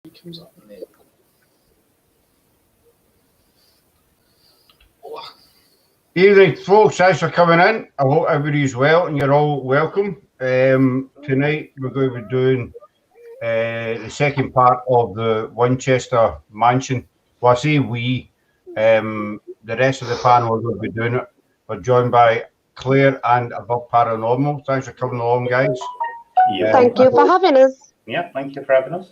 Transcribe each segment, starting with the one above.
He comes up in there. Oh. Evening, folks. Thanks for coming in. I hope everybody's well and you're all welcome. Tonight we're going to be doing the second part of the Winchester mansion. Well, I say we. The rest of the panel are going to be doing it. We're joined by Claire and Above Paranormal. Thanks for coming along, guys. Yeah. Thank you for having us. Yeah, thank you for having us.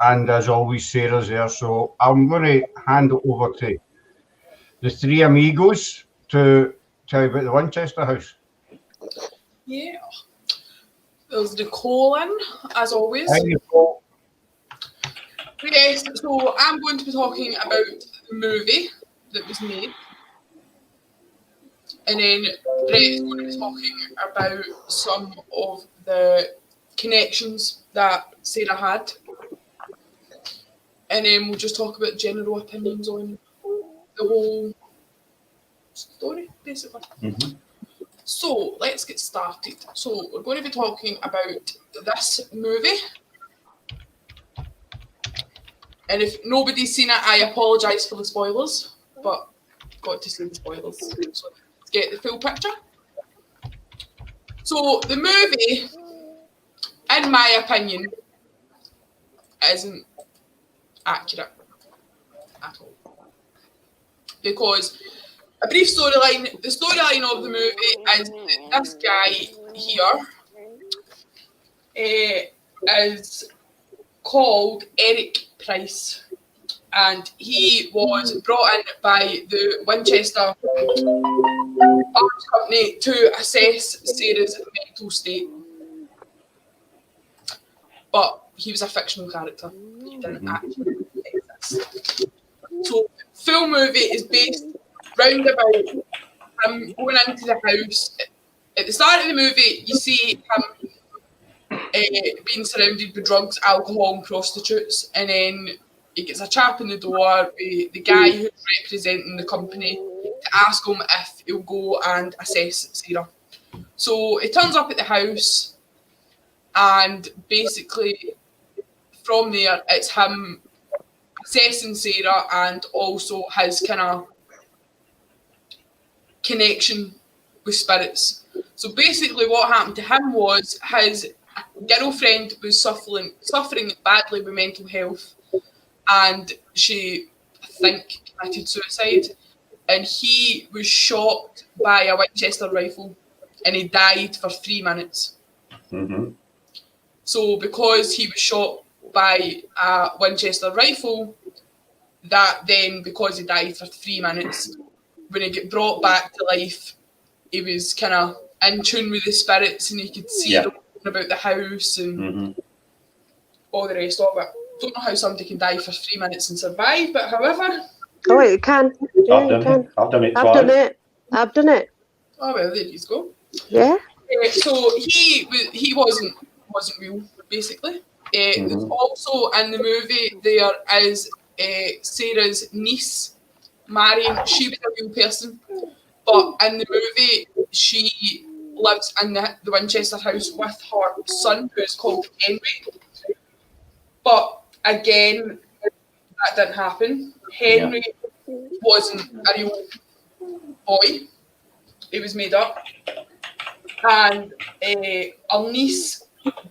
And as always, Sarah's there. So I'm going to hand it over to the three amigos to tell you about the Winchester house. Yeah. There's Nicole in, as always. Hi, Nicole. Yes, so I'm going to be talking about the movie that was made. And then Brett is going to be talking about some of the connections that Sarah had. And then we'll just talk about general opinions on the whole story, basically. Mm-hmm. So let's get started. So we're going to be talking about this movie. And if nobody's seen it, I apologise for the spoilers, but got to see the spoilers. So let's get the full picture. So the movie, in my opinion, isn't accurate at all. Because a brief storyline, the storyline of the movie is that this guy here is called Eric Price, and he was brought in by the Winchester Arms Company to assess Sarah's mental state. But he was a fictional character. He didn't actually exist. So the full movie is based round about him going into the house. At the start of the movie, you see him being surrounded with drugs, alcohol, and prostitutes, and then he gets a chap in the door, the guy who's representing the company, to ask him if he'll go and assess Sarah. So he turns up at the house, and basically from there, it's him assessing Sarah and also his kind of connection with spirits. So basically what happened to him was his girlfriend was suffering badly with mental health, and she, I think, committed suicide, and he was shot by a Winchester rifle and he died for 3 minutes. Mm-hmm. So because he was shot by a Winchester rifle, that then, because he died for 3 minutes, when he got brought back to life, he was kind of in tune with the spirits and he could see them about the house and all the rest of it. Don't know how somebody can die for 3 minutes and survive, but however. Oh, you can. Yeah, you can. I've done it I've twice. I've done it. Oh well, there you go. Yeah. So he wasn't real, basically. Also in the movie there is Sarah's niece, Marion. She was a real person, but in the movie she lives in the Winchester house with her son, who is called Henry. But again, that didn't happen. Henry wasn't a real boy. He was made up. And her niece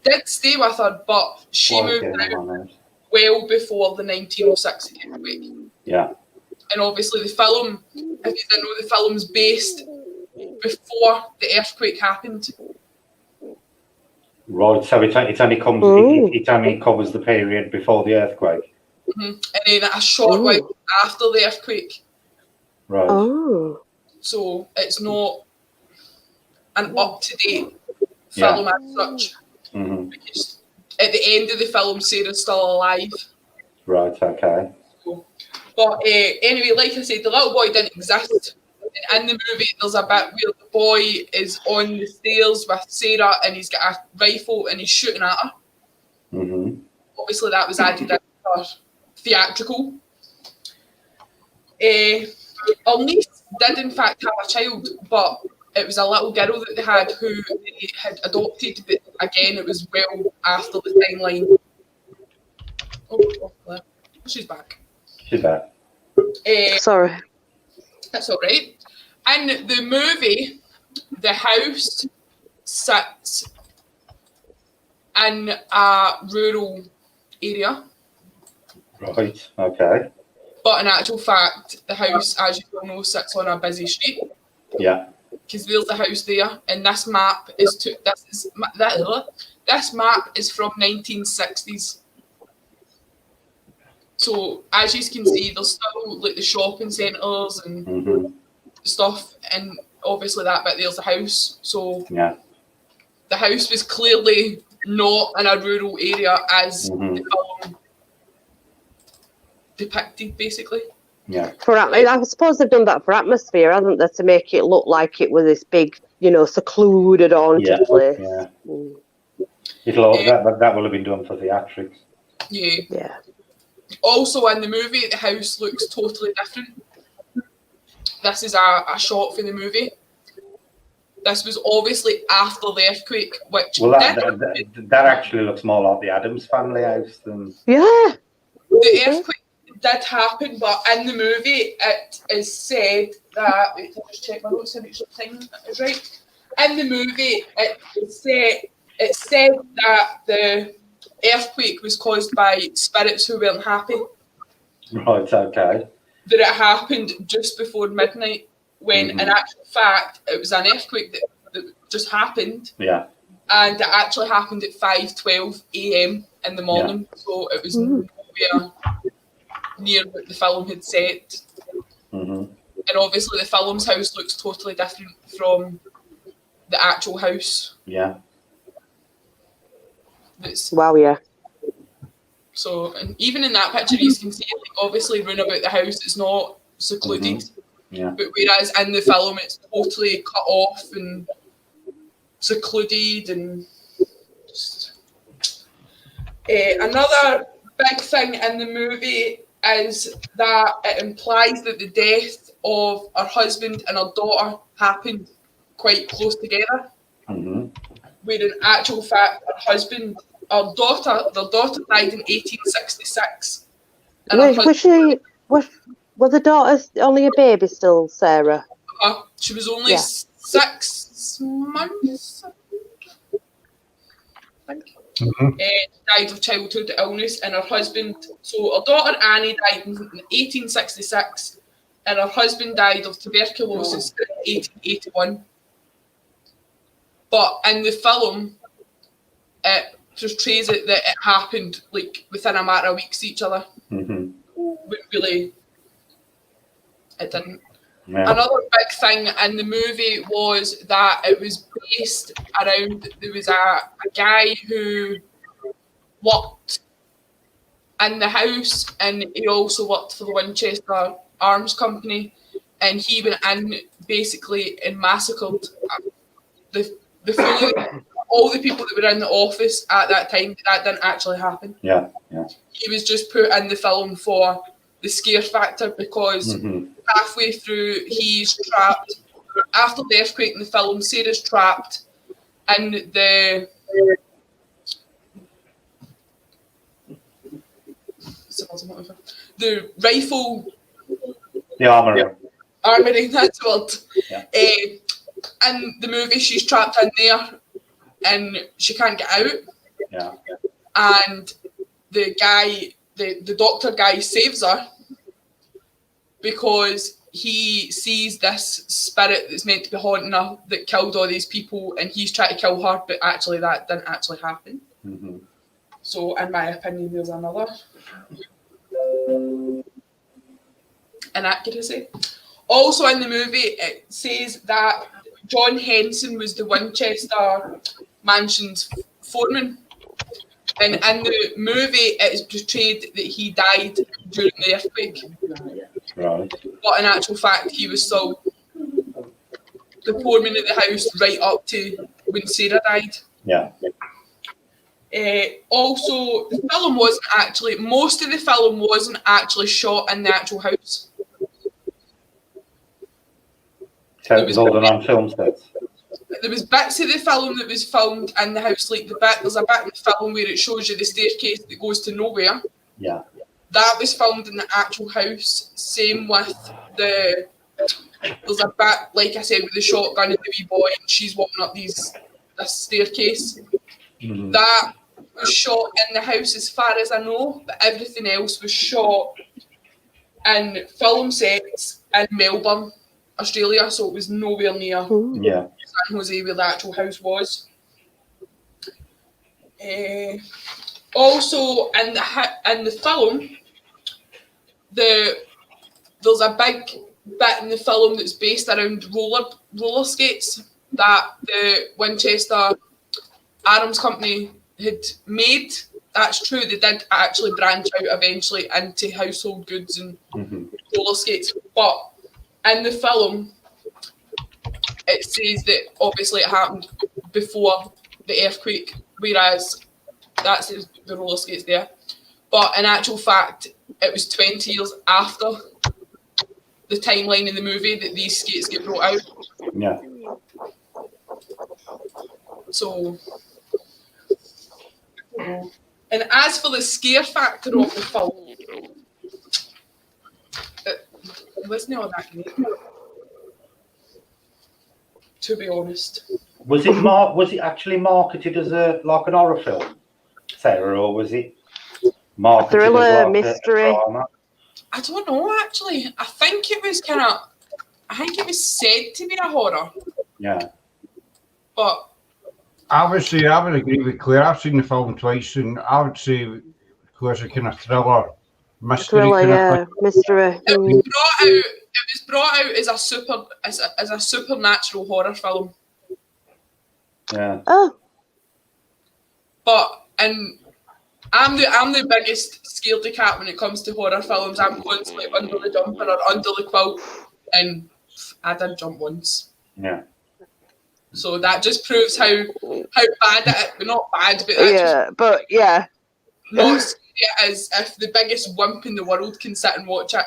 did stay with her, but she moved out well before the 1906 earthquake. Yeah. And obviously the film, if you didn't know, the film's based before the earthquake happened. Right, so it only covers the period before the earthquake. And then a short while after the earthquake. Right. Oh. So it's not an up-to-date film as such. Because at the end of the film, Sarah's still alive. Right, okay. So, but anyway, like I said, the little boy didn't exist. And in the movie, there's a bit where the boy is on the stairs with Sarah and he's got a rifle and he's shooting at her. Obviously, that was added in for theatrical. Our niece did, in fact, have a child, but it was a little girl that they had who they had adopted, but again, it was well after the timeline. Oh, she's back. She's there. Sorry. That's all right. In the movie, the house sits in a rural area. Right. Okay. But in actual fact, the house, as you all know, sits on a busy street. Yeah. Because there's the house there, and this map is this map is from 1960s. So as you can see, there's still like the shopping centres and stuff, and obviously that bit there's the house. So yeah, the house was clearly not in a rural area as the film depicted, basically. Yeah. I suppose they've done that for atmosphere, haven't they, to make it look like it was this big, secluded haunted place. Yeah. That will have been done for theatrics. Yeah. Yeah. Also, in the movie, the house looks totally different. This is a shot for the movie. This was obviously after the earthquake, which that actually looks more like the Addams Family house than. Yeah. The earthquake did happen, but in the movie, it is said that. Wait, I'll just check my notes to make sure the thing is right. In the movie, it said that the earthquake was caused by spirits who weren't happy. Right, okay. That it happened just before midnight, when in actual fact it was an earthquake that just happened. Yeah. And it actually happened at 5:12 a.m. in the morning, so it was nowhere near what the film had said. And obviously the film's house looks totally different from the actual house. Yeah. Wow, yeah. So, and even in that picture, you can see, like, obviously, round about the house, it's not secluded. Yeah. But whereas in the film, it's totally cut off and secluded and just... another big thing in the movie is that it implies that the death of her husband and her daughter happened quite close together. Where in actual fact, their daughter died in 1866. Was the daughter only a baby still, Sarah? She was only 6 months, I think. Died of childhood illness, and her husband. So her daughter Annie died in 1866, and her husband died of tuberculosis in 1881. But in the film, it portrays it that it happened like within a matter of weeks each other. But really, it didn't. Yeah. Another big thing in the movie was that it was based around, there was a guy who worked in the house, and he also worked for the Winchester Arms Company, and he went in basically and massacred all the people that were in the office at that time. That didn't actually happen. Yeah. He was just put in the film for the scare factor, because halfway through he's trapped. After the earthquake in the film, Sarah's trapped in the rifle. The armory. Armory, that's the word. Yeah. In the movie, she's trapped in there and she can't get out. Yeah. And the guy, the doctor guy, saves her because he sees this spirit that's meant to be haunting her that killed all these people, and he's trying to kill her, but actually that didn't actually happen. So, in my opinion, there's another inaccuracy. Also in the movie, it says that John Henson was the Winchester Mansion's foreman. And in the movie, it is portrayed that he died during the earthquake. Right. But in actual fact, he was still the foreman of the house right up to when Sarah died. Yeah. Also, the film wasn't actually, most of the film wasn't actually shot in the actual house. So it was all done on film sets? There was bits of the film that was filmed in the house, like there's a bit in the film where it shows you the staircase that goes to nowhere. Yeah. That was filmed in the actual house. Same with there's a bit, like I said, with the shotgun and the wee boy, and she's walking up this staircase. Mm-hmm. That was shot in the house, as far as I know, but everything else was shot in film sets in Melbourne, Australia. So it was nowhere near Yeah. San Jose, where the actual house was. Also, in the film, there's a big bit in the film that's based around roller skates that the Winchester Arms Company had made. That's true. They did actually branch out eventually into household goods and roller skates. But in the film, it says that obviously it happened before the earthquake, whereas that says the roller skates there. But in actual fact, it was 20 years after the timeline in the movie that these skates get brought out. Yeah. So, and as for the scare factor of the film, it wasn't all that great, to be honest. Was it actually marketed as an horror film, Sarah, or was it marketed thriller, as like mystery? a drama? I don't know, actually. I think it was said to be a horror. Yeah. But I would agree with Claire. I've seen the film twice, and I would say, Claire's a kind of thriller, mystery kind of thing. Mystery. it was brought out as a supernatural horror film. Yeah. Oh. But I'm the biggest scaredy cat when it comes to horror films. I'm constantly under the jumper or under the quilt, and I did jump once. Yeah. So that just proves how bad not bad, but not scary it is if the biggest wimp in the world can sit and watch it.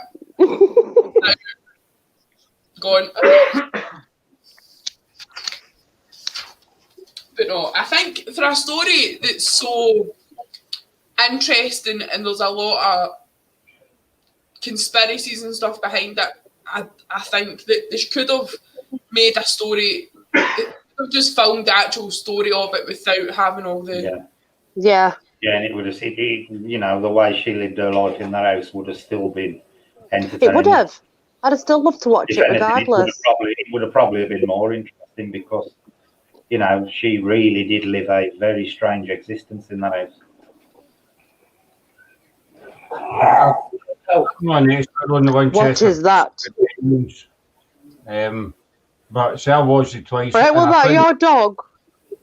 Going. But no, I think for a story that's so interesting and there's a lot of conspiracies and stuff behind it, I think that they could have made a story, just filmed the actual story of it without having all the... Yeah, and it would have, the way she lived her life in that house would have still been entertaining. it would have. I'd have still loved to watch it regardless. It would have probably been more interesting because, she really did live a very strange existence in that house. Come on, next on the Winchester. What is that? But so I watched it twice. Right, was that your dog?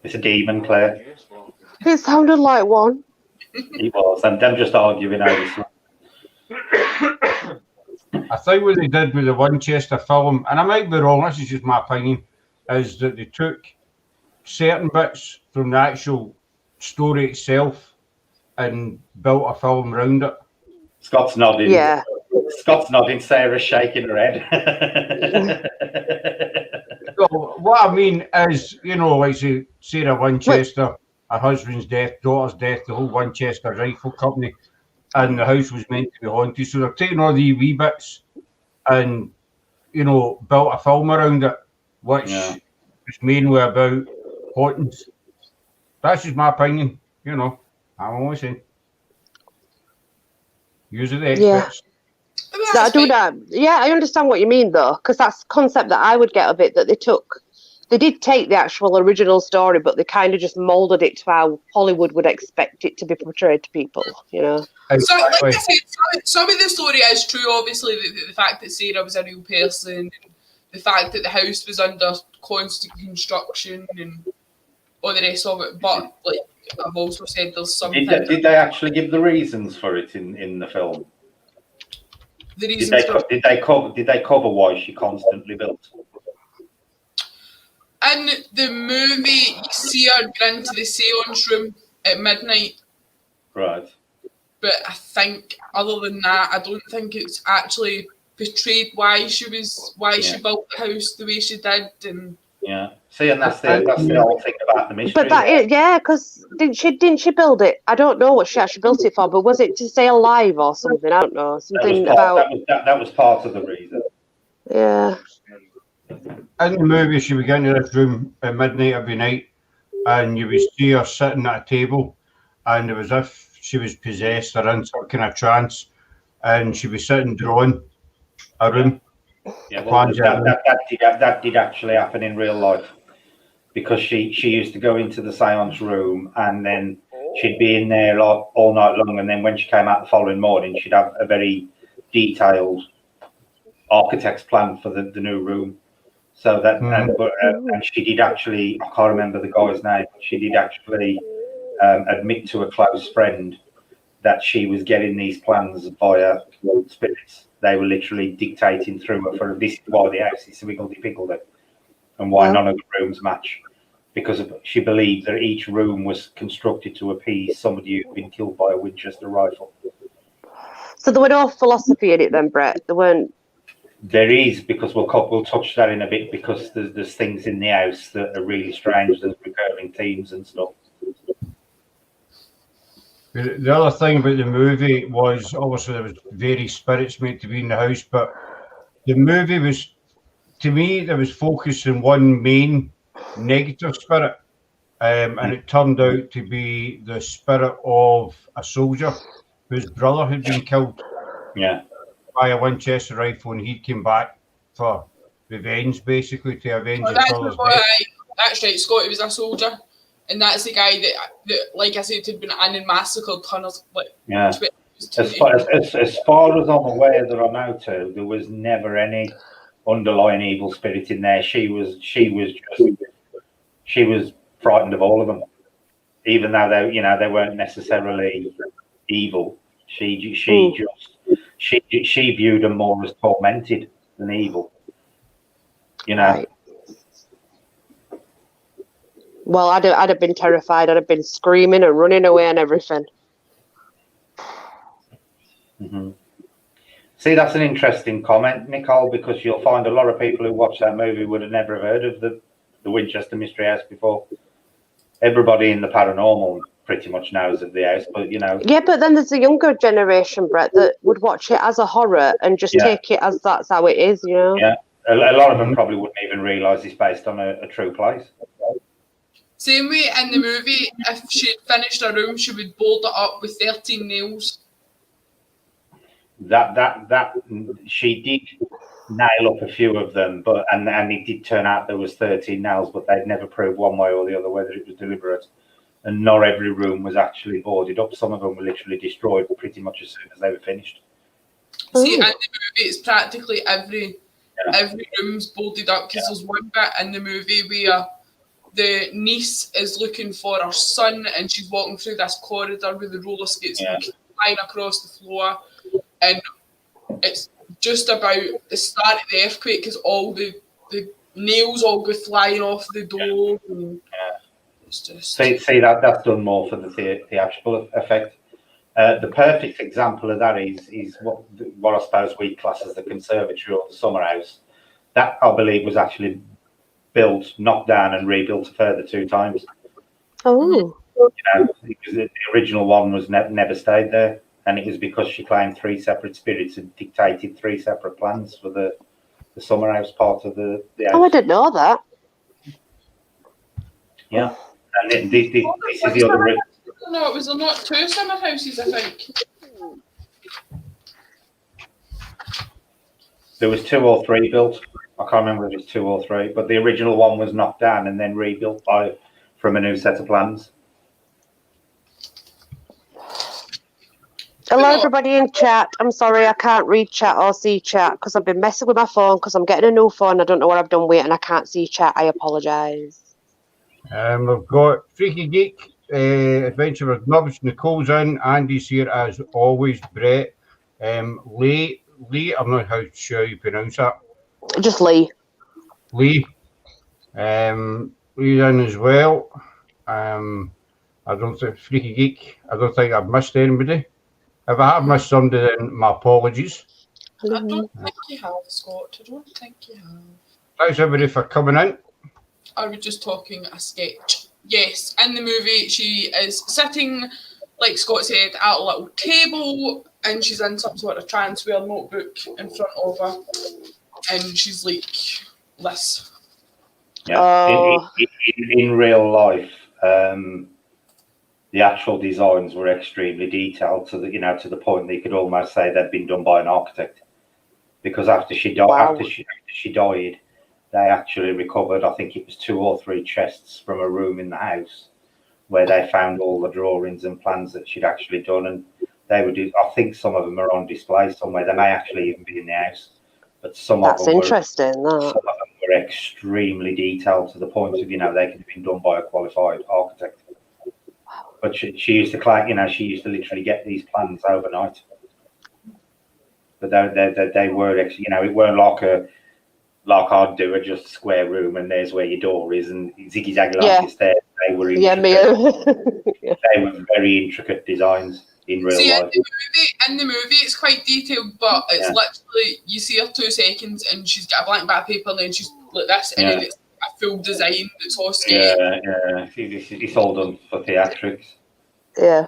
It's a demon, Claire. It sounded like one. He was, and them just arguing over something. I think what they did with the Winchester film, and I might be wrong, this is just my opinion, is that they took certain bits from the actual story itself and built a film around it. Scott's nodding. Yeah. Scott's nodding. Sarah's shaking her head. So what I mean is, like say Sarah Winchester, her husband's death, daughter's death, the whole Winchester Rifle Company, and the house was meant to be haunted. So they're taking all these wee bits and, built a film around it, which is mainly about hauntings. That's just my opinion, I'm only saying. Usually the experts. I do that. Yeah, I understand what you mean though, because that's the concept that I would get of it, that they took. They did take the actual original story, but they kind of just molded it to how Hollywood would expect it to be portrayed to people, So, like I said, some of the story is true, obviously, the fact that Sarah was a real person, the fact that the house was under constant construction and all the rest of it, but like I've also said, there's something... Did they actually give the reasons for it in the film? The reasons did they cover why she constantly built? In the movie, you see her go into the seance room at midnight. Right. But I think, other than that, I don't think it's actually portrayed why she built the house the way she did. And See, and that's the whole thing about the mystery. But because didn't she build it? I don't know what she actually built it for, but was it to stay alive or something? I don't know. Something that was part of the reason. Yeah. In the movie, she would get into this room at midnight every night, and you would see her sitting at a table, and it was as if she was possessed or in some kind of trance, and she was sitting drawing a room. Yeah, well, that did actually happen in real life, because she used to go into the seance room, and then she'd be in there like all night long, and then when she came out the following morning, she'd have a very detailed architect's plan for the new room. So that, and she did actually, I can't remember the guy's name, but she did actually admit to a close friend that she was getting these plans via spirits. They were literally dictating through her for this is why the house is wiggledy-piggledy and why none of the rooms match. Because she believed that each room was constructed to appease somebody who'd been killed by a Winchester rifle. So there were no philosophy in it then, Brett? There weren't? There is, because we'll touch that in a bit, because there's things in the house that are really strange. There's recurring themes and stuff. The other thing about the movie was, obviously, there was various spirits meant to be in the house, but the movie was, to me, there was focused on one main negative spirit, and it turned out to be the spirit of a soldier whose brother had been killed. Yeah. By a Winchester rifle, and he came back for revenge, basically, to avenge his brother's death. That's right, Scotty was a soldier, and that's the guy that like I said, had been massacred tons of As far as I'm aware that I know too, there was never any underlying evil spirit in there. She was frightened of all of them, even though they weren't necessarily evil. She viewed them more as tormented than evil. Right. Well, I'd have been terrified. I'd have been screaming and running away and everything. Mm-hmm. See, that's an interesting comment, Nicole, because you'll find a lot of people who watch that movie would have never heard of the Winchester Mystery House before. Everybody in the paranormal pretty much knows of the house, but Yeah, but then there's a younger generation, Brett, that would watch it as a horror and just take it as that's how it is, Yeah, a lot of them probably wouldn't even realise it's based on a true place. Same way in the movie, if she'd finished her room, she would bolt it up with 13 nails. That she did nail up a few of them, but and it did turn out there was 13 nails, but they'd never proved one way or the other whether it was deliberate. And not every room was actually boarded up. Some of them were literally destroyed pretty much as soon as they were finished. See, in the movie, it's practically every room's boarded up, because there's one bit in the movie where the niece is looking for her son, and she's walking through this corridor with the roller skates flying across the floor, and it's just about the start of the earthquake, because all the nails all go flying off the door. And it's just... See that's done more for the theatrical effect. The perfect example of that is what I suppose we class as the conservatory or the summer house. That, I believe, was actually built, knocked down, and rebuilt a further 2 times. Oh. Because the original one was never stayed there, and it was because she claimed 3 separate spirits had dictated 3 separate plans for the summer house part of the house. Oh, I didn't know that. Yeah, and this is the other. No, it was not 2 summer houses, I think. There was 2 or 3 built. I can't remember if it was 2 or 3, but the original one was knocked down and then rebuilt from a new set of plans. Hello, everybody in chat. I'm sorry I can't read chat or see chat because I've been messing with my phone because I'm getting a new phone. I don't know what I've done with it and I can't see chat. I apologise. We've got Freaky Geek, Adventure with Nubs, Nicole's in, Andy's here as always, Brett, Lee, I'm not sure you pronounce that. Just Lee. Lee's in as well. I don't think Freaky Geek, I don't think I've missed anybody. If I have missed somebody, then my apologies. I don't think you have, Scott. I don't think you have. Thanks everybody for coming in. are we just talking a sketch? Yes, in the movie, she is sitting, like Scott said, at a little table, and she's in some sort of transfer notebook in front of her, and she's like this. Yeah, in real life, the actual designs were extremely detailed to the point that you could almost say they'd been done by an architect. Because after she died, they actually recovered, I think it was 2 or 3 chests from a room in the house where they found all the drawings and plans that she'd actually done, and they would. I think some of them are on display somewhere. They may actually even be in the house, but some of them were extremely detailed to the point of they could have been done by a qualified architect. But she used to claim, she used to literally get these plans overnight. But they were, it weren't like I'd do just a square room and there's where your door is and ziggy zaggy like your stairs. They were they were very intricate designs in real life. In the movie, it's quite detailed, but it's literally you see her 2 seconds and she's got a blank bit of paper and then she's like this, and then it's a full design that's all sketched. Yeah. It's all done for theatrics. Yeah.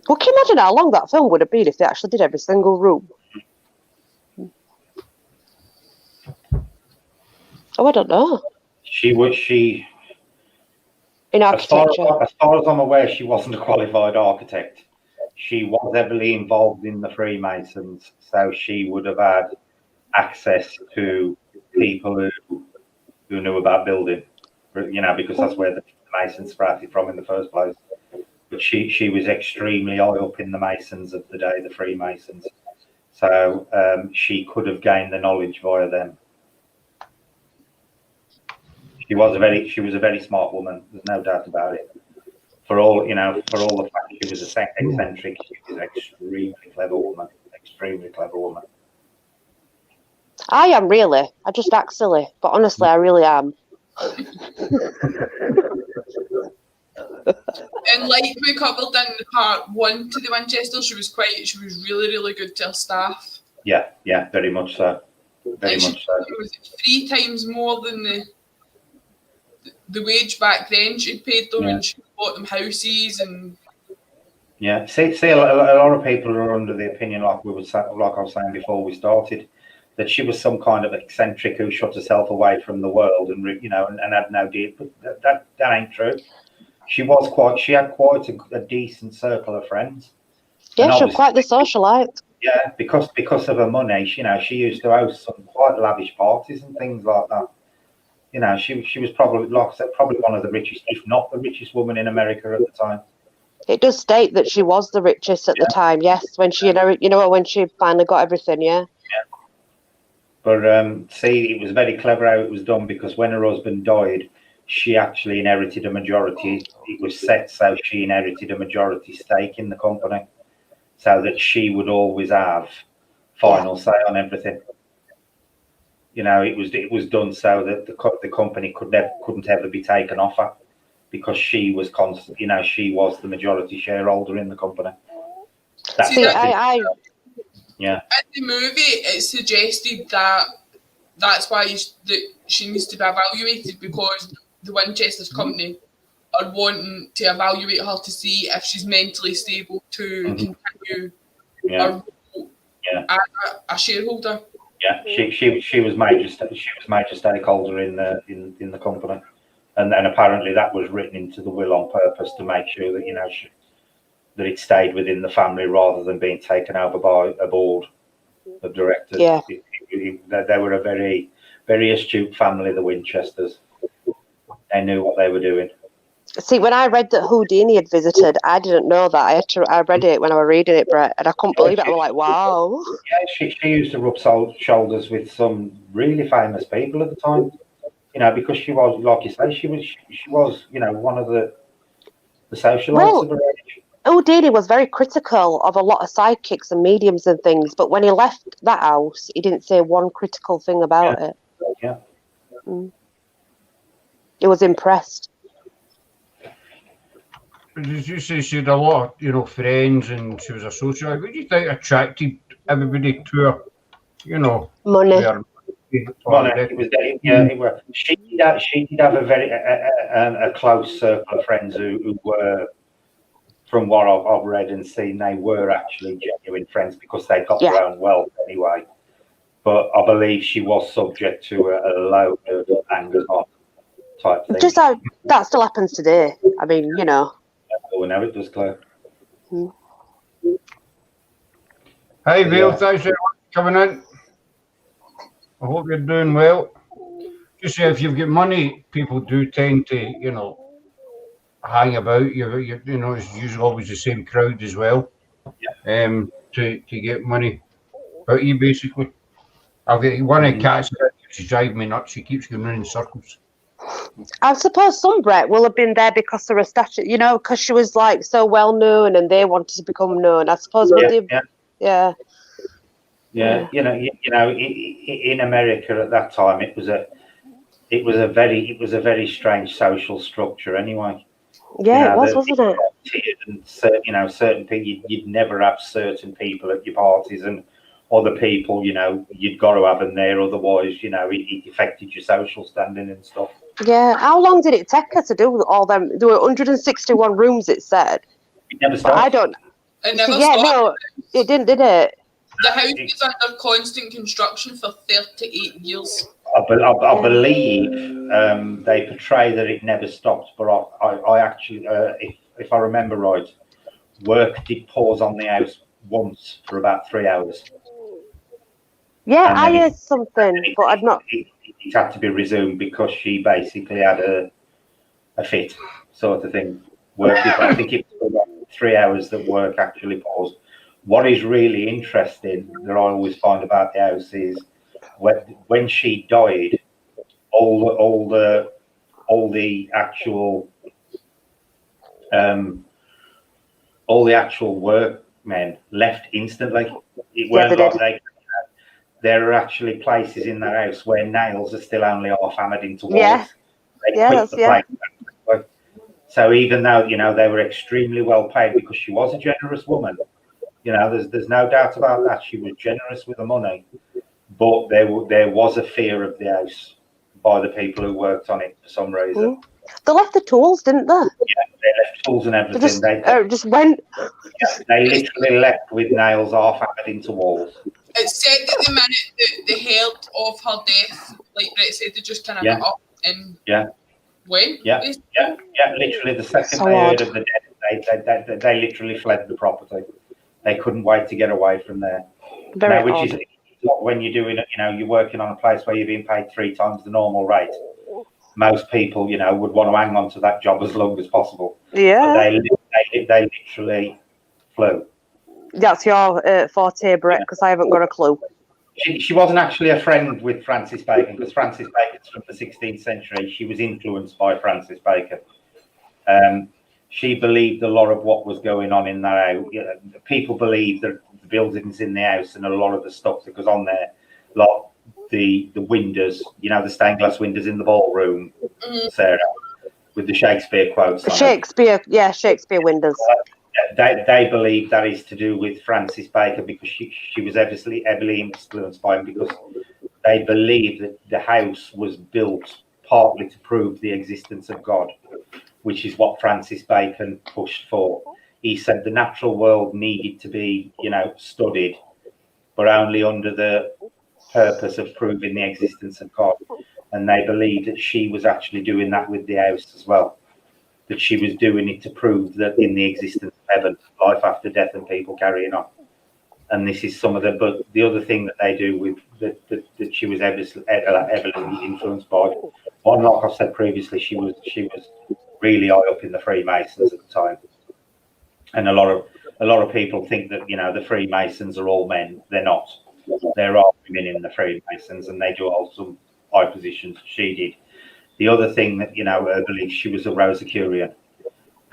Well, can you imagine how long that film would have been if they actually did every single room? Oh, I don't know. In architecture. As far as I'm aware, she wasn't a qualified architect. She was heavily involved in the Freemasons, so she would have had access to people who knew about building, because that's where the Masons sprouted from in the first place. But she was extremely high up in the Masons of the day, the Freemasons. So she could have gained the knowledge via them. She was a very smart woman. There's no doubt about it. For all the fact she was eccentric, she was an extremely clever woman. I am really. I just act silly, but honestly, I really am. And like we covered in part 1 to the Winchester, she was really, really good to her staff. Yeah, very much so. It was 3 times more than the wage back then she'd paid them, and she bought them houses and. Yeah, see, a lot of people are under the opinion, like I was saying before we started, that she was some kind of eccentric who shut herself away from the world and had no deal. But that ain't true. She had quite a decent circle of friends. Yeah, she was quite the socialite. Yeah, because of her money, she used to host some quite lavish parties and things like that. She was probably, like I said, probably one of the richest, if not the richest woman in America at the time. It does state that she was the richest at the time, yes, when she, when she finally got everything, yeah. But it was very clever how it was done, because when her husband died, she actually inherited a majority. It was set so she inherited a majority stake in the company, so that she would always have final say on everything. It was done so that the company couldn't ever be taken off her, because she was constant. She was the majority shareholder in the company. In the movie, it suggested that that's why she needs to be evaluated, because the Winchester's company are wanting to evaluate her to see if she's mentally stable to continue her role as a shareholder. Yeah, she was major stakeholder in the company, and apparently that was written into the will on purpose to make sure that that it stayed within the family rather than being taken over by a board of directors. Yeah, they were a very, very astute family, the Winchesters. They knew what they were doing. See, when I read that Houdini had visited, I didn't know that. I read it when I was reading it, Brett, and I couldn't believe it. I was like, wow. Yeah, she used to rub shoulders with some really famous people at the time. Because she was, like you say, she was one of the socialites of her age. Houdini was very critical of a lot of sidekicks and mediums and things, but when he left that house, he didn't say one critical thing about it. Yeah. He was impressed. Did you say she had a lot of, friends, and she was a socialite? What do you think attracted everybody to her? Money. Monarch, it was, yeah, it was. She did have a very a close circle of friends who were, from what I've read and seen, they were actually genuine friends because they got their own wealth anyway. But I believe she was subject to a load of anger type thing. Just that still happens today. I mean, you know. Oh, no, it does, Claire. Hi, Bill. Thanks very much for coming in. I hope you're doing well. Just say if you've got money, people do tend to, you know, hang about. You know, it's usually always the same crowd as well. To get money. But you basically, I've got one of the cats that keeps driving me nuts. She keeps going in circles. I suppose some Brett will have been there because of her stature, you know, because she was like so well known and they wanted to become known. I suppose. Yeah. You know, in America at that time, it was a very strange social structure anyway. Yeah, it was, wasn't it? And you know, certain people, you'd never have certain people at your parties, and other people, you know, you'd got to have them there, otherwise, you know, it affected your social standing and stuff. Yeah. How long did it take her to do all them? There were 161 rooms, it said. It never stopped. I don't. It never stopped. No, it didn't, did it? The house was under constant construction for 38 years. I believe they portray that it never stopped, but I actually, if I remember right, work did pause on the house once for about 3 hours. Yeah, I heard something, but I'd not. It had to be resumed because she basically had a fit, sort of thing. I think it was about 3 hours that work actually paused. What is really interesting that I always find about the house is when she died, all the actual workmen left instantly. It weren't like there are actually places in that house where nails are still only half hammered into walls. They quit the place. So even though, you know, they were extremely well paid because she was a generous woman, you know, there's no doubt about that. She was generous with the money, but there was a fear of the house by the people who worked on it for some reason. They left the tools, didn't they? Yeah, they left tools and everything. They just went. Yeah, they literally left with nails half hammered into walls. It's said that the minute they heard of her death, like Brett said, they just kind of got up and went. Yeah. Literally, the second they heard of the death, they literally fled the property. They couldn't wait to get away from there. Which is when you're doing it, you know, you're working on a place where you're being paid 3 times the normal rate. Most people, you know, would want to hang on to that job as long as possible. Yeah. But they literally flew. That's your forte, Brett, because I haven't got a clue. She wasn't actually a friend with Francis Bacon, because Francis Bacon's from the 16th century. She was influenced by Francis Bacon. She believed a lot of what was going on in that house. You know, people believe that the buildings in the house and a lot of the stuff that goes on there, like the windows, you know, the stained glass windows in the ballroom, Sarah, with the Shakespeare quotes. Shakespeare windows. They believe that is to do with Francis Bacon because she was heavily influenced by him, because they believe that the house was built partly to prove the existence of God, which is what Francis Bacon pushed for. He said the natural world needed to be, you know, studied, but only under the purpose of proving the existence of God. And they believe that she was actually doing that with the house as well, that she was doing it to prove that in the existence of heaven, life after death, and people carrying on. And this is some of but the other thing that they do with that she was heavily influenced by. Well, like I said previously, she was really high up in the Freemasons at the time. And a lot of people think that, you know, the Freemasons are all men. They're not. There are women in the Freemasons, and they do hold some high positions. She did. The other thing that, you know, I believe she was a Rosicrucian.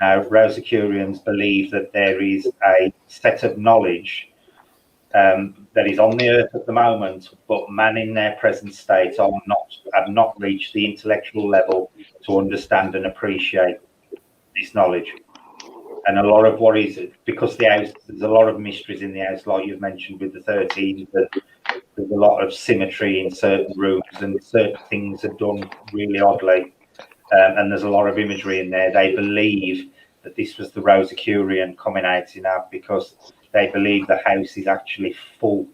Now, Rosicrucians believe that there is a set of knowledge that is on the earth at the moment, but man in their present state have not reached the intellectual level to understand and appreciate this knowledge. And a lot of what is, because the house, there's a lot of mysteries in the house, like you've mentioned with the 13, There's a lot of symmetry in certain rooms, and certain things are done really oddly. And there's a lot of imagery in there. They believe that this was the Rosicrucian coming out, because they believe the house is actually full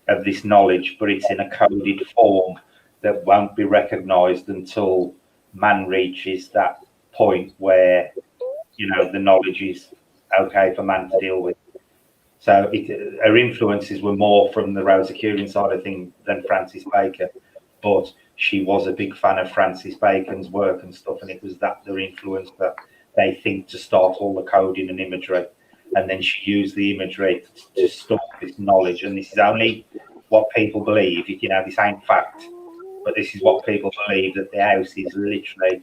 of this knowledge, but it's in a coded form that won't be recognised until man reaches that point where, the knowledge is okay for man to deal with. So her influences were more from the Rosicrucian side of things than Francis Bacon, but she was a big fan of Francis Bacon's work and stuff, and it was that their influence that they think to start all the coding and imagery, and then she used the imagery to store this knowledge. And this is only what people believe. This ain't fact, but this is what people believe, that the house is literally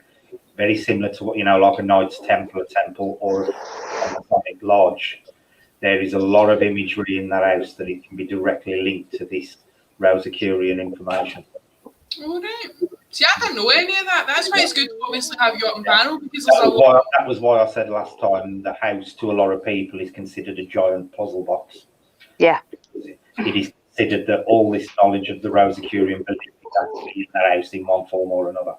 very similar to what, like a Knights Temple or a Masonic Lodge. There is a lot of imagery in that house that it can be directly linked to this Rosicrucian information. All right. See, I didn't know any of that. That's why it's good to obviously have you up on panel, because that was why I said last time the house to a lot of people is considered a giant puzzle box. Yeah. It is considered that all this knowledge of the Rosicrucian belief is actually in that house in one form or another.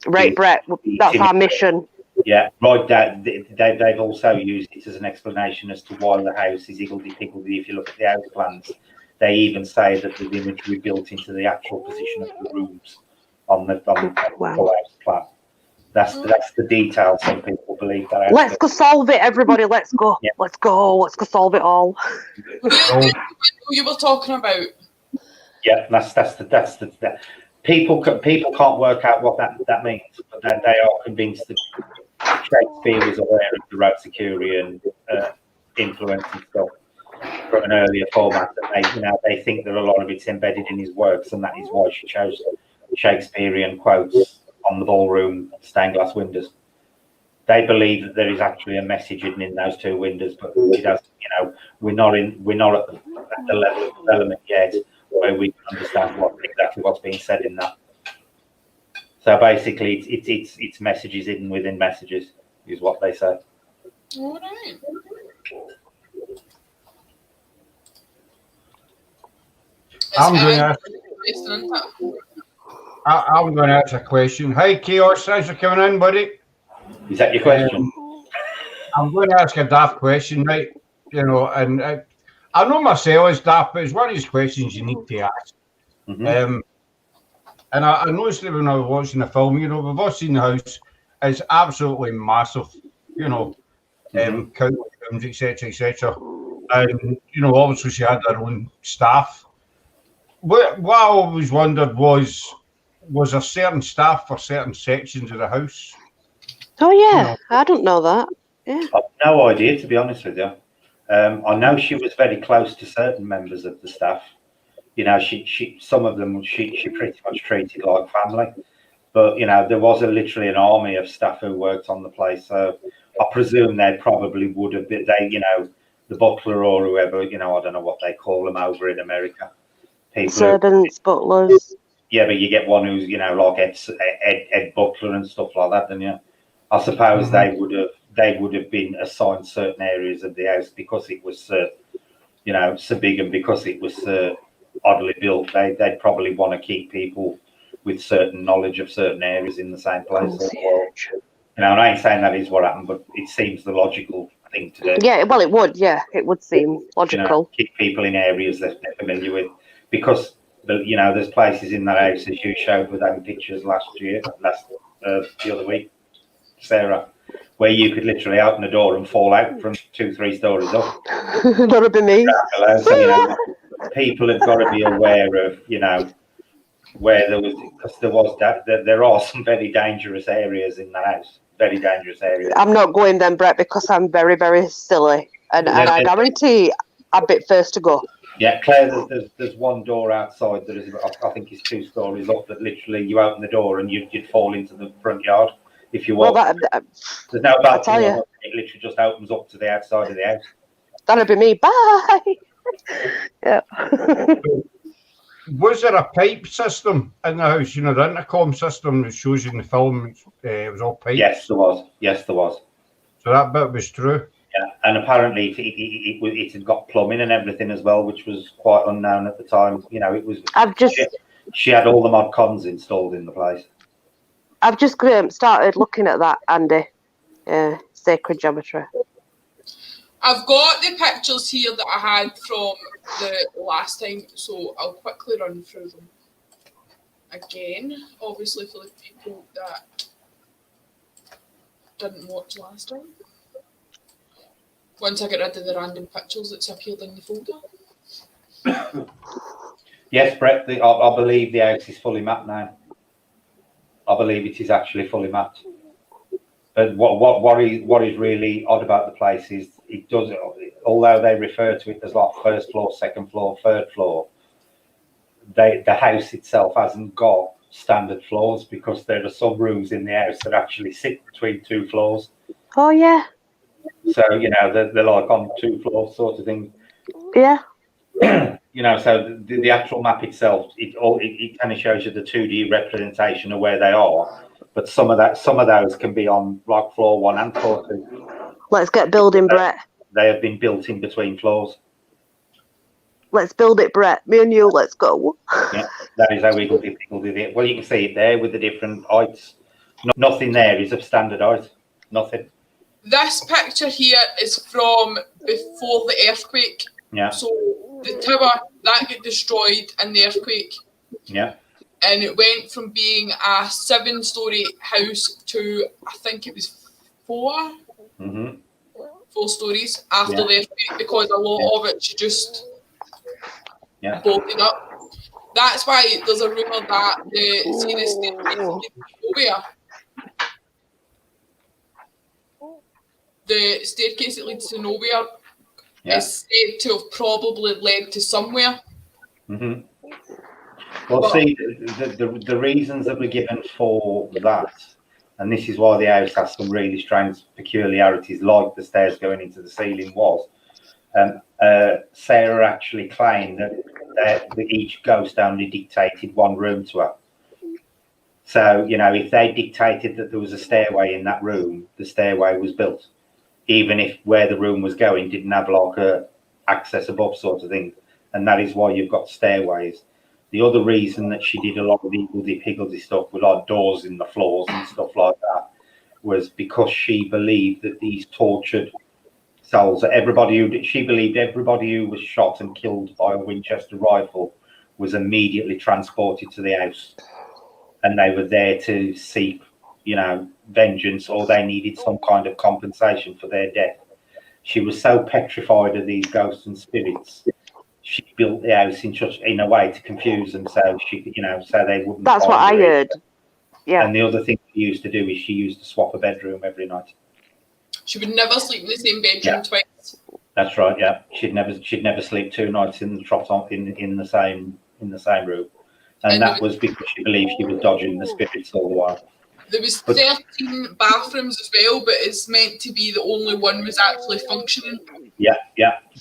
Right, Brett. That's our mission. Yeah, right. They've also used it as an explanation as to why the house is higgledy-piggledy. If you look at the house plans, they even say that there's imagery built into the actual position of the rooms on the house plan. That's the detail some people believe that. Let's go solve it, everybody. Let's go. Yeah. Let's go solve it all. Who you were talking about? Yeah, that's the people can't work out what that means, but they are convinced that Shakespeare was aware of the Rosicrucian influence and stuff from an earlier format. That they think that a lot of it's embedded in his works, and that is why she chose Shakespearean quotes on the ballroom stained glass windows. They believe that there is actually a message hidden in those two windows, but it doesn't. We're not at the level of development yet where we can understand exactly what's being said in that. So basically, it's messages hidden within messages, is what they say. All right. I'm going to ask a question. Hi, Chaos. Thanks for coming in, buddy. Is that your question? I'm going to ask a daft question, right? And I know myself is daft, but it's one of these questions you need to ask. Mm-hmm. And I noticed that when I was watching the film, we've all seen the house. It's absolutely massive, countless rooms, etc. And, obviously she had her own staff. What I always wondered was there certain staff for certain sections of the house? Oh, yeah. I don't know that. Yeah. I've no idea, to be honest with you. I know she was very close to certain members of the staff. She some of them she pretty much treated like family. But, there was literally an army of staff who worked on the place. So I presume they probably would have been, the butler or whoever, I don't know what they call them over in America. Servants, butlers. Yeah, but you get one who's, like Ed Butler and stuff like that, don't you? I suppose they would have been assigned certain areas of the house because it was, so big, and because it was oddly built. They'd probably want to keep people with certain knowledge of certain areas in the same place. And I ain't saying that is what happened, but it seems the logical thing to do. Yeah, well, it would. Yeah, it would seem logical. Keep people in areas that they're familiar with, because there's places in that house, as you showed with them pictures the other week, Sarah, where you could literally open the door and fall out from 2-3 stories up. That would be me. So, people have got to be aware of, where there are some very dangerous areas in the house. Very dangerous areas. I'm not going then, Brett, because I'm very, very silly, and I guarantee I'd be first to go. Yeah, Claire, there's one door outside that is, I think, is 2 stories up, that literally you open the door and you'd fall into the front yard if you walk. Well, there's no balcony. It literally just opens up to the outside of the house. That'd be me. Bye. Yeah. Was there a pipe system in the house? The intercom system that shows you in the film, it was all pipe. Yes, there was. So that bit was true. Yeah, and apparently it had got plumbing and everything as well, which was quite unknown at the time. You know, it was. She had all the mod cons installed in the place. I've just started looking at that, Andy. Sacred geometry. I've got the pictures here that I had from the last time, so I'll quickly run through them again. Obviously, for the people that didn't watch last time. Once I get rid of the random pictures that's appeared in the folder. Yes, Brett, I believe the house is fully mapped now. I believe it is actually fully mapped. But what is really odd about the place is it does, although they refer to it as like first floor, second floor, third floor, the house itself hasn't got standard floors because there are some rooms in the house that actually sit between two floors. Oh yeah. So you know they're like on 2 floors sort of thing. Yeah. You know, so the actual map itself, it kind of shows you the 2D representation of where they are. But some of those can be on like floor 1 and floor 2. Let's get building, Brett. They have been built in between floors. Let's build it, Brett. Me and you, let's go. Yeah, that is how we did it. Well, you can see it there with the different heights. Nothing there is of standard height. Nothing. This picture here is from before the earthquake. Yeah. So the tower that got destroyed in the earthquake. Yeah. And it went from being a 7-story house to I think it was 4. Mm-hmm. 4 stories after the earthquake because a lot of it just bolted up. That's why there's a rumour that the staircase leads nowhere. The staircase that leads to nowhere is said to have probably led to somewhere. Mm-hmm. Well, see, the reasons that were given for that, and this is why the house has some really strange peculiarities, like the stairs going into the ceiling, was Sarah actually claimed that each ghost only dictated one room to her. So, you know, if they dictated that there was a stairway in that room, the stairway was built, even if where the room was going didn't have like a access above sort of thing. And that is why you've got stairways. The other reason that she did a lot of higgledy-piggledy stuff with like doors in the floors and stuff like that was because she believed that these tortured souls, she believed everybody who was shot and killed by a Winchester rifle was immediately transported to the house, and they were there to seek, you know, vengeance, or they needed some kind of compensation for their death. She was so petrified of these ghosts and spirits. She built the house in a way to confuse them, so she, you know, so they wouldn't. That's what I heard. Yeah. And the other thing she used to do is she used to swap a bedroom every night. She would never sleep in the same bedroom twice. That's right. Yeah, she'd never sleep 2 nights in the same room, and that was because she believed she was dodging the spirits all the while. There was 13 bathrooms as well, but it's meant to be the only one was actually functioning. Yeah.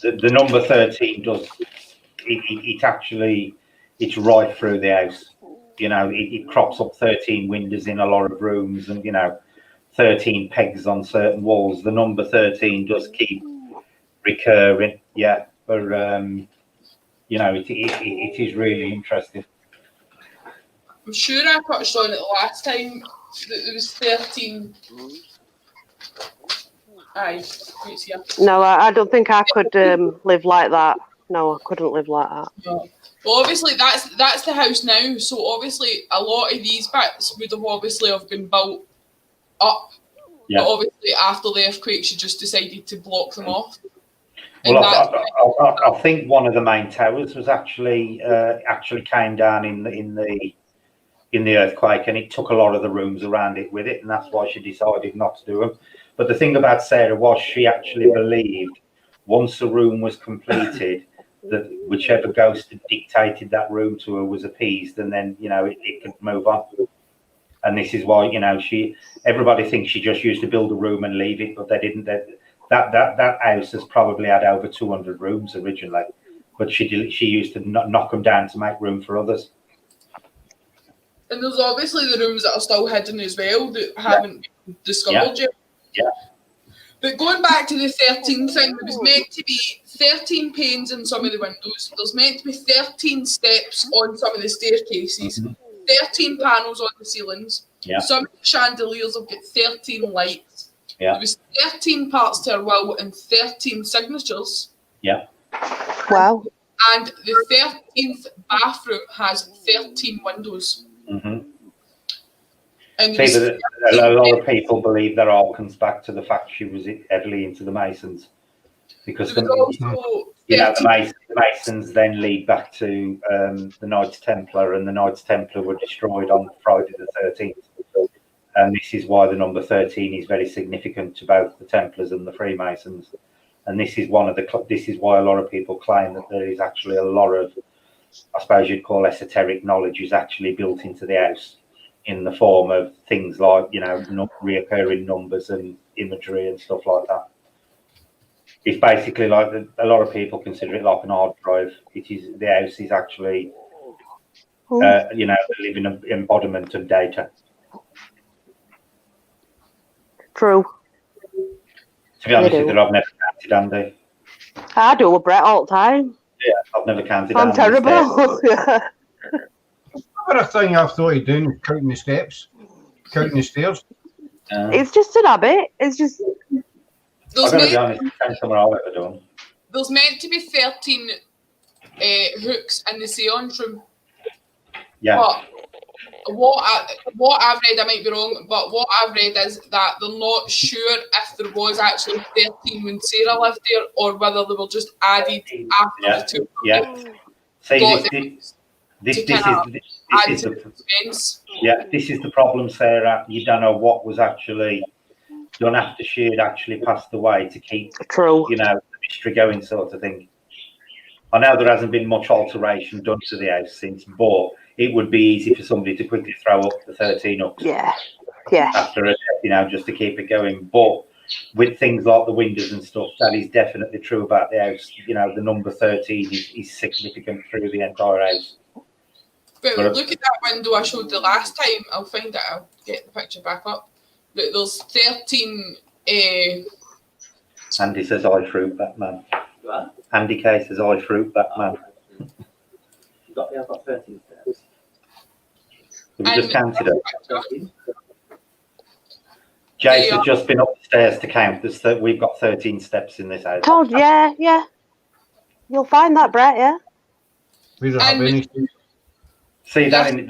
The number 13 does. It's right through the house. You know, it crops up 13 windows in a lot of rooms, and you know, 13 pegs on certain walls. The number 13 does keep recurring. Yeah, but you know, it is really interesting. I'm sure I touched on it last time that there was 13. Aye, it's here. No, I don't think I could live like that. No, I couldn't live like that. No. Well, obviously that's the house now. So obviously a lot of these bits would have obviously have been built up. Yeah. But obviously after the earthquake, she just decided to block them off. Well, I think one of the main towers was actually came down in the earthquake, and it took a lot of the rooms around it with it, and that's why she decided not to do them. But the thing about Sarah was she actually believed once the room was completed, that whichever ghost had dictated that room to her was appeased, and then, you know, it could move on. And this is why, you know, everybody thinks she just used to build a room and leave it, but they didn't. That house has probably had over 200 rooms originally, but she used to knock them down to make room for others. And there's obviously the rooms that are still hidden as well that haven't been discovered yet. Yeah. But going back to the 13 thing, there was meant to be 13 panes in some of the windows. There's meant to be 13 steps on some of the staircases, 13 panels on the ceilings. Yeah. Some of the chandeliers have got 13 lights. Yeah. There was 13 parts to her will and 13 signatures. Yeah. Wow. And the 13th bathroom has 13 windows. Mm-hmm. And See, but a lot of people believe that all comes back to the fact she was heavily into the Masons, because there was also the Masons then lead back to the Knights Templar, and the Knights Templar were destroyed on Friday the 13th. And this is why the number 13 is very significant to both the Templars and the Freemasons. And this is this is why a lot of people claim that there is actually a lot of, I suppose you'd call esoteric knowledge, is actually built into the house in the form of things like, reoccurring numbers and imagery and stuff like that. It's basically like a lot of people consider it like an hard drive. The house is actually, the living embodiment of data. True. To be honest with you, I've never counted, Andy. I do with Brett all the time. Yeah, I've never counted. I'm terrible. Yeah. Another thing I've thought of doing is counting the steps, counting the stairs. It's just an habit. It's just. I've got to be honest, it's something I've ever done. There's meant to be 13 hooks in the seance room. Yeah. But what I've read, I might be wrong, but what I've read is that they're not sure if there was actually 13 when Sarah lived there, or whether they were just added after the two. Yeah. See, this is the problem, Sarah. You don't know what was actually done after she had actually passed away to keep, the mystery going, sort of thing. I know there hasn't been much alteration done to the house since, but it would be easy for somebody to quickly throw up the 13 hooks. Yeah. After it, just to keep it going. But with things like the windows and stuff, that is definitely true about the house. The number 13 is significant through the entire house. But look at that window I showed the last time. I'll find it. I'll get the picture back up. Look, there's 13. Andy says, "I fruit Batman." What? Andy K says, "I fruit Batman." I've got 13 steps. We just counted it. Jace has just been upstairs to count. We've got 13 steps in this house. Told you, yeah. You'll find that, Brett, yeah? We don't have any. See, that in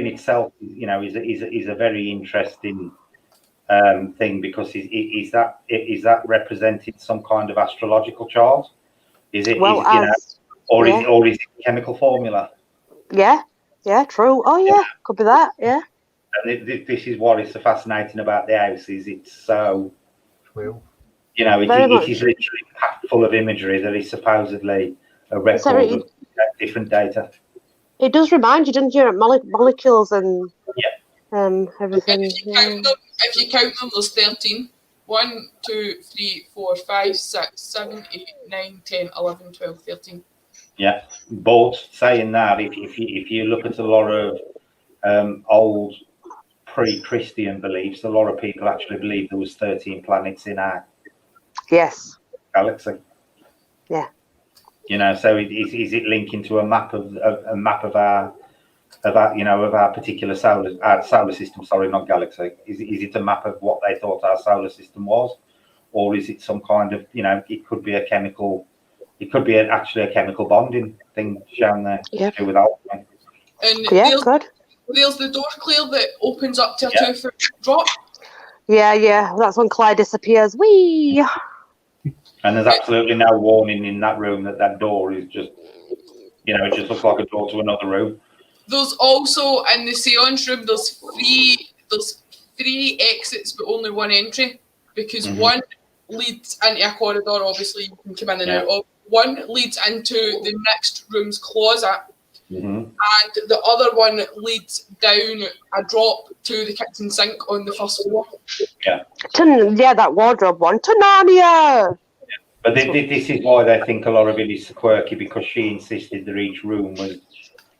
itself, is a very interesting thing, because is that representing some kind of astrological chart? Is it, or is it chemical formula? Yeah, true. Oh, yeah, could be that, yeah. And this is what is so fascinating about the house, is it's so, it is literally packed full of imagery that is supposedly a record of different data. It does remind you, doesn't it, molecules and everything. If you count them, there's 13. 1, 2, 3, 4, 5, 6, 7, 8, 9, 10, 11, 12, 13. Yeah, but saying that, if you look at a lot of old pre-Christian beliefs, a lot of people actually believe there was 13 planets in our galaxy. Yeah. So is it linking to a map of our particular solar system? Sorry, not galaxy. Is it a map of what they thought our solar system was, or is it some kind of it could be a chemical? It could be actually a chemical bonding thing shown there to do with alchemy. And good. There's the door clear that opens up to a 2-foot drop. Yeah. That's when Claire disappears. Whee! And there's absolutely no warning in that room that door is just, it just looks like a door to another room. There's also, in the seance room, there's three exits, but only one entry, because one leads into a corridor, obviously you can come in and out of. One leads into the next room's closet, and the other one leads down a drop to the kitchen sink on the first floor. Yeah. That wardrobe one. To Narnia! But this is why they think a lot of it is so quirky, because she insisted that each room was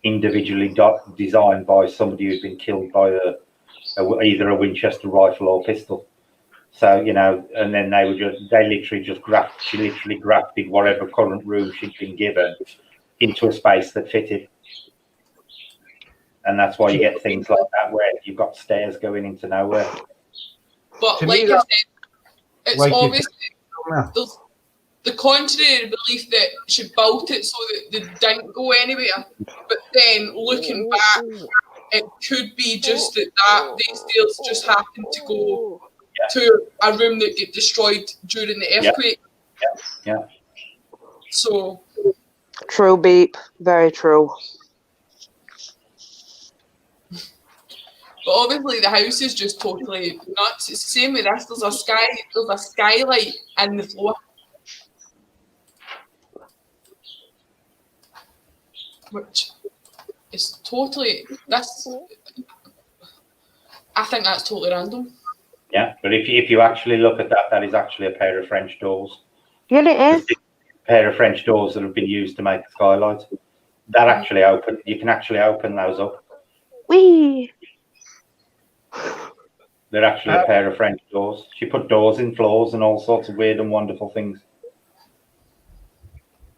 individually designed by somebody who'd been killed by either a Winchester rifle or pistol. So, and then she literally grafted whatever current room she'd been given into a space that fitted. And that's why you get things like that where you've got stairs going into nowhere. But like I said, it's like obviously the contrary belief that she built it so that they didn't go anywhere. But then looking back, it could be just that these stairs just happened to go to a room that get destroyed during the earthquake. Yeah. So true, Beep. Very true. But obviously the house is just totally nuts. It's the same with this. There's a skylight in the floor. Which is totally I think that's totally random. Yeah, but if you actually look at that is actually a pair of French doors. Yeah, it is. A pair of French doors that have been used to make the skylight. That actually you can actually open those up. Whee! They're actually a pair of French doors. She put doors in floors and all sorts of weird and wonderful things.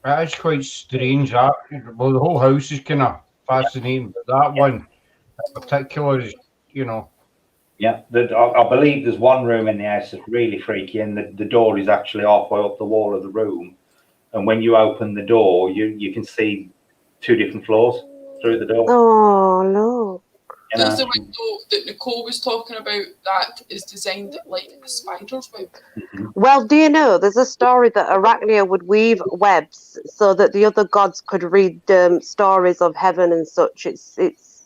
That is quite strange. Well, the whole house is kind of fascinating, but that one in particular is, Yeah, I believe there's one room in the house that's really freaky, and the door is actually halfway up the wall of the room. And when you open the door, you can see 2 different floors through the door. Oh, no. There's the window that Nicole was talking about that is designed like a spider's web. Mm-hmm. Well, do you know, there's a story that Arachnia would weave webs so that the other gods could read stories of heaven and such. It's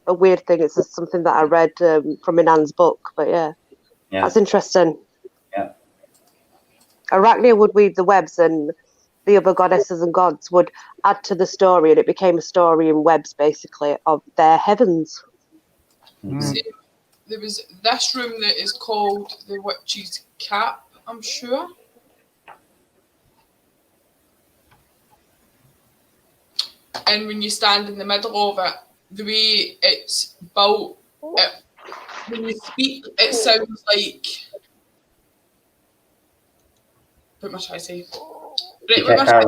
a weird thing. It's just something that I read from Nan's book, but yeah, that's interesting. Yeah. Arachnia would weave the webs and the other goddesses and gods would add to the story, and it became a story in webs, basically, of their heavens. Mm-hmm. See, there was this room that is called the Witch's Cap, I'm sure. And when you stand in the middle of it, the way it's built, when you speak, it sounds like. What must I say? Right,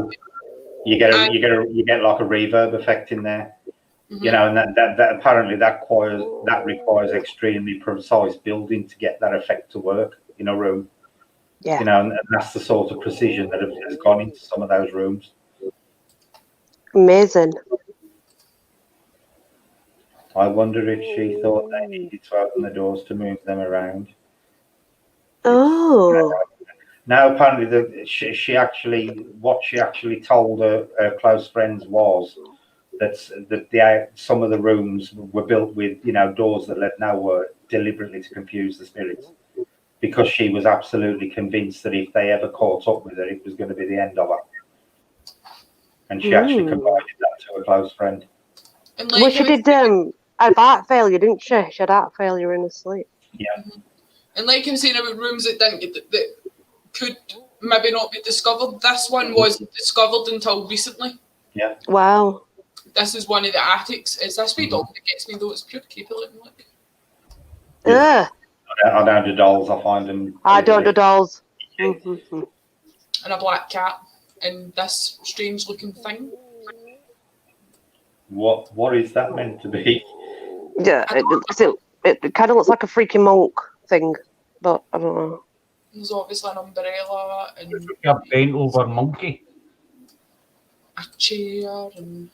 you get like a reverb effect in there. Mm-hmm. And that apparently that requires extremely precise building to get that effect to work in a room. Yeah. And that's the sort of precision that has gone into some of those rooms. Amazing. I wonder if she thought they needed to open the doors to move them around. Oh. Now, apparently, she actually told her close friends was that some of the rooms were built with doors that led nowhere, deliberately to confuse the spirits, because she was absolutely convinced that if they ever caught up with her, it was going to be the end of her. And she actually confided that to a close friend. And well, she did have heart failure, didn't she? She had heart failure in her sleep. Yeah. Mm-hmm. And like I was saying about rooms that that could maybe not be discovered, this one wasn't discovered until recently. Yeah. Wow. This is one of the attics. It's this wee dog that gets me though. It's pure creepy looking. Look. Yeah. I don't do dolls. I find them. I don't do dolls. And a black cat and this strange looking thing. What is that meant to be? Yeah, it kind of looks like a freaking monk thing, but I don't know. There's obviously an umbrella and a bent over monkey. a chair and.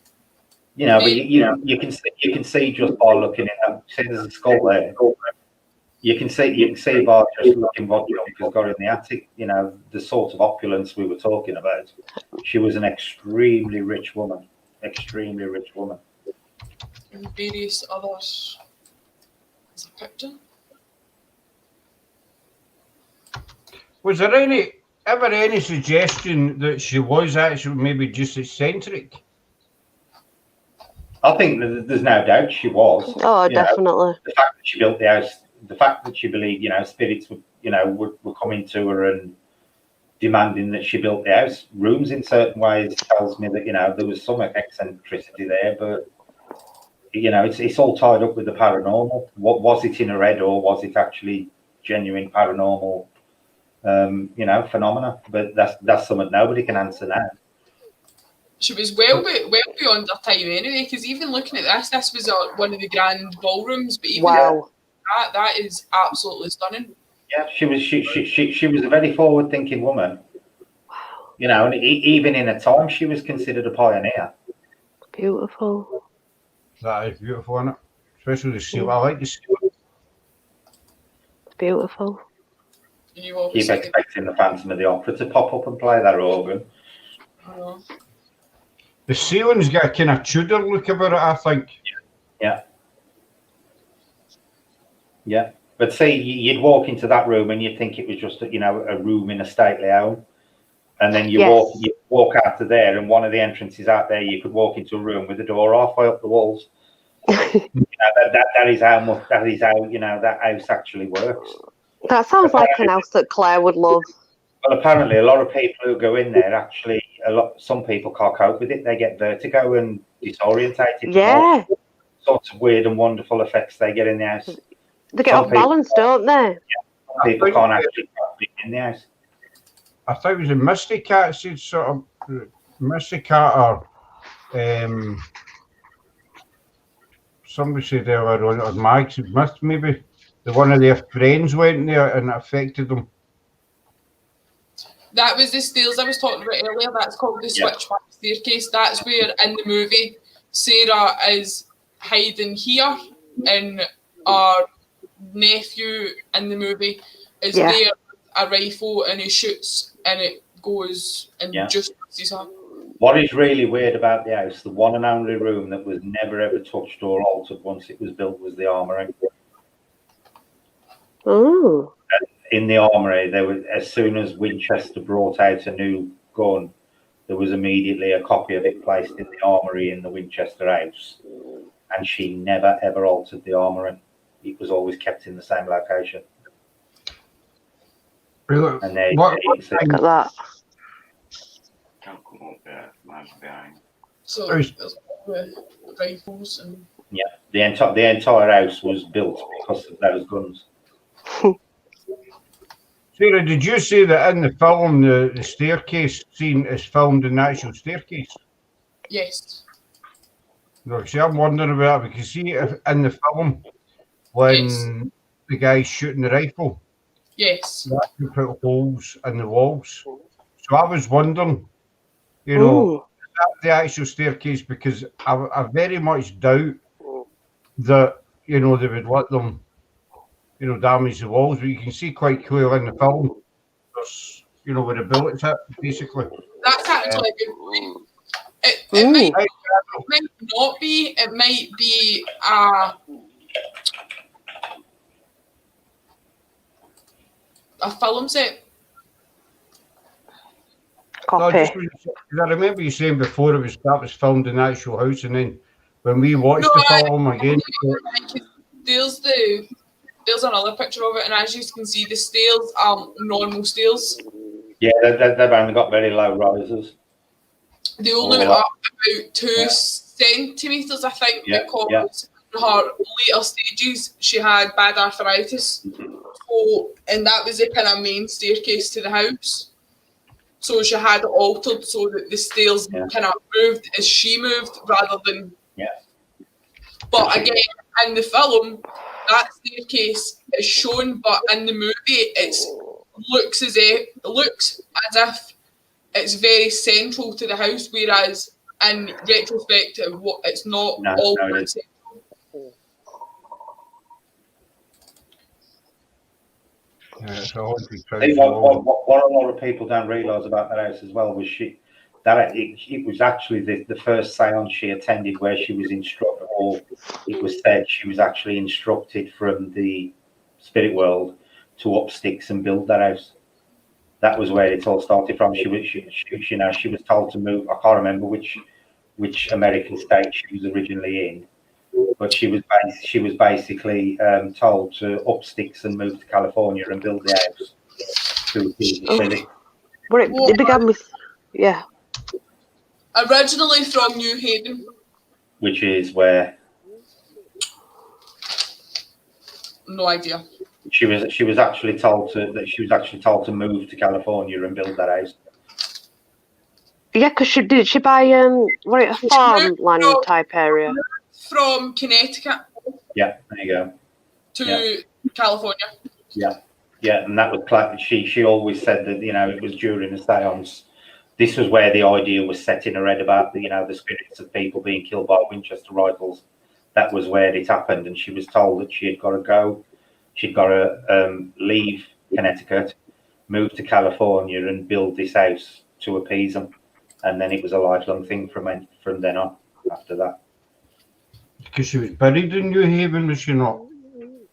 But you can see just by looking at that. See, there's a skull there. You can see by just looking what Jonica's got in the attic. The sort of opulence we were talking about. She was an extremely rich woman. Extremely rich woman. And various others. There's a picture. Was there ever any suggestion that she was actually maybe just eccentric? I think there's no doubt she was. Oh, definitely. The fact that she built the house, the fact that she believed, spirits were coming to her and demanding that she built the house. Rooms in certain ways tells me that, there was some eccentricity there, but, it's all tied up with the paranormal. What was it in her head, or was it actually genuine paranormal phenomena. But that's something nobody can answer now. She was well beyond her time anyway, because even looking at this was one of the grand ballrooms, but even that is absolutely stunning. Yeah, she was a very forward-thinking woman. And even in her time, she was considered a pioneer. Beautiful. That is beautiful, isn't it? Especially the seal. I like the seal. It's beautiful. Keep expecting the Phantom of the Opera to pop up and play that organ. The ceiling's got a kind of Tudor look about it, I think. Yeah. But see, you'd walk into that room and you'd think it was just a room in a stately home. And then you walk out to there, and one of the entrances out there, you could walk into a room with the door halfway up the walls. That is how that house actually works. That sounds like an house that Claire would love. Well, apparently, a lot of people who go in there actually, some people can't cope with it. They get vertigo and disorientated. Yeah. All sorts of weird and wonderful effects they get in the house. They get off balance, don't they? Some people can't actually be in the house. I thought it was a Misty Cat said sort of Misty Cat or somebody said earlier on, or Max must maybe the one of their friends went there and it affected them. That was the stairs I was talking about earlier. That's called the switchback staircase. That's where in the movie Sarah is hiding here, and our nephew in the movie is there with a rifle and he shoots and it goes and just misses her. What is really weird about the house, the one and only room that was never ever touched or altered once it was built, was the armoury. Oh. In the armoury, there was, as soon as Winchester brought out a new gun, there was immediately a copy of it placed in the armoury in the Winchester house, and she never ever altered the armoury. It was always kept in the same location. Really? And there, look at that. So there's rifles and the entire house was built because of those guns. Sarah, did you say that in the film the staircase scene is filmed in the actual staircase? Yes. No, see, I'm wondering about that because see, if in the film when the guy's shooting the rifle, that can put holes in the walls. So I was wondering, is that the actual staircase? Because I very much doubt that they would let them damage the walls, but you can see quite clearly in the film there's where the bullets hit, basically. That's actually a good point. It might not be. It might be a film set. Copy. I remember you saying before that was filmed in the actual house, and then when we watched the film again, there's another picture of it, and as you can see, the stairs are normal stairs. Yeah, they've only got very low rises. They only went up about 2 centimetres, I think, because in her later stages she had bad arthritis. So, and that was the kind of main staircase to the house. So she had it altered so that the stairs kind of moved as she moved rather than. But again, in the film, that staircase is shown, but in the movie, it looks as if it's very central to the house, whereas in retrospect, it's not all central. What a lot of people don't realise about that house as well was it was actually the first seance she attended where she was instructed, or it was said she was actually instructed from the spirit world to up sticks and build that house. That was where it all started from. She was told to move. I can't remember which American state she was originally in, but she was basically told to up sticks and move to California and build the house. It began with originally from New Haven, which is where. No idea. She was actually told to move to California and build that house. Yeah, because she buy a farmland type area from Connecticut. Yeah, there you go. To California. Yeah, and that was she always said that it was during the seance. This was where the idea was set in her head about the spirits of people being killed by Winchester rifles. That was where it happened, and she was told that she had got to go. She'd got to leave Connecticut, move to California, and build this house to appease them. And then it was a lifelong thing from then on. After that, because she was buried in New Haven, was she not? Do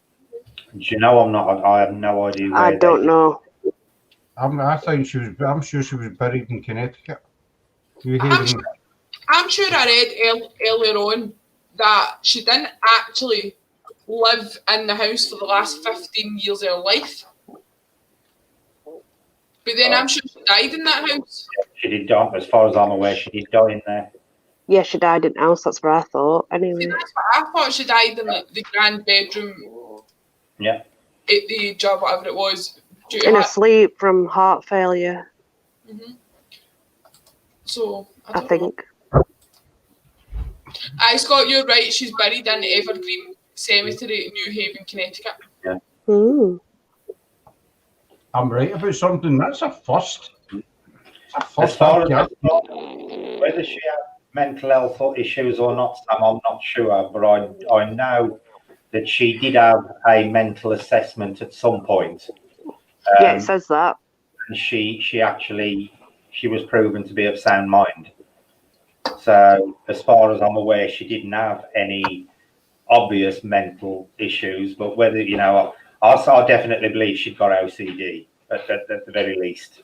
you know I have no idea. Where I don't know. I think she was. I'm sure she was buried in Connecticut. New Haven. I'm sure I read earlier on that she didn't actually live in the house for the last 15 years of her life. But then I'm sure she died in that house. She did die, as far as I'm aware, she did die in there. Yeah, she died in the house, that's what I thought. Anyway. See, that's what I thought. She died in the grand bedroom. Yeah. At the job, whatever it was. In her sleep from heart failure. Mm-hmm. So, I think. Aye, Scott, you're right. She's buried in Evergreen Cemetery in New Haven, Connecticut. Yeah. Mm. I'm right about something. That's a first. As far as whether she had mental health issues or not, Sam, I'm not sure. But I know that she did have a mental assessment at some point. Yeah, it says that. And she was proven to be of sound mind. So as far as I'm aware, she didn't have any obvious mental issues. But whether I definitely believe she'd got OCD at the very least.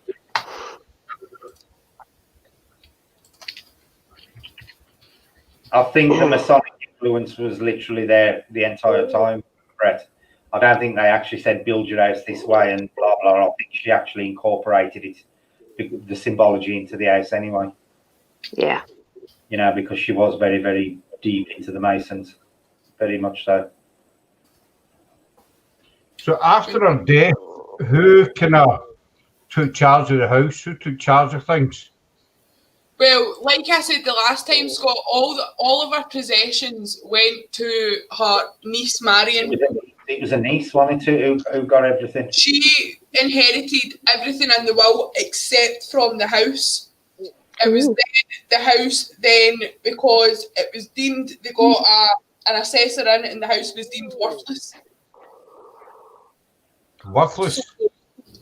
I think the Masonic influence was literally there the entire time, Brett. I don't think they actually said build your house this way and blah blah. I think she actually incorporated the symbology into the house anyway. Yeah. Because she was very, very deep into the Masons, very much so. So after her death, who took charge of the house? Who took charge of things? Well, like I said the last time, Scott, all of her possessions went to her niece Marion. It was a niece, wasn't it, who got everything? She inherited everything in the will except from the house. It was then the house then, because it was deemed, they got an assessor in it and the house was deemed worthless. Worthless?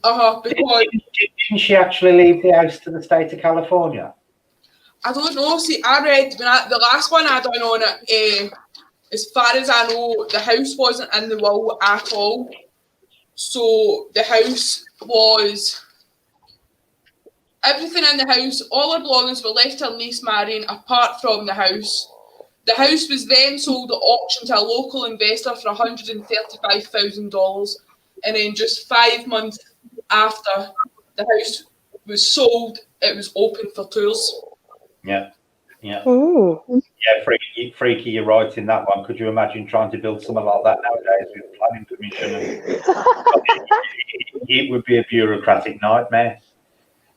Because... Didn't she actually leave the house to the state of California? I don't know. See, I read the last one I done on it. As far as I know, the house wasn't in the will at all. So the house was everything in the house. All her belongings were left to her niece Marion, apart from the house. The house was then sold at auction to a local investor for $135,000, and then just 5 months after the house was sold, it was open for tours. Yeah. Ooh. Yeah, freaky, you're right in that one. Could you imagine trying to build something like that nowadays with planning permission? It would be a bureaucratic nightmare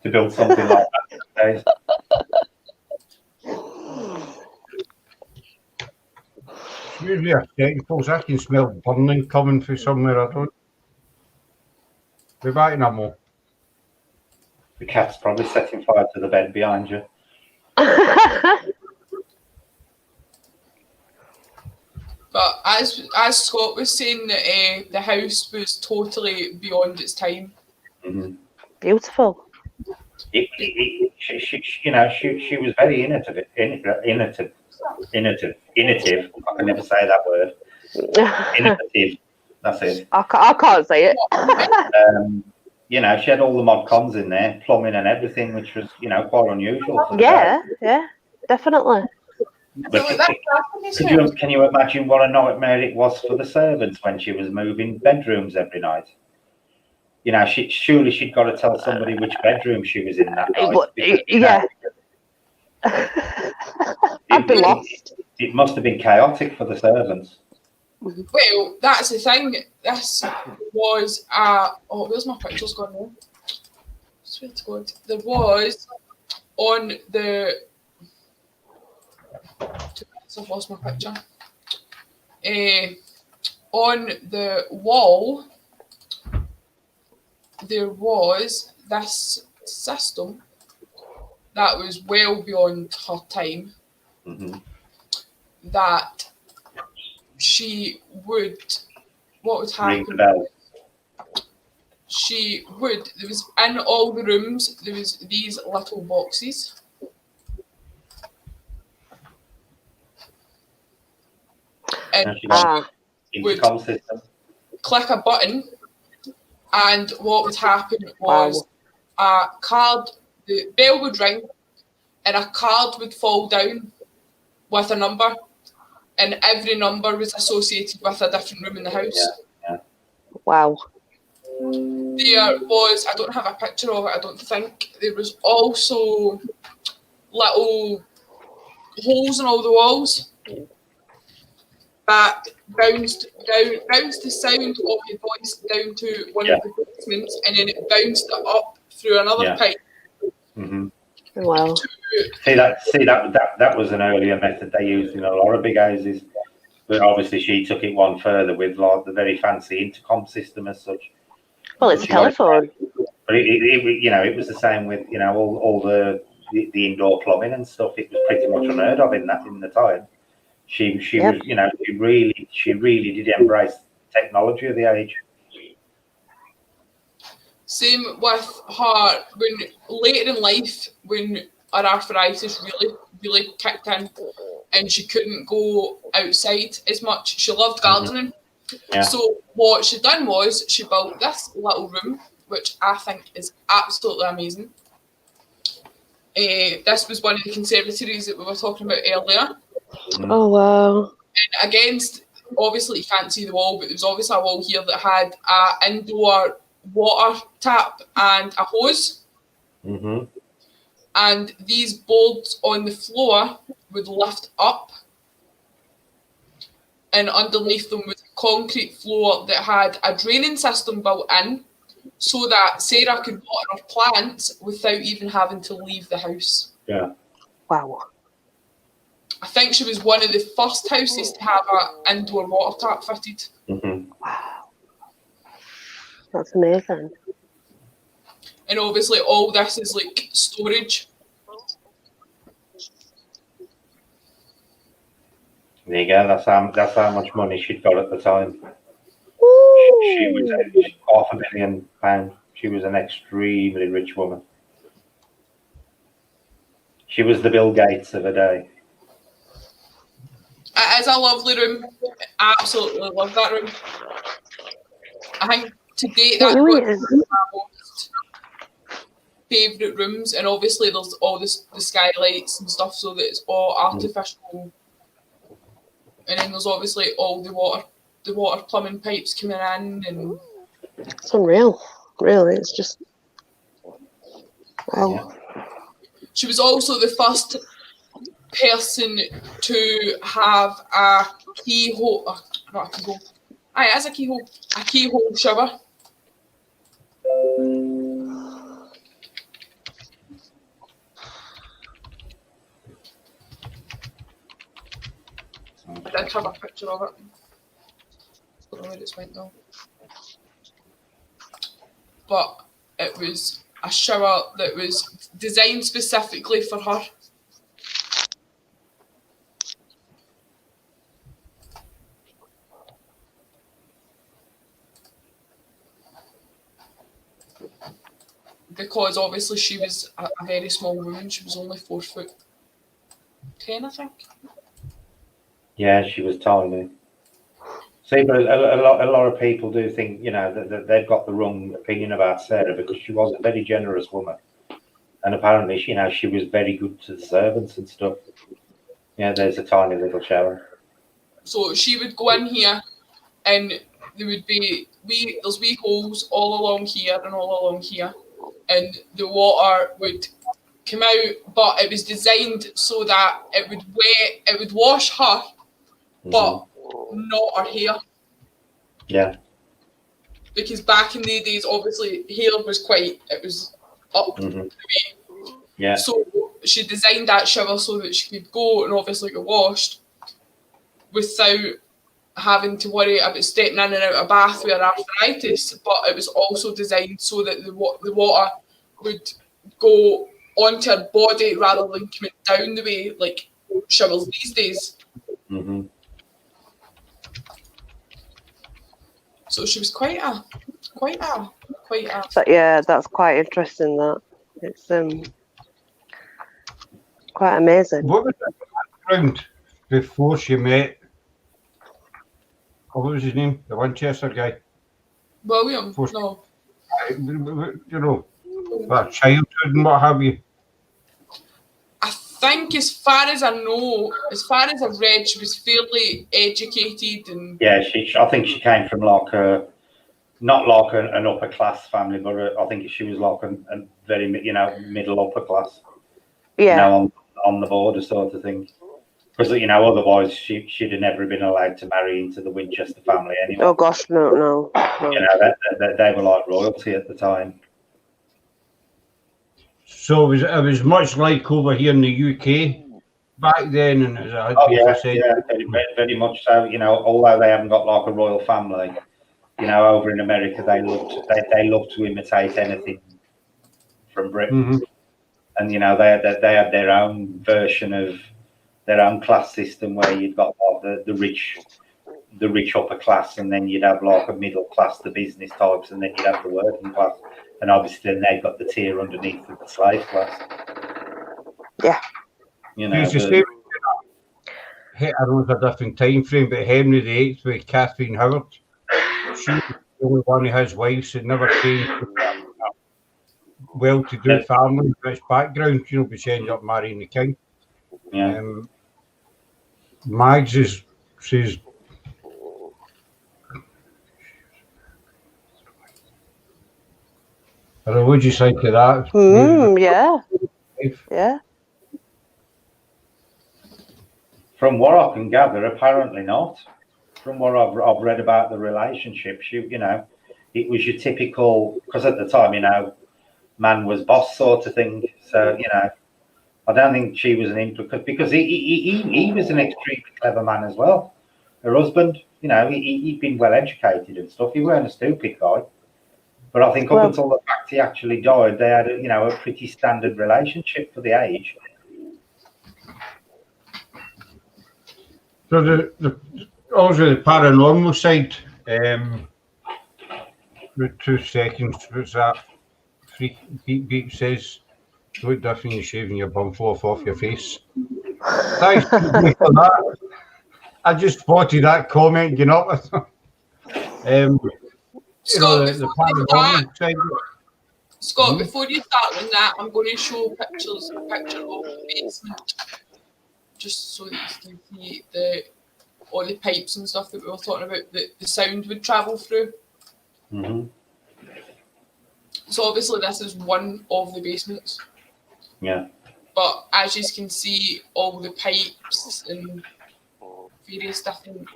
to build something like that nowadays. Excuse me a second, folks. I can smell burning coming from somewhere. I don't. Be back in a moment. The cat's probably setting fire to the bed behind you. But as Scott was saying, that the house was totally beyond its time. Mm-hmm. Beautiful. She was very innovative. I can never say that word. Innovative. That's it. I can't say it. She had all the mod cons in there, plumbing and everything, which was, quite unusual. Yeah, definitely. But can you imagine what a nightmare it was for the servants when she was moving bedrooms every night? Surely she'd got to tell somebody which bedroom she was in that night. Yeah. I'd be lost. It must have been chaotic for the servants. Well, that's the thing. This was where's my pictures gone now? Swear to God, there was on the. I've lost my picture. On the wall, there was this system that was well beyond her time. That she would. What would happen? Ring the bell. She would. There was in all the rooms. There was these little boxes. And she would click a button, and what would happen was a card. The bell would ring, and a card would fall down with a number, and every number was associated with a different room in the house. Wow. There was, I don't have a picture of it, I don't think. There was also little holes in all the walls that bounced the sound of your voice down to one of the basements, and then it bounced it up through another pipe. Wow. See that was an earlier method they used in a lot of big houses, but obviously she took it one further with like the very fancy intercom system as such. Well, it's a telephone. But it was the same with all the indoor plumbing and stuff. It was pretty much unheard of in the time. She was she really did embrace technology of the age. Same with her when later in life, when her arthritis really kicked in, and she couldn't go outside as much. She loved gardening. So what she done was she built this little room, which I think is absolutely amazing. This was one of the conservatories that we were talking about earlier. Oh, wow. And against, obviously you can't see the wall, but there's obviously a wall here that had an indoor water tap and a hose. And these boards on the floor would lift up, and underneath them was a concrete floor that had a draining system built in, so that Sarah could water her plants without even having to leave the house. Yeah. Wow. I think she was one of the first houses to have an indoor water tap fitted. Wow. That's amazing. And obviously all this is like storage. There you go. That's how much money she'd got at the time. She was £500,000. She was an extremely rich woman. She was the Bill Gates of her day. It is a lovely room. I absolutely love that room. I think to date that's one of my most favourite rooms, and obviously there's all the skylights and stuff, so that it's all artificial. And then there's obviously all the water plumbing pipes coming in, and it's unreal. Really, it's just wow. Yeah. She was also the first person to have a keyhole. Not a keyhole. Aye, it is a keyhole. A keyhole shower. I did have a picture of it. I don't know where it's went though. But it was a shower that was designed specifically for her. Because obviously she was a very small woman. She was only 4'10", I think. Yeah, she was tiny. See, but a lot of people do think, that they've got the wrong opinion about Sarah, because she was a very generous woman, and apparently, she was very good to the servants and stuff. Yeah, there's a tiny little shower. So she would go in here, and there would be there's wee holes all along here and all along here, and the water would come out, but it was designed so that it would wash her, but not her hair. Yeah. Because back in the days, obviously, hair was it was up the way. Yeah. So she designed that shower so that she could go and obviously get washed without having to worry about stepping in and out of a bath with her arthritis. But it was also designed so that the water would go onto her body rather than coming down the way like showers these days. Mm-hmm. So she was quite a. So, yeah, that's quite interesting. That it's quite amazing. What was the background before she met? What was his name? The Winchester guy. William? First- No. You know, that childhood and what have you. I think as far as I know, as far as I've read, she was fairly educated and Yeah, I think she came from like not like an upper class family, but I think she was like a very, middle upper class. Yeah. On the border sort of thing. Because otherwise she'd have never been allowed to marry into the Winchester family anyway. Oh gosh, no. They were like royalty at the time. So it was much like over here in the UK back then, and it was very much so. Although they haven't got like a royal family, over in America they love to imitate anything from Britain, and they had their own version of their own class system where you've got like the rich upper class, and then you'd have like a middle class, the business types, and then you'd have the working class, and obviously then they've got the tier underneath of the slave class. Yeah. It's the same. I know it's a different time frame, but Henry VIII with Catherine Howard, she was the only one of his wives that never came from a well-to-do family, rich background, but she ended up marrying the king. Yeah. Mags says, what do you think of that? Yeah. From what I can gather, apparently not. From what I've read about the relationship, it was your typical, because at the time, man was boss sort of thing. So, I don't think she was an implicate, because he was an extremely clever man as well. Her husband, he'd been well educated and stuff. He weren't a stupid guy. But I think up until the fact he actually died, they had a pretty standard relationship for the age. So also the paranormal side, the 2 seconds, what's that? Beep says, look different when you're shaving your bum off your face. Thanks for that. I just spotted that comment, Scott, the paranormal side. Scott, before you start on that, I'm going to show a picture of the basement, just so that you can see all the pipes and stuff that we were talking about that the sound would travel through. Mm-hmm. So obviously this is one of the basements. Yeah. But as you can see, all the pipes and various different.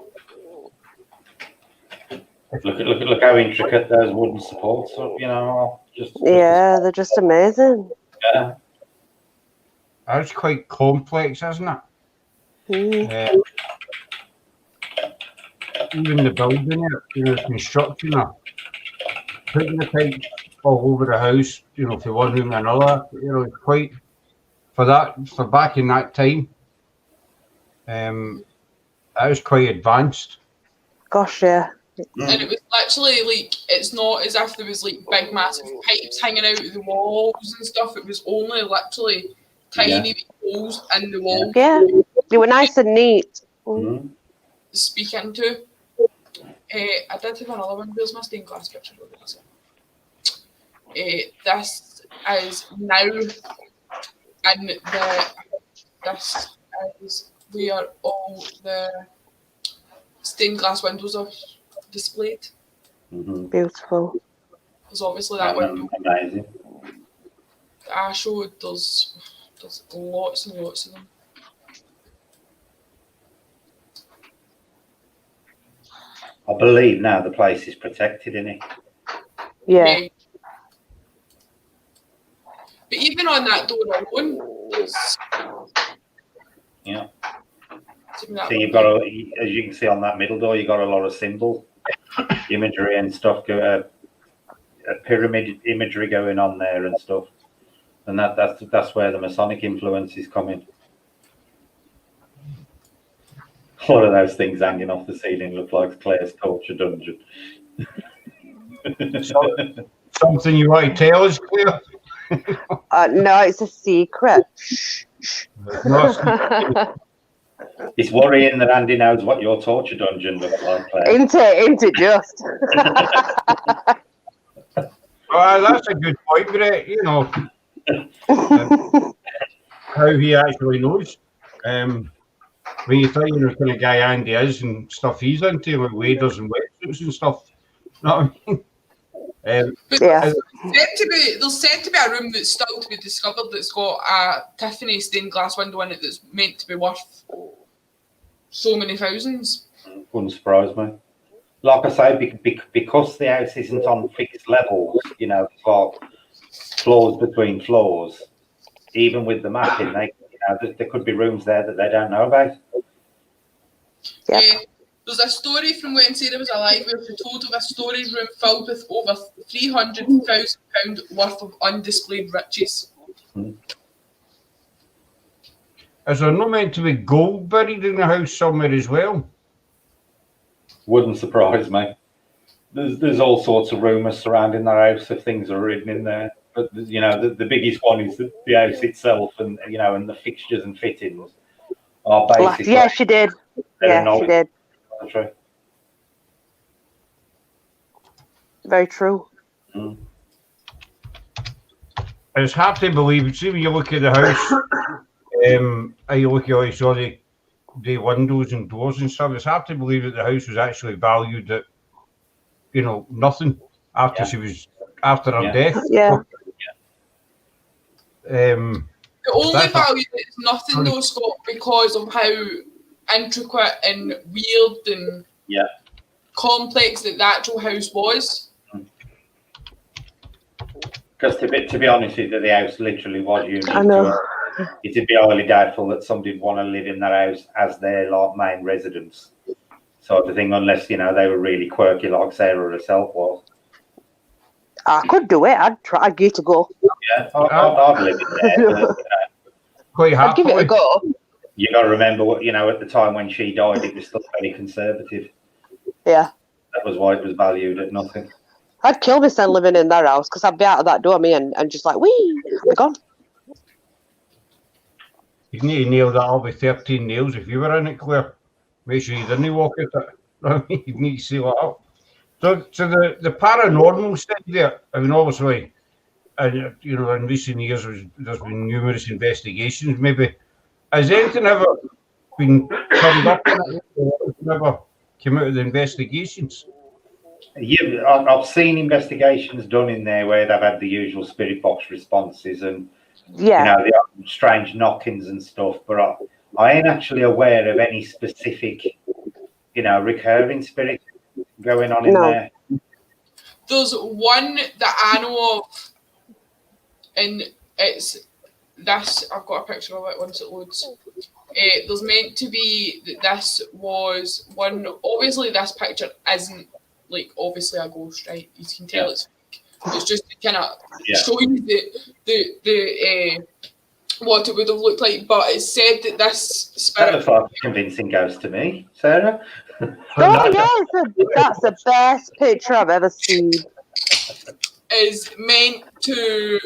Look how intricate those wooden supports are, they're just amazing. Yeah. That's quite complex, isn't it? Even the building it, constructing it, putting the pipes all over the house, for one room and another, it's quite, for back in that time, that was quite advanced. Gosh, yeah. And it was literally like, it's not as if there was like big massive pipes hanging out of the walls and stuff. It was only literally tiny holes in the wall. Yeah, they were nice and neat. Speak into. I did have another one. Where's my stained glass picture? This is now in this is where all the stained glass windows are displayed. Beautiful. Because obviously that window amazing. that I showed, there's lots and lots of them. I believe now the place is protected, isn't it? Yeah. But even on that door alone, there's... Yeah. So you've got, as you can see on that middle door, you've got a lot of symbol imagery and stuff, a pyramid imagery going on there and stuff. And that's where the Masonic influence is coming. All of those things hanging off the ceiling look like Claire's torture dungeon. Something you want to tell us, Claire? No, it's a secret. It's worrying that Andy knows what your torture dungeon looks like, Claire. Ain't it just? That's a good point, Brett. You know, how he actually knows. When you think the kind of guy Andy is and stuff he's into, like waders and wetsuits and stuff. You know what I mean? Yeah. There's said to be a room that's still to be discovered that's got a Tiffany stained glass window in it that's meant to be worth so many thousands. Wouldn't surprise me. Like I say, because the house isn't on fixed levels, you know, it's got floors between floors. Even with the mapping, there could be rooms there that they don't know about. Yep. There's a story from when Sarah was alive where she told of a storage room filled with over £300,000 worth of undisplayed riches. Is there not meant to be gold buried in the house somewhere as well? Wouldn't surprise me. There's all sorts of rumours surrounding that house of things are hidden in there. But you know, the biggest one is the house itself, and you know, and the fixtures and fittings are basically. Yeah, she did. Yeah, she did. True. Very true. It's hard to believe. See, when you look at the house, and you look at all the windows and doors and stuff, it's hard to believe that the house was actually valued at, you know, nothing after after her death. Yeah. The only value is nothing though, Scott, because of how intricate and weird and complex that the actual house was. Because to be honest with you, the house literally was unique. I know. It'd be highly doubtful that somebody would want to live in that house as their main residence, sort of thing, unless, you know, they were really quirky like Sarah herself was. I could do it. I'd give it a go. Yeah, I'd live in there. But, you know, quite I'd give it a go. You got to remember what, you know, at the time when she died, it was still very conservative. Yeah. That was why it was valued at nothing. I'd kill myself living in that house because I'd be out of that door, and just like, wee, I'm gone. You need to nail that up with 13 nails if you were in it, Claire. Make sure you didn't walk at it. You need to seal it up. So the paranormal stuff there, I mean, obviously, you know, in recent years, there's been numerous investigations. Maybe, has anything ever been turned up in it? Or never came out of the investigations? Yeah, I've seen investigations done in there where they've had the usual spirit box responses and you know, the strange knockings and stuff, but I ain't actually aware of any specific, you know, recurring spirit going on in there. There's one that I know of, and it's this. I've got a picture of it once it loads. There's meant to be that this was one. Obviously, this picture isn't like obviously a ghost, right? You can tell it's fake. It's just to kind of show you the what it would have looked like. But it's said that this spirit. That looks like a convincing ghost to me, Sarah. Oh yes, that's the best picture I've ever seen. Is meant to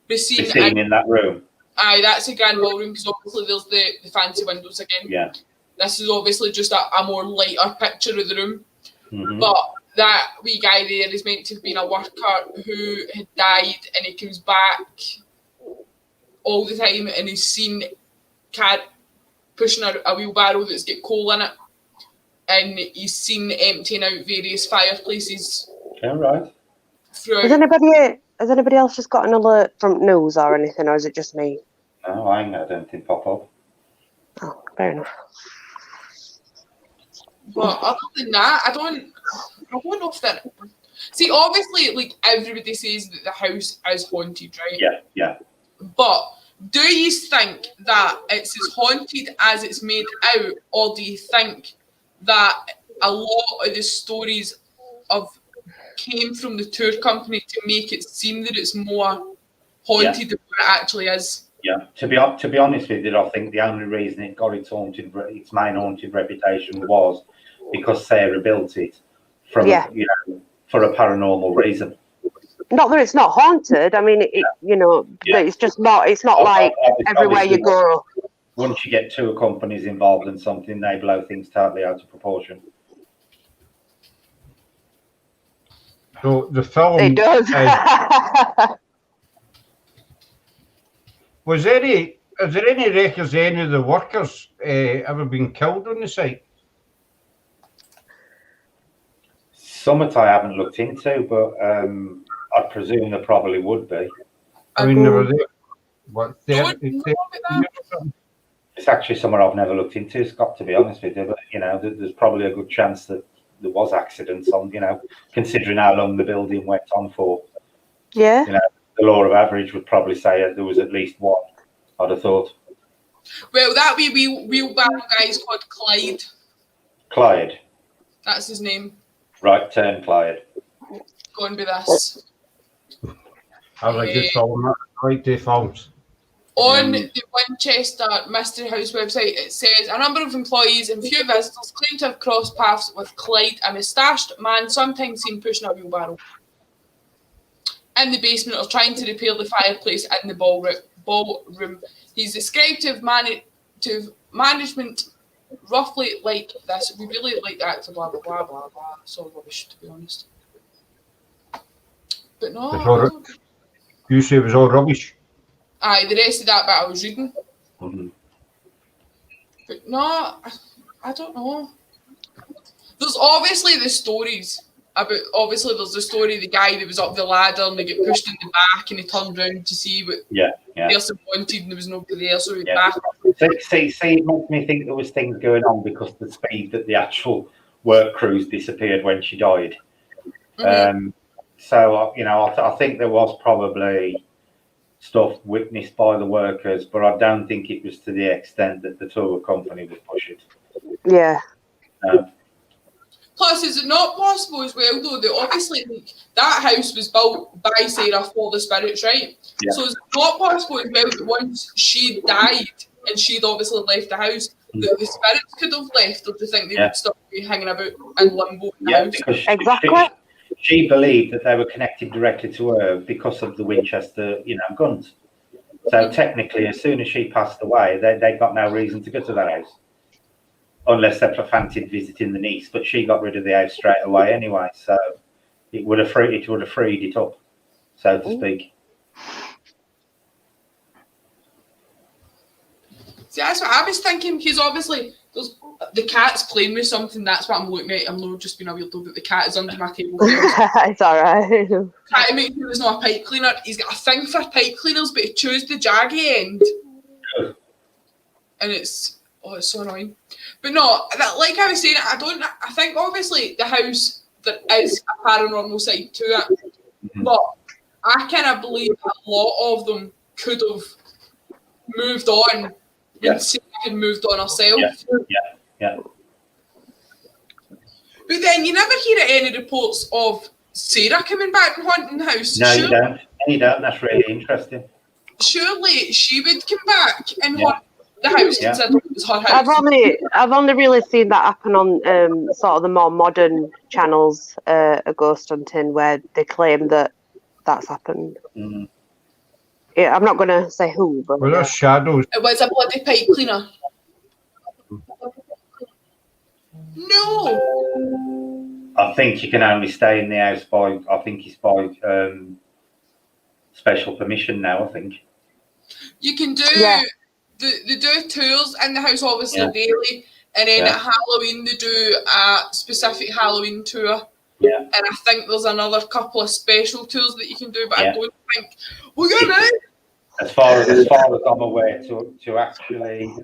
be seen in that room. Aye, that's a grand ballroom because obviously there's the fancy windows again. Yeah. This is obviously just a more lighter picture of the room. Mm-hmm. But that wee guy there is meant to have been a worker who had died, and he comes back all the time and he's seen pushing a wheelbarrow that's got coal in it, and he's seen emptying out various fireplaces. All right. Has anybody else just got an alert from news or anything, or is it just me? No, I ain't had anything pop up. Oh, fair enough. But other than that, I don't know if that. See, obviously, like everybody says that the house is haunted, right? Yeah. But do you think that it's as haunted as it's made out, or do you think that a lot of the stories came from the tour company to make it seem that it's more haunted than what it actually is? Yeah, to be honest with you, I think the only reason it got its main haunted reputation was because Sarah built it for a paranormal reason. Not that it's not haunted. I mean, it's just not. It's not like everywhere you go. Once you get two companies involved in something, they blow things totally out of proportion. So the film. It does. Is there any records of any of the workers ever been killed on the site? Some of it I haven't looked into, but I presume there probably would be. I mean, they were there. What, it's actually somewhere I've never looked into, Scott, to be honest with you. But there's probably a good chance that there was accidents on. Considering how long the building went on for. Yeah. The law of average would probably say there was at least one. I'd have thought. Well, that wheelbarrow guy is called Clyde. Clyde. That's his name. Right turn, Clyde. Go and be this. I like this film. I like the films. On the Winchester Mystery House website, it says a number of employees and few visitors claim to have crossed paths with Clyde, a moustached man sometimes seen pushing a wheelbarrow in the basement or trying to repair the fireplace in the ballroom. He's described to have management roughly like this. We really like that to blah blah blah blah blah. It's all rubbish, to be honest. But no. You say it was all rubbish? Aye, the rest of that bit I was reading. Mm-hmm. But no, I don't know. There's obviously the stories about. Obviously, there's the story of the guy that was up the ladder and they get pushed in the back and he turned around to see what person wanted and there was nobody there, so he back. See, it makes me think there was things going on because the speed that the actual work crews disappeared when she died. Mm-hmm. So I think there was probably stuff witnessed by the workers, but I don't think it was to the extent that the tour company would push it. Yeah. Plus, is it not possible as well, though, that obviously that house was built by Sarah for the spirits, right? Yeah. So is it not possible as well that once she died and she'd obviously left the house, that the spirits could have left, or do you think they would still be hanging about in limbo in the house? Because exactly. She believed that they were connected directly to her because of the Winchester, guns. So technically, as soon as she passed away, they got no reason to go to that house. Unless they fancied visiting the niece, but she got rid of the house straight away anyway, so it would have freed it up, so to speak. See, that's what I was thinking, because obviously the cat's playing with something. That's what I'm looking at. I'm not just being a weirdo, but the cat is under my table. It's all right. Trying to make sure there's not a pipe cleaner. He's got a thing for pipe cleaners, but he chose the jaggy end, and it's so annoying. But no, like I was saying, I think obviously the house, there is a paranormal side to it, but I kind of believe a lot of them could have moved on when Sarah had moved on herself. Yeah. But then you never hear any reports of Sarah coming back and haunting the house. No, you don't. You don't. That's really interesting. Surely she would come back and haunt the house, considering it was her house. I've only really seen that happen on sort of the more modern channels, a ghost hunting, where they claim that that's happened. Mm-hmm. Yeah, I'm not going to say who, but well, there's shadows. It was a bloody pipe cleaner. No. I think you can only stay in the house by special permission now. I think you can do. They do tours in the house, obviously, daily, and then at Halloween they do a specific Halloween tour. Yeah. And I think there's another couple of special tours that you can do, but I don't think we're gonna. As far as I'm aware, to actually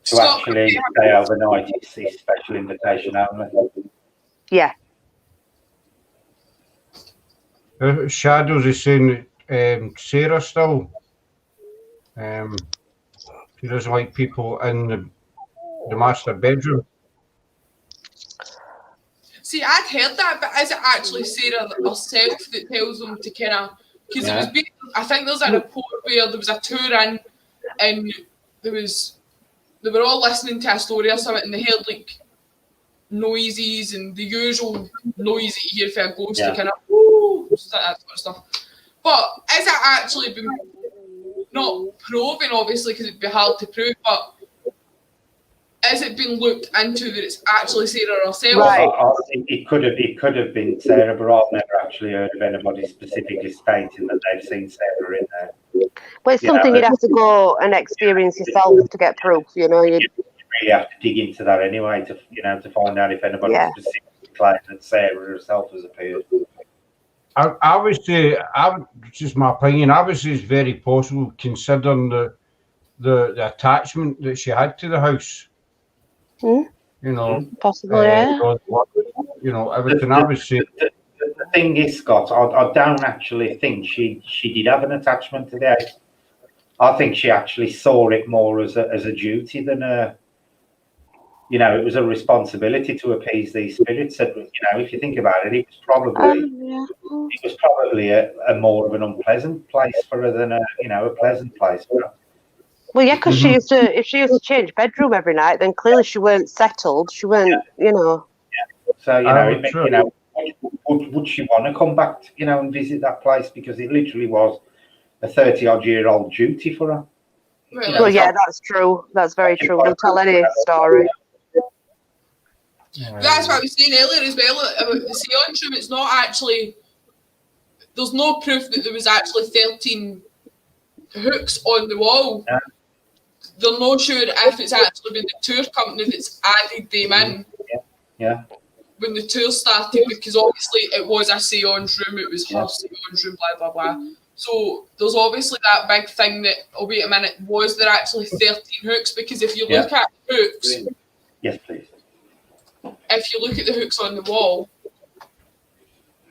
to Scott, actually stay overnight. It's special invitation only. Yeah. Shadows is saying that Sarah still she doesn't like people in the master bedroom. See, I'd heard that, but is it actually Sarah herself that tells them to kind of? Because it was, I think there's a report where there was a tour in, and they were all listening to a story or something, and they heard like noises and the usual noise that you hear for a ghost, to kind of that sort of stuff. But is it actually been not proven, obviously, because it'd be hard to prove, but has it been looked into that it's actually Sarah herself? Right. It could have been Sarah, but I've never actually heard of anybody specifically stating that they've seen Sarah in there. But it's something you'd have to go and experience yourself to get proof. You really have to dig into that anyway to find out if anybody specifically claimed that Sarah herself has appeared. I would say, just my opinion, I would say it's very possible considering the attachment that she had to the house. Possibly, everything. I would say. The thing is, Scott, I don't actually think she did have an attachment to the house. I think she actually saw it more as a duty than it was a responsibility to appease these spirits. If you think about it, it was probably a more of an unpleasant place for her than a pleasant place for her. Well, yeah, because if she used to change bedroom every night, then clearly she weren't settled. She weren't, So would she want to come back, and visit that place, because it literally was a 30-odd-year-old duty for her. Well, yeah, that's true. That's very true. We'll tell any story. That's what I was saying earlier as well about the seance room. It's not actually. There's no proof that there was actually 13 hooks on the wall. Yeah. They're not sure if it's actually been the tour company that's added them in. Yeah. When the tour started, because obviously it was a seance room, it was her seance room, blah, blah, blah. So there's obviously that big thing that, oh, wait a minute, was there actually 13 hooks? Because if you look at hooks... Yes, please. If you look at the hooks on the wall,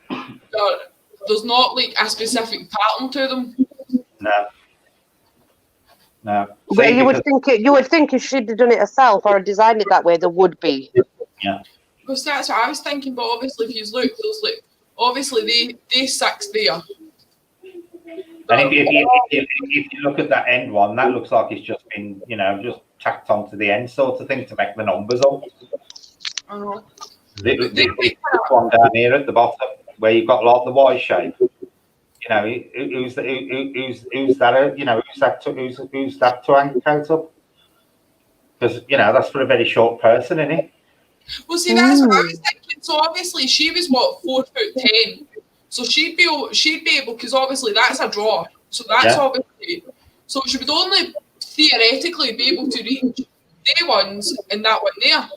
there's not like a specific pattern to them. No. But you would think if she'd done it herself or designed it that way, there would be. Yeah. Because that's what I was thinking. But obviously, if you look, there's like obviously they 6 there. And if you look at that end one, that looks like it's just been just tacked onto the end sort of thing to make the numbers up. The one down here at the bottom where you've got like the Y shape. Who's that? Who's that to hang coat up? Because that's for a very short person, isn't it? Well, see, that's what I was thinking. So obviously, she was 4'10". So she'd be able, because obviously that's a draw. So that's obviously. So she would only theoretically be able to reach they ones and that one there.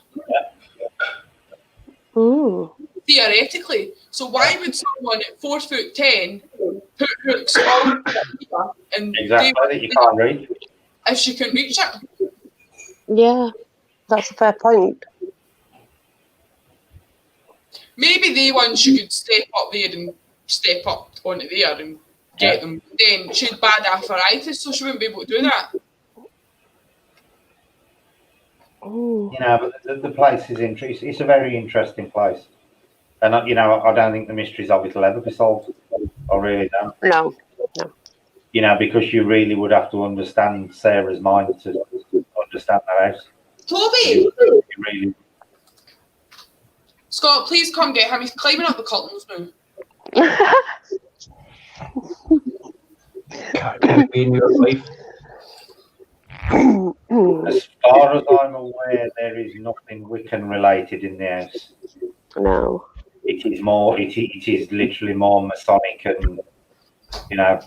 Ooh. Theoretically. So why would someone at 4'10" put hooks on and exactly you can't reach if she can reach it? Yeah, that's a fair point. Maybe they ones she could step up there and step up onto there and get them. Then she'd bad arthritis, so she wouldn't be able to do that. Ooh. But the place is interesting. It's a very interesting place. And, I don't think the mysteries of it will ever be solved. I really don't. No. Because you really would have to understand Sarah's mind to understand that house. Toby! You really... Scott, please come get him. He's climbing up the curtains now. Can't be in your life. As far as I'm aware, there is nothing Wiccan related in the house. No. It is more. It is literally more Masonic and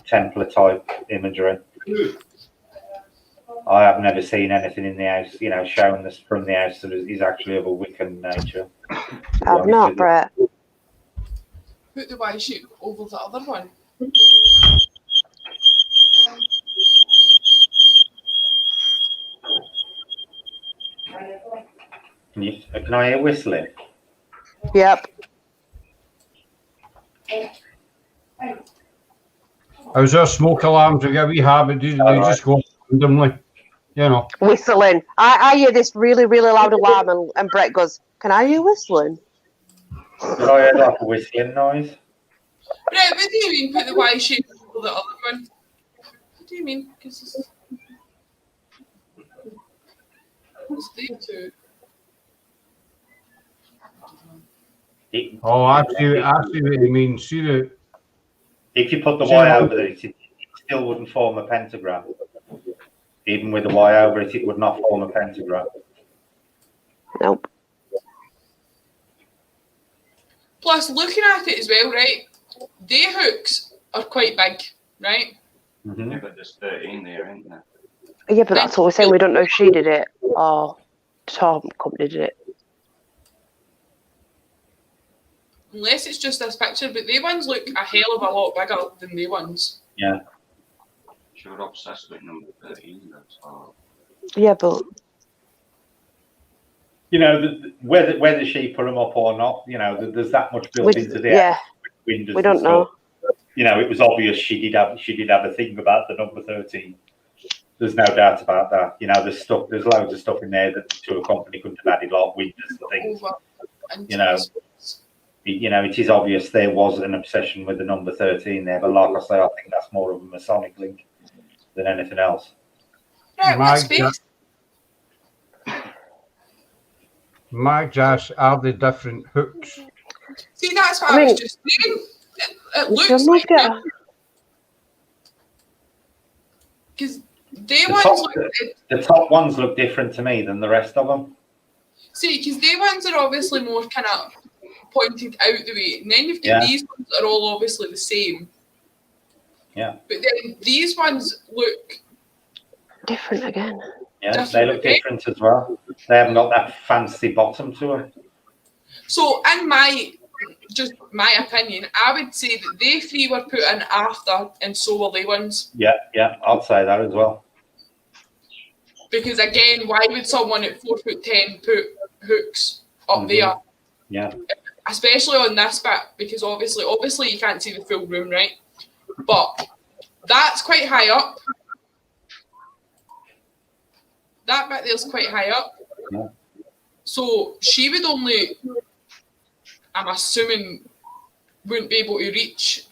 Templar type imagery. I have never seen anything in the house, showing this from the house that is actually of a Wiccan nature. I've not, Brett. Put the Y shape over the other one. Can I hear whistling? Yep. How's our smoke alarms? We get a wee habit. They just go randomly, you know. Whistling. I hear this really, really loud alarm, and Brett goes, "Can I hear whistling?" Did I hear like a whistling noise? Brett, what do you mean put the Y shape over the other one? What do you mean? Because it's the two. Oh, I see what you mean. See the... If you put the Y over there, it still wouldn't form a pentagram. Even with the Y over it, it would not form a pentagram. Nope. Plus, looking at it as well, right? Their hooks are quite big, right? Mm-hmm. Yeah, but there's 13 there, ain't there? Yeah, but that's what we're saying. We don't know if she did it or Tom Company did it. Unless it's just this picture, but they ones look a hell of a lot bigger than they ones. Yeah. You're obsessed with number 13, that's all. Yeah, but You know, whether she put them up or not, you know, there's that much built into the windows. We don't know. You know, it was obvious she did have a thing about the number 13. There's no doubt about that. You know, there's loads of stuff in there that the tour company couldn't have added, like windows and things. You know, it is obvious there was an obsession with the number 13 there, but like I say, I think that's more of a Masonic link than anything else. My gosh, are the different hooks? See, that's what I was just saying. It looks like because the top ones look different to me than the rest of them. See, because they ones are obviously more kind of pointed out the way, and then you've got these ones that are all obviously the same. Yeah. But then these ones look different again. Yeah, they look different as well. They haven't got that fancy bottom to them. So, in my opinion, I would say that they three were put in after, and so were they ones. Yeah, I'd say that as well. Because again, why would someone at 4'10" put hooks up there? Yeah. Especially on this bit, because obviously you can't see the full room, right? But that's quite high up. That bit there's quite high up. Yeah. So she would only, I'm assuming, wouldn't be able to reach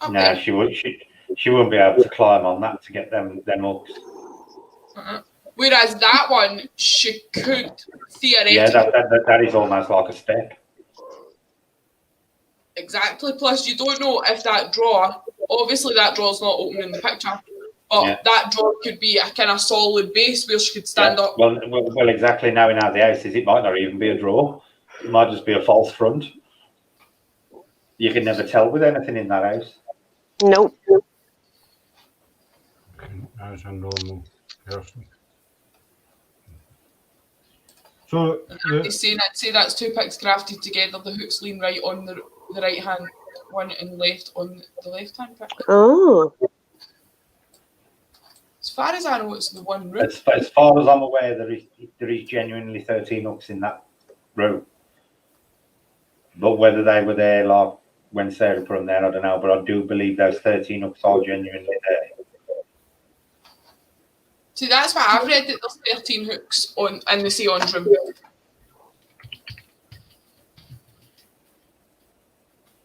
up there. She wouldn't be able to climb on that to get them hooks. Whereas that one, she could theoretically. Yeah, that is almost like a step. Exactly. Plus, you don't know if that drawer, obviously that drawer's not open in the picture, but that drawer could be a kind of solid base where she could stand up. Well, exactly. Knowing how the house is, it might not even be a drawer. It might just be a false front. You can never tell with anything in that house. Nope. As a normal person. So I'd say that's two picks grafted together. The hooks lean right on the right hand one and left on the left hand pick. Oh. As far as I know, it's the one room. As far as I'm aware, there is genuinely 13 hooks in that room. But whether they were there like when Sarah put them there, I don't know. But I do believe those 13 hooks are genuinely there. See, that's what I've read, that there's 13 hooks in the seance room.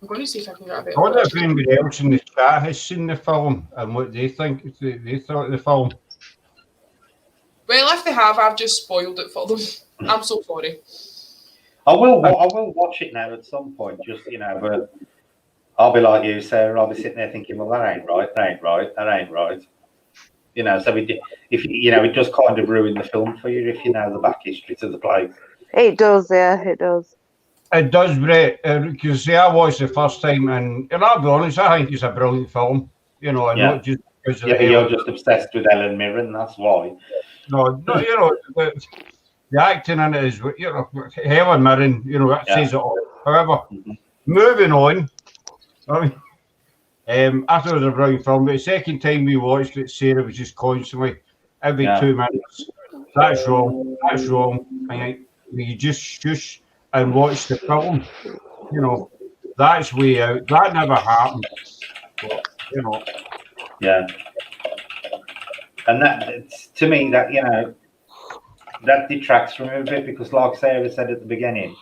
I'm going to see if I can get a bit. I wonder if anybody else in the chat has seen the film and what they think they thought of the film. Well, if they have, I've just spoiled it for them. I'm so sorry. I will watch it now at some point, just, you know, but I'll be like you, Sarah. I'll be sitting there thinking, well, that ain't right. You know, so it does kind of ruin the film for you if you know the back history to the play. It does, yeah, it does. It does, Brett, because I watched the first time, and I'll be honest, I think it's a brilliant film. You know, and not just because of but you're just obsessed with Helen Mirren, that's why. No, you know, the acting in it is, you know, Helen Mirren, you know, that says it all. However, moving on, I thought it was a brilliant film, but the second time we watched it, Sarah was just constantly, every 2 minutes, That's wrong. That's wrong. And you just shush and watch the film. You know, that's way out. That never happened. But, you know. Yeah. And that, to me, that, you know, that detracts from it a bit because, like Sarah said at the beginning,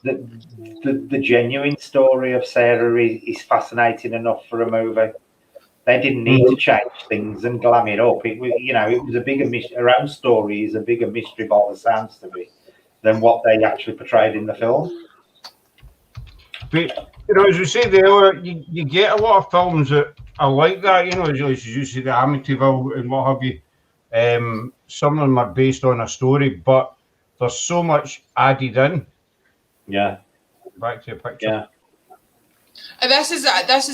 the genuine story of Sarah is fascinating enough for a movie. They didn't need to change things and glam it up. It was, you know, it was a bigger mystery. Her own story is a bigger mystery by the sounds to me than what they actually portrayed in the film. But, you know, as we said earlier, you get a lot of films that are like that, you know, as you say, the Amityville and what have you. Some of them are based on a story, but there's so much added in. Yeah. Back to your picture. Yeah. And this is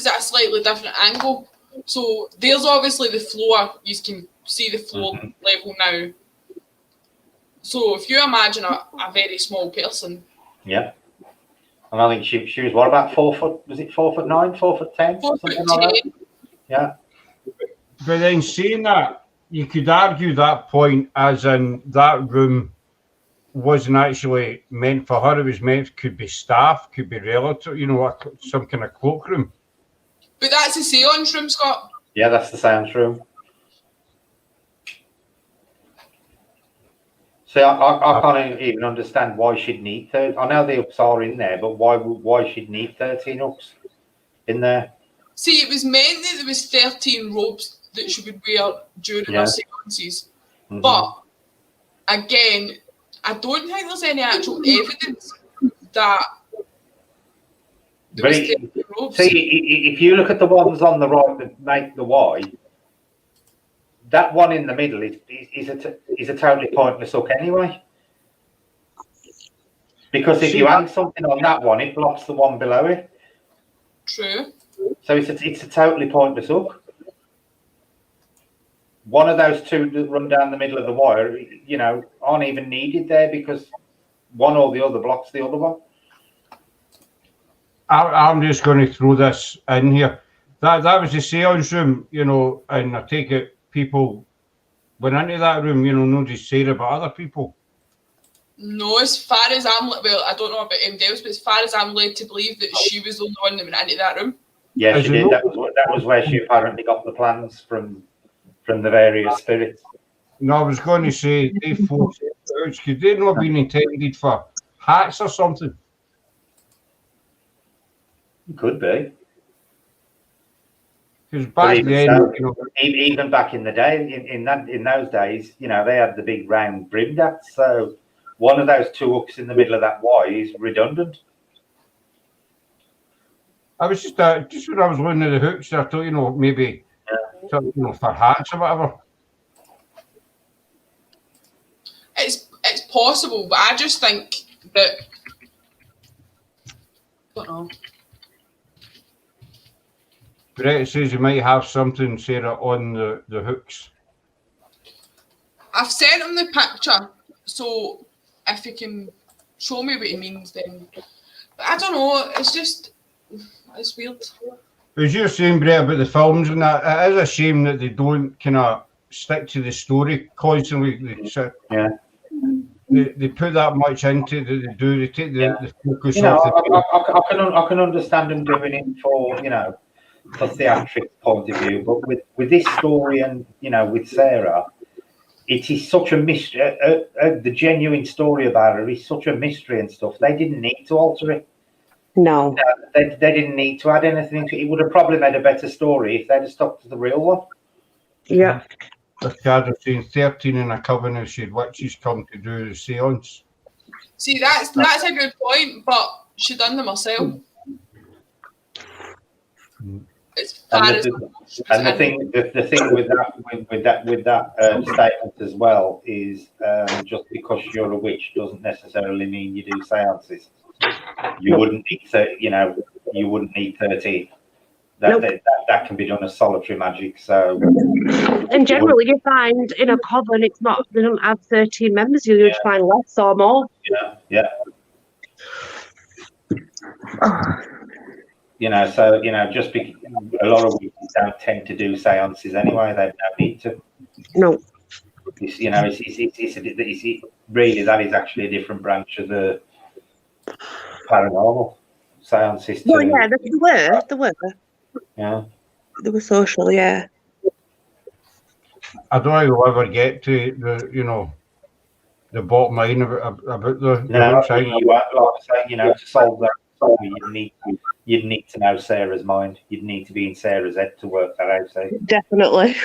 a slightly different angle. So there's obviously the floor. You can see the floor level now. So if you imagine a very small person. Yeah. And I think she was what, about 4 foot? Was it 4'9", 4'10"? 4'10". Like that? Yeah. But then saying that, you could argue that point as in that room wasn't actually meant for her. It was meant, could be staff, could be relative, you know, some kind of cloakroom. But that's a seance room, Scott. Yeah, that's the seance room. See, I can't even understand why she'd need 13. I know the hooks are in there, but why she'd need 13 hooks in there? See, it was meant that there was 13 robes that she would wear during her seances. But, again, I don't think there's any actual evidence that there was 13 robes. See, if you look at the ones on the right that make the Y, that one in the middle is a totally pointless hook anyway. Because if you hang something on that one, it blocks the one below it. True. So it's a totally pointless hook. One of those two that run down the middle of the wire, you know, aren't even needed there because one or the other blocks the other one. I'm just going to throw this in here. That was the seance room, you know, and I take it people went into that room, you know, not just Sarah, but other people. No, as far as well, I don't know about anybody else, but as far as I'm led to believe that she was the only one that went into that room. Yeah, she did. That was where she apparently got the plans from the various spirits. No, I was going to say, they forced it out. Could they not have been intended for hats or something? Could be. Because back then, so, you know, even back in the day, in those days, you know, they had the big round brimmed hats. So one of those two hooks in the middle of that Y is redundant. I was just when I was looking at the hooks, I thought, you know, maybe you know, for hats or whatever. It's possible, but I just think that I don't know. Brett says you might have something, Sarah, on the hooks. I've sent him the picture, so if he can show me what he means, then. But I don't know. It's weird. As you're saying, Brett, about the films and that, it is a shame that they don't kind of stick to the story constantly. They put that much into it that they do. They take the focus off. I can understand them doing it for, you know, for theatric point of view, but with this story and, you know, with Sarah, it is such a mystery. The genuine story about her is such a mystery and stuff. They didn't need to alter it. No. They didn't need to add anything to it. It would have probably made a better story if they'd have stuck to the real one. Yeah. The card of saying 13 in a coven if she had witches come to do the seance. See, that's a good point, but she done them herself. The thing with that statement as well is just because you're a witch doesn't necessarily mean you do seances. You wouldn't need 13. That can be done as solitary magic. So, and generally, you find in a coven, they don't have 13 members. You would find less or more. Yeah. You know, so, you know, just because a lot of witches don't tend to do seances anyway, they don't need to. No. It's, you know, really that is actually a different branch of the paranormal seances. Well, yeah, they were. Yeah. They were social, yeah. I don't think we'll ever get to the bottom line about the No, whole thing. you like I say, you know, to solve that, you'd need to know Sarah's mind. You'd need to be in Sarah's head to work that out. So. Definitely.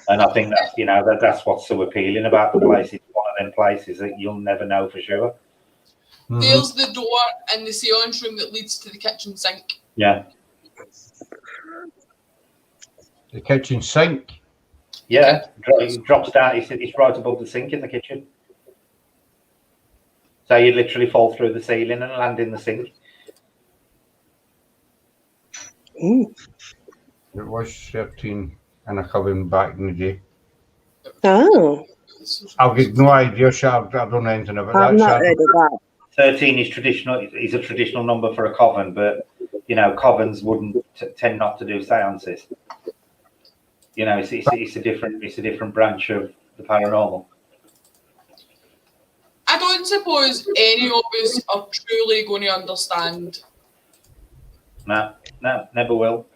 And I think that's that's what's so appealing about the place. It's one of them places that you'll never know for sure. Mhm. There's the door in the seance room that leads to the kitchen sink. Yeah. The kitchen sink. Yeah, it drops down. It's right above the sink in the kitchen. So you literally fall through the ceiling and land in the sink. Ooh. It was 13 and a coven back in the day. Oh, I've got no idea, Sharp. I don't know anything about I've that, not Sharp. heard of that. 13 is traditional. Is a traditional number for a coven, but you know, covens wouldn't tend not to do seances. You know, it's a different branch of the paranormal. I don't suppose any of us are truly going to understand No, never will.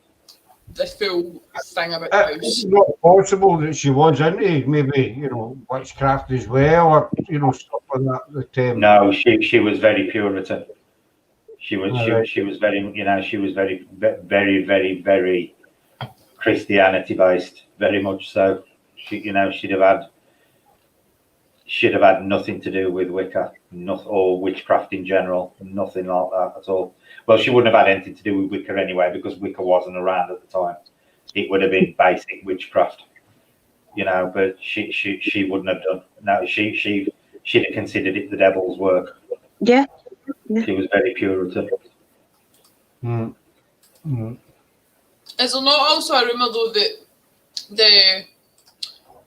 the full thing about the house. It's not possible that she was into maybe, witchcraft as well, or, stuff like that. No, she was very Puritan. She was Right. she was very, she was very, very, very, very Christianity based, very much so. She'd have had nothing to do with Wicca, or witchcraft in general, nothing like that at all. Well, she wouldn't have had anything to do with Wicca anyway, because Wicca wasn't around at the time. It would have been basic witchcraft, but she wouldn't have done. No, she'd have considered it the devil's work. Yeah. She was very Puritan. Mm. Mm. Is there not also a rumour though that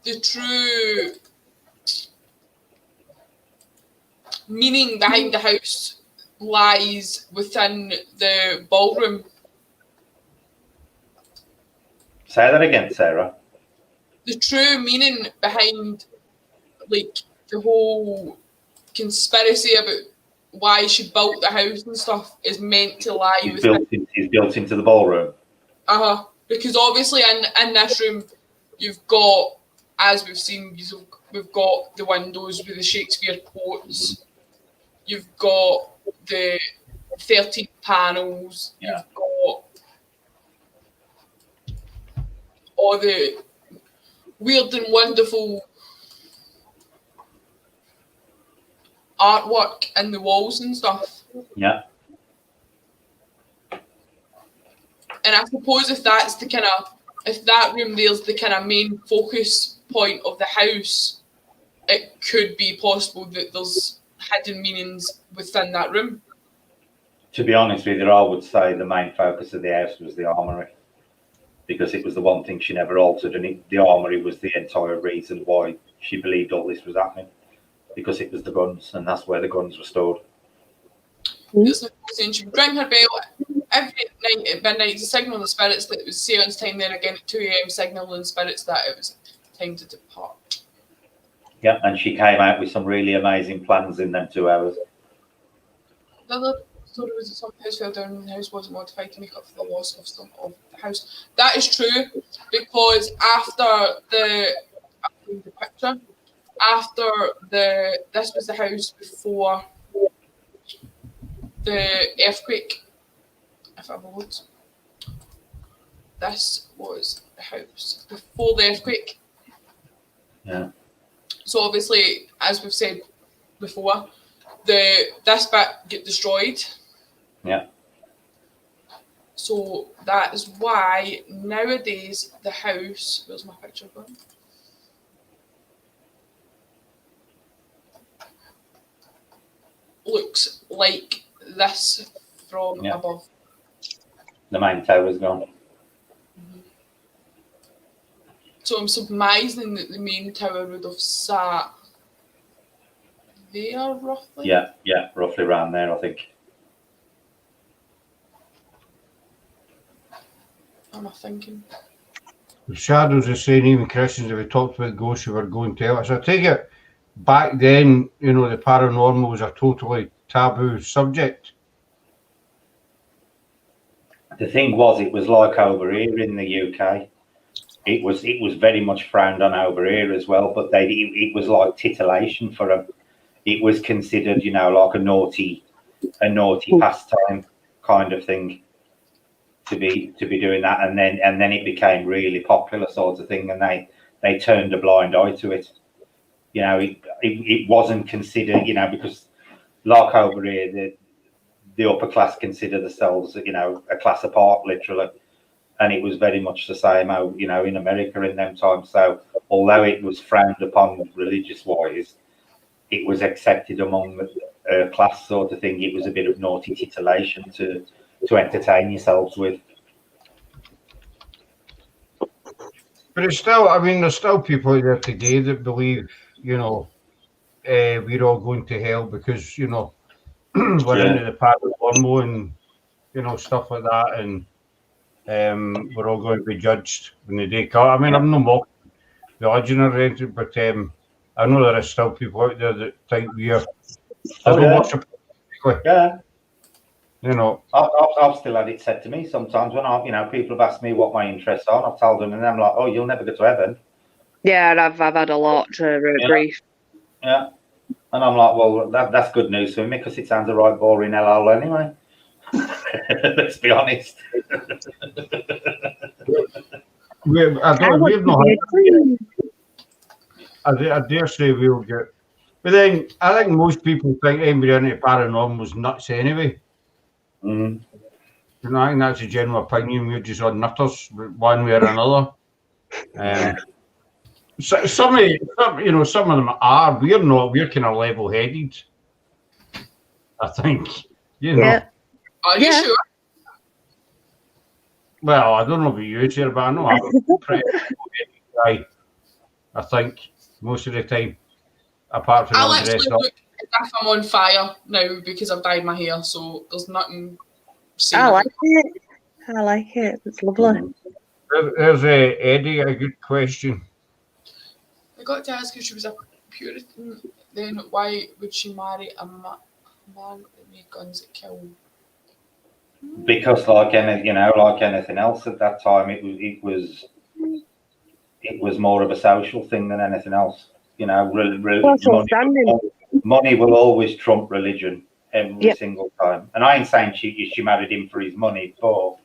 the true meaning behind the house lies within the ballroom? Say that again, Sarah. The true meaning behind the whole conspiracy about why she built the house and stuff is meant to lie He's within. built into the ballroom. Because obviously in this room you've got, as we've seen, we've got the windows with the Shakespeare quotes. You've got the 13 panels. Yeah. You've got all the weird and wonderful artwork in the walls and stuff. Yeah. And I suppose if that room there's the kind of main focus point of the house, it could be possible that there's hidden meanings within that room. To be honest with you, I would say the main focus of the house was the armory, because it was the one thing she never altered, and the armory was the entire reason why she believed all this was happening, because it was the guns, and that's where the guns were stored. There's no saying she would ring her bell every night at midnight to signal the spirits that it was seance time, then again at 2 a.m. signaling the spirits that it was time to depart. Yeah, and she came out with some really amazing plans in them 2 hours. The other story was that some house fell down and the house wasn't modified to make up for the loss of some of the house. That is true, because after the picture, this was the house before the earthquake. If I would, this was the house before the earthquake. Yeah. So obviously, as we've said before, this bit get destroyed. Yeah. So that is why nowadays the house. Where's my picture gone? Looks like this from above. The main tower's gone. So I'm surmising that the main tower would have sat there roughly. Yeah, roughly around there, I think. Am I thinking? The shadows are saying even Christians, if we talked about ghosts, who were going to hell. So I take it back then, you know, the paranormal was a totally taboo subject. The thing was, it was like over here in the UK. It was very much frowned on over here as well, but it was like titillation for them. It was considered, you know, like a naughty pastime kind of thing to be doing that, and then it became really popular sort of thing, and they turned a blind eye to it. You know, it wasn't considered, you know, because like over here, the upper class consider themselves, you know, a class apart, literally. And it was very much the same, you know, in America in them times. So although it was frowned upon religious-wise, it was accepted among the class sort of thing. It was a bit of naughty titillation to entertain yourselves with. But it's still, I mean, there's still people out there today that believe, you know, we're all going to hell because, you know, we're into the paranormal and, you know, stuff like that, and we're all going to be judged when the day comes. I mean, I'm no mocking religion or anything, but I know there are still people out there that think we're worship. Yeah. You know, I've still had it said to me sometimes when you know, people have asked me what my interests are, and I've told them, and I'm like, oh, you'll never go to heaven. Yeah, and I've had a lot of grief. Yeah. And I'm like, well, that's good news for me because it sounds a right boring hellhole anyway. Let's be honest. I dare say we'll get. But then I think most people think anybody into paranormal's nuts anyway. Mm. You know, I think that's a general opinion. We're just on nutters, one way or another. Some of them are. We're not. We're kind of level-headed. I think. You know. Yeah. Are you sure? Well, I don't know about you, sir, but I know I'm a pretty level-headed guy. I think most of the time, apart from I'll all the actually rest look as if I'm on fire now because I've dyed my hair, so there's nothing. I like it. I like it. It's lovely. There's Eddie. A good question. I got to ask if she was a Puritan. Then why would she marry a man that made guns that kill? Because like anything else at that time, it was more of a social thing than anything else. You know, money will always trump religion every single time. And I ain't saying she married him for his money, but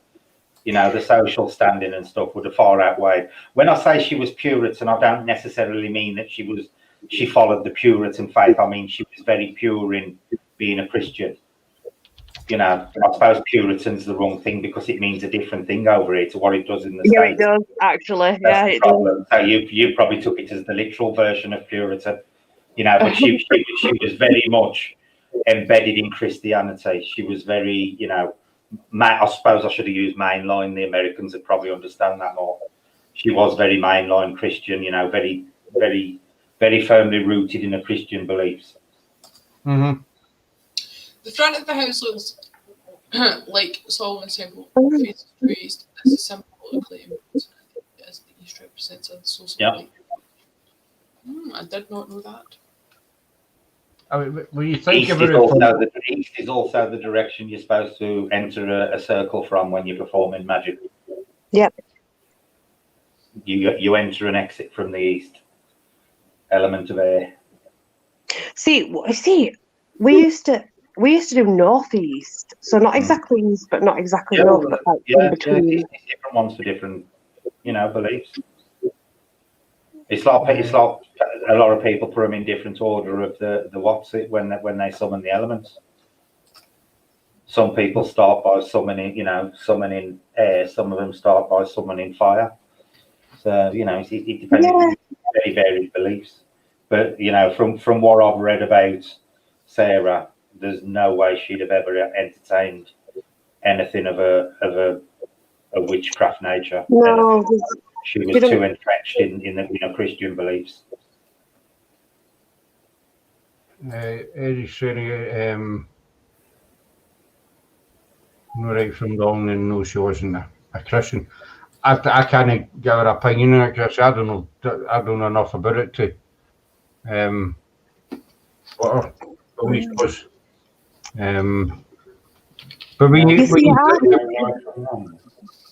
you know, the social standing and stuff would have far outweighed. When I say she was Puritan, I don't necessarily mean that she followed the Puritan faith. I mean she was very pure in being a Christian. You know, I suppose Puritan's the wrong thing because it means a different thing over here to what it does in the States. Yeah, it does, actually. That's the problem. So you probably took it as the literal version of Puritan, you know, but she was very much embedded in Christianity. She was very, you know, I suppose I should have used mainline. The Americans would probably understand that more. She was very mainline Christian, you know, very, very, very firmly rooted in her Christian beliefs. Mm-hmm. The front of the house looks like Solomon's Temple. Face raised as a symbol claim as the east represents a source of light. I did not know that. I mean, when you think about it, the east is also the direction you're supposed to enter a circle from when you're performing magic. Yep. You enter and exit from the east. Element of air. See, we used to do northeast, so not exactly east, but not exactly north, but like in between. It's different ones for different, you know, beliefs. It's like a lot of people put them in different order of the what's it when they summon the elements. Some people start by summoning air. Some of them start by summoning fire. So you know, it depends. On very varied beliefs. But you know, from what I've read about Sarah, there's no way she'd have ever entertained anything of a witchcraft nature. No, she was too entrenched in Christian beliefs. Eddie's saying, no right from wrong, and no, she wasn't a Christian. I can't give her opinion on it because I don't know enough about it to. What we suppose. But You see,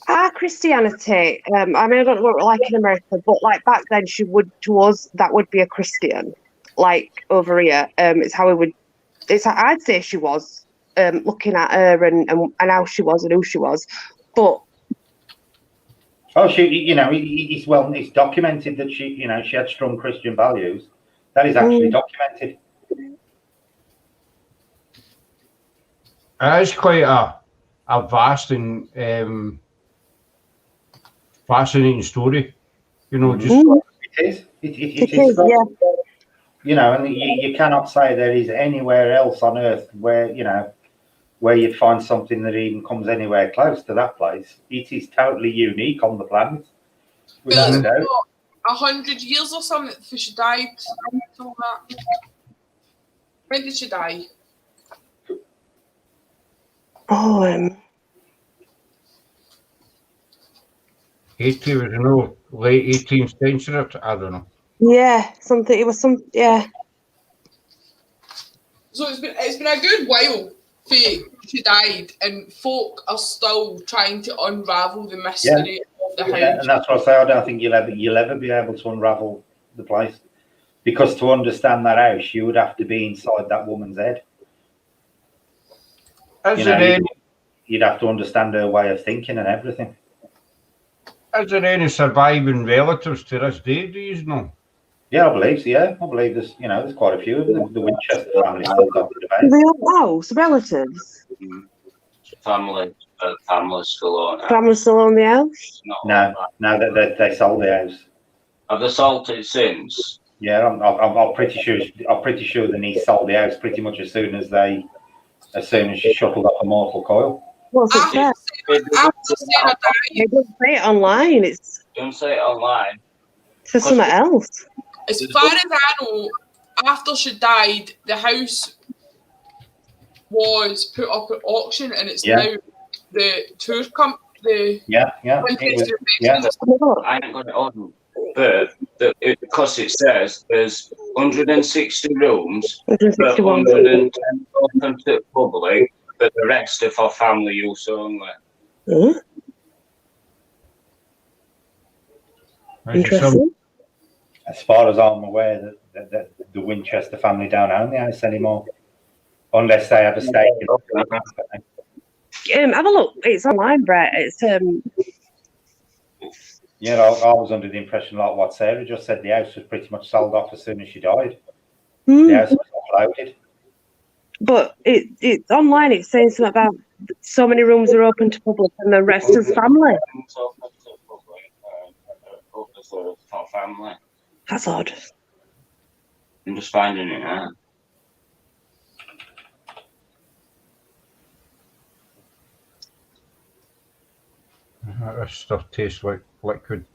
our Christianity, I mean, I don't know what we're like in America, but like back then, to us, that would be a Christian. Like over here, it's how I'd say she was, looking at her and how she was and who she was. But it's documented that she had strong Christian values. That is actually documented. It is quite a vast and fascinating story. Just it is. It is. yeah. And you cannot say there is anywhere else on earth where you'd find something that even comes anywhere close to that place. It is totally unique on the planet. Without a doubt. 100 years or something before she died. Something like that. When did she die? Oh, 80 was late 18th century. I don't know. Yeah, something. It was some. Yeah. So it's been a good while she died, and folk are still trying to unravel the mystery of the house. Yeah, and that's what I say. I don't think you'll ever be able to unravel the place, because to understand that house, you would have to be inside that woman's head. You'd have to understand her way of thinking and everything. Is there any surviving relatives to this day? Do you know? Yeah, I believe so. Yeah, I believe there's quite a few of them. The Winchester family still got the debate. They all house relatives. Family still own it. Family still own the house. No, they sold the house. Have they sold it since? Yeah, I'm pretty sure the niece sold the house pretty much as soon as she shuffled up a mortal coil. What's it say? It doesn't say it online. Don't say it online. It says something else. As far as I know, after she died, the house was put up at auction, and it's now the tour company. Winchester. I ain't got it on, but because it says there's 160 rooms, but 110 open to the public, but the rest are for family use only. Interesting. As far as I'm aware, that the Winchester family don't own the house anymore, unless they have a stake in it. Have a look. It's online, Brett. It's Yeah, I was under the impression, like what Sarah just said, the house was pretty much sold off as soon as she died. The house was uploaded. But it's online. It's saying something about so many rooms are open to public and the rest is family. For family. That's odd. I'm just finding it now. This stuff tastes like liquid.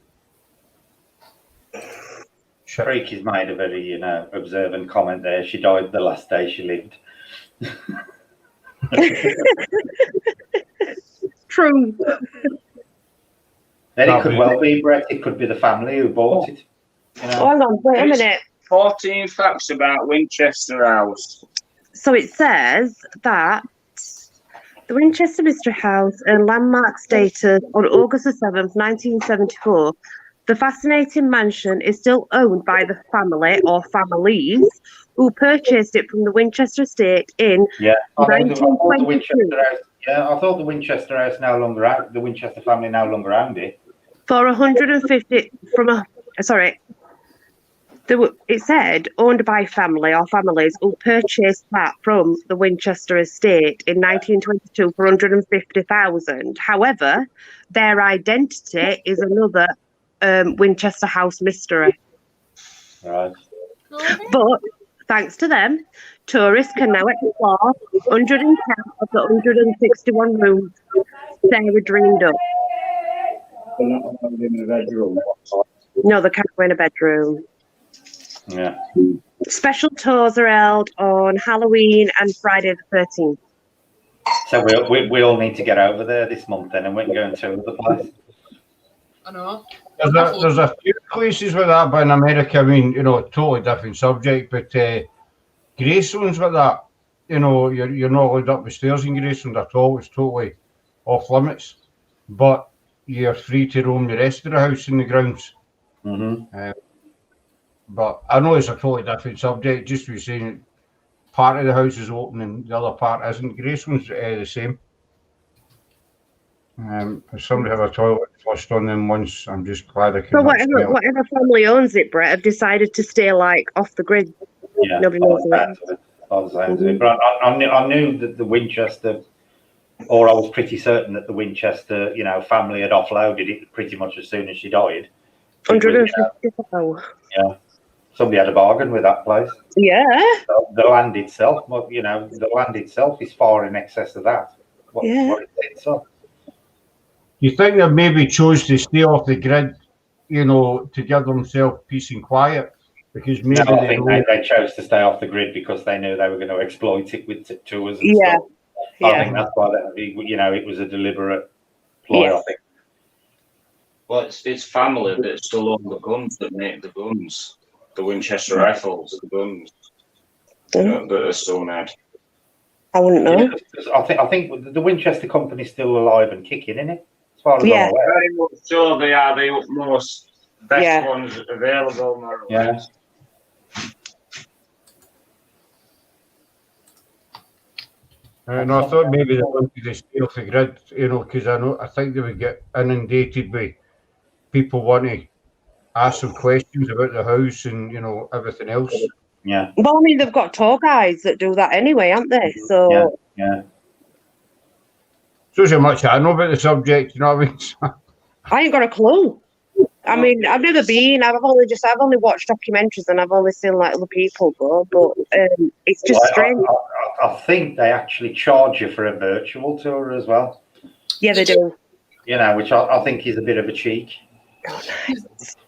Freaky's made a very, observant comment there. She died the last day she lived. True. Then it could well be, Brett. It could be the family who bought it. Oh, hang on, wait a minute. 14 facts about Winchester House. So it says that the Winchester Mystery House and landmark status on August the 7th, 1974. The fascinating mansion is still owned by the family or families who purchased it from the Winchester estate in 1922. I thought the Winchester House the Winchester family no longer owned it. For 150 it said owned by family or families who purchased that from the Winchester estate in 1922 for 150,000. However, their identity is another Winchester House mystery. Right. But thanks to them, tourists can now explore 110 of the 161 rooms Sarah dreamed up. No, they can't go in a bedroom. Yeah. Special tours are held on Halloween and Friday the 13th. So we all need to get over there this month then, and we can go and tour the place. I know. There's a few places with that, but in America, I mean, totally different subject. But Gracelands with that, you're not allowed up the stairs in Graceland at all. It's totally off limits. But you're free to roam the rest of the house in the grounds. But I know it's a totally different subject. Just to be saying, part of the house is open and the other part isn't. Graceland's the same. Somebody had a toilet flushed on them once. I'm just glad I can. So whatever family owns it, Brett, have decided to stay like off the grid. Yeah, nobody knows it. But I knew that the Winchester, or I was pretty certain that the Winchester, family had offloaded it pretty much as soon as she died. 150. Yeah, somebody had a bargain with that place. Yeah. The land itself, is far in excess of that. What it sits on. You think they maybe chose to stay off the grid, to give themselves peace and quiet? Because maybe I think they chose to stay off the grid because they knew they were going to exploit it with tours and stuff. I think that's why it was a deliberate ploy. I think. Well, it's family that still own the guns that make the guns, the Winchester rifles, the guns that are still made. I wouldn't know. Yeah, I think the Winchester company's still alive and kicking, isn't it? As far as I'm aware. Very much so. They are the utmost best ones available. More or less. And I thought maybe they wanted to stay off the grid, because I think they would get inundated by people wanting to ask some questions about the house and everything else. Yeah. Well, I mean, they've got tour guides that do that anyway, haven't they? So yeah. Shows how much I know about the subject. You know what I mean? I ain't got a clue. I mean, I've never been. I've only watched documentaries and I've only seen like other people go. But it's just strange. I think they actually charge you for a virtual tour as well. Yeah, they do. Which I think is a bit of a cheek.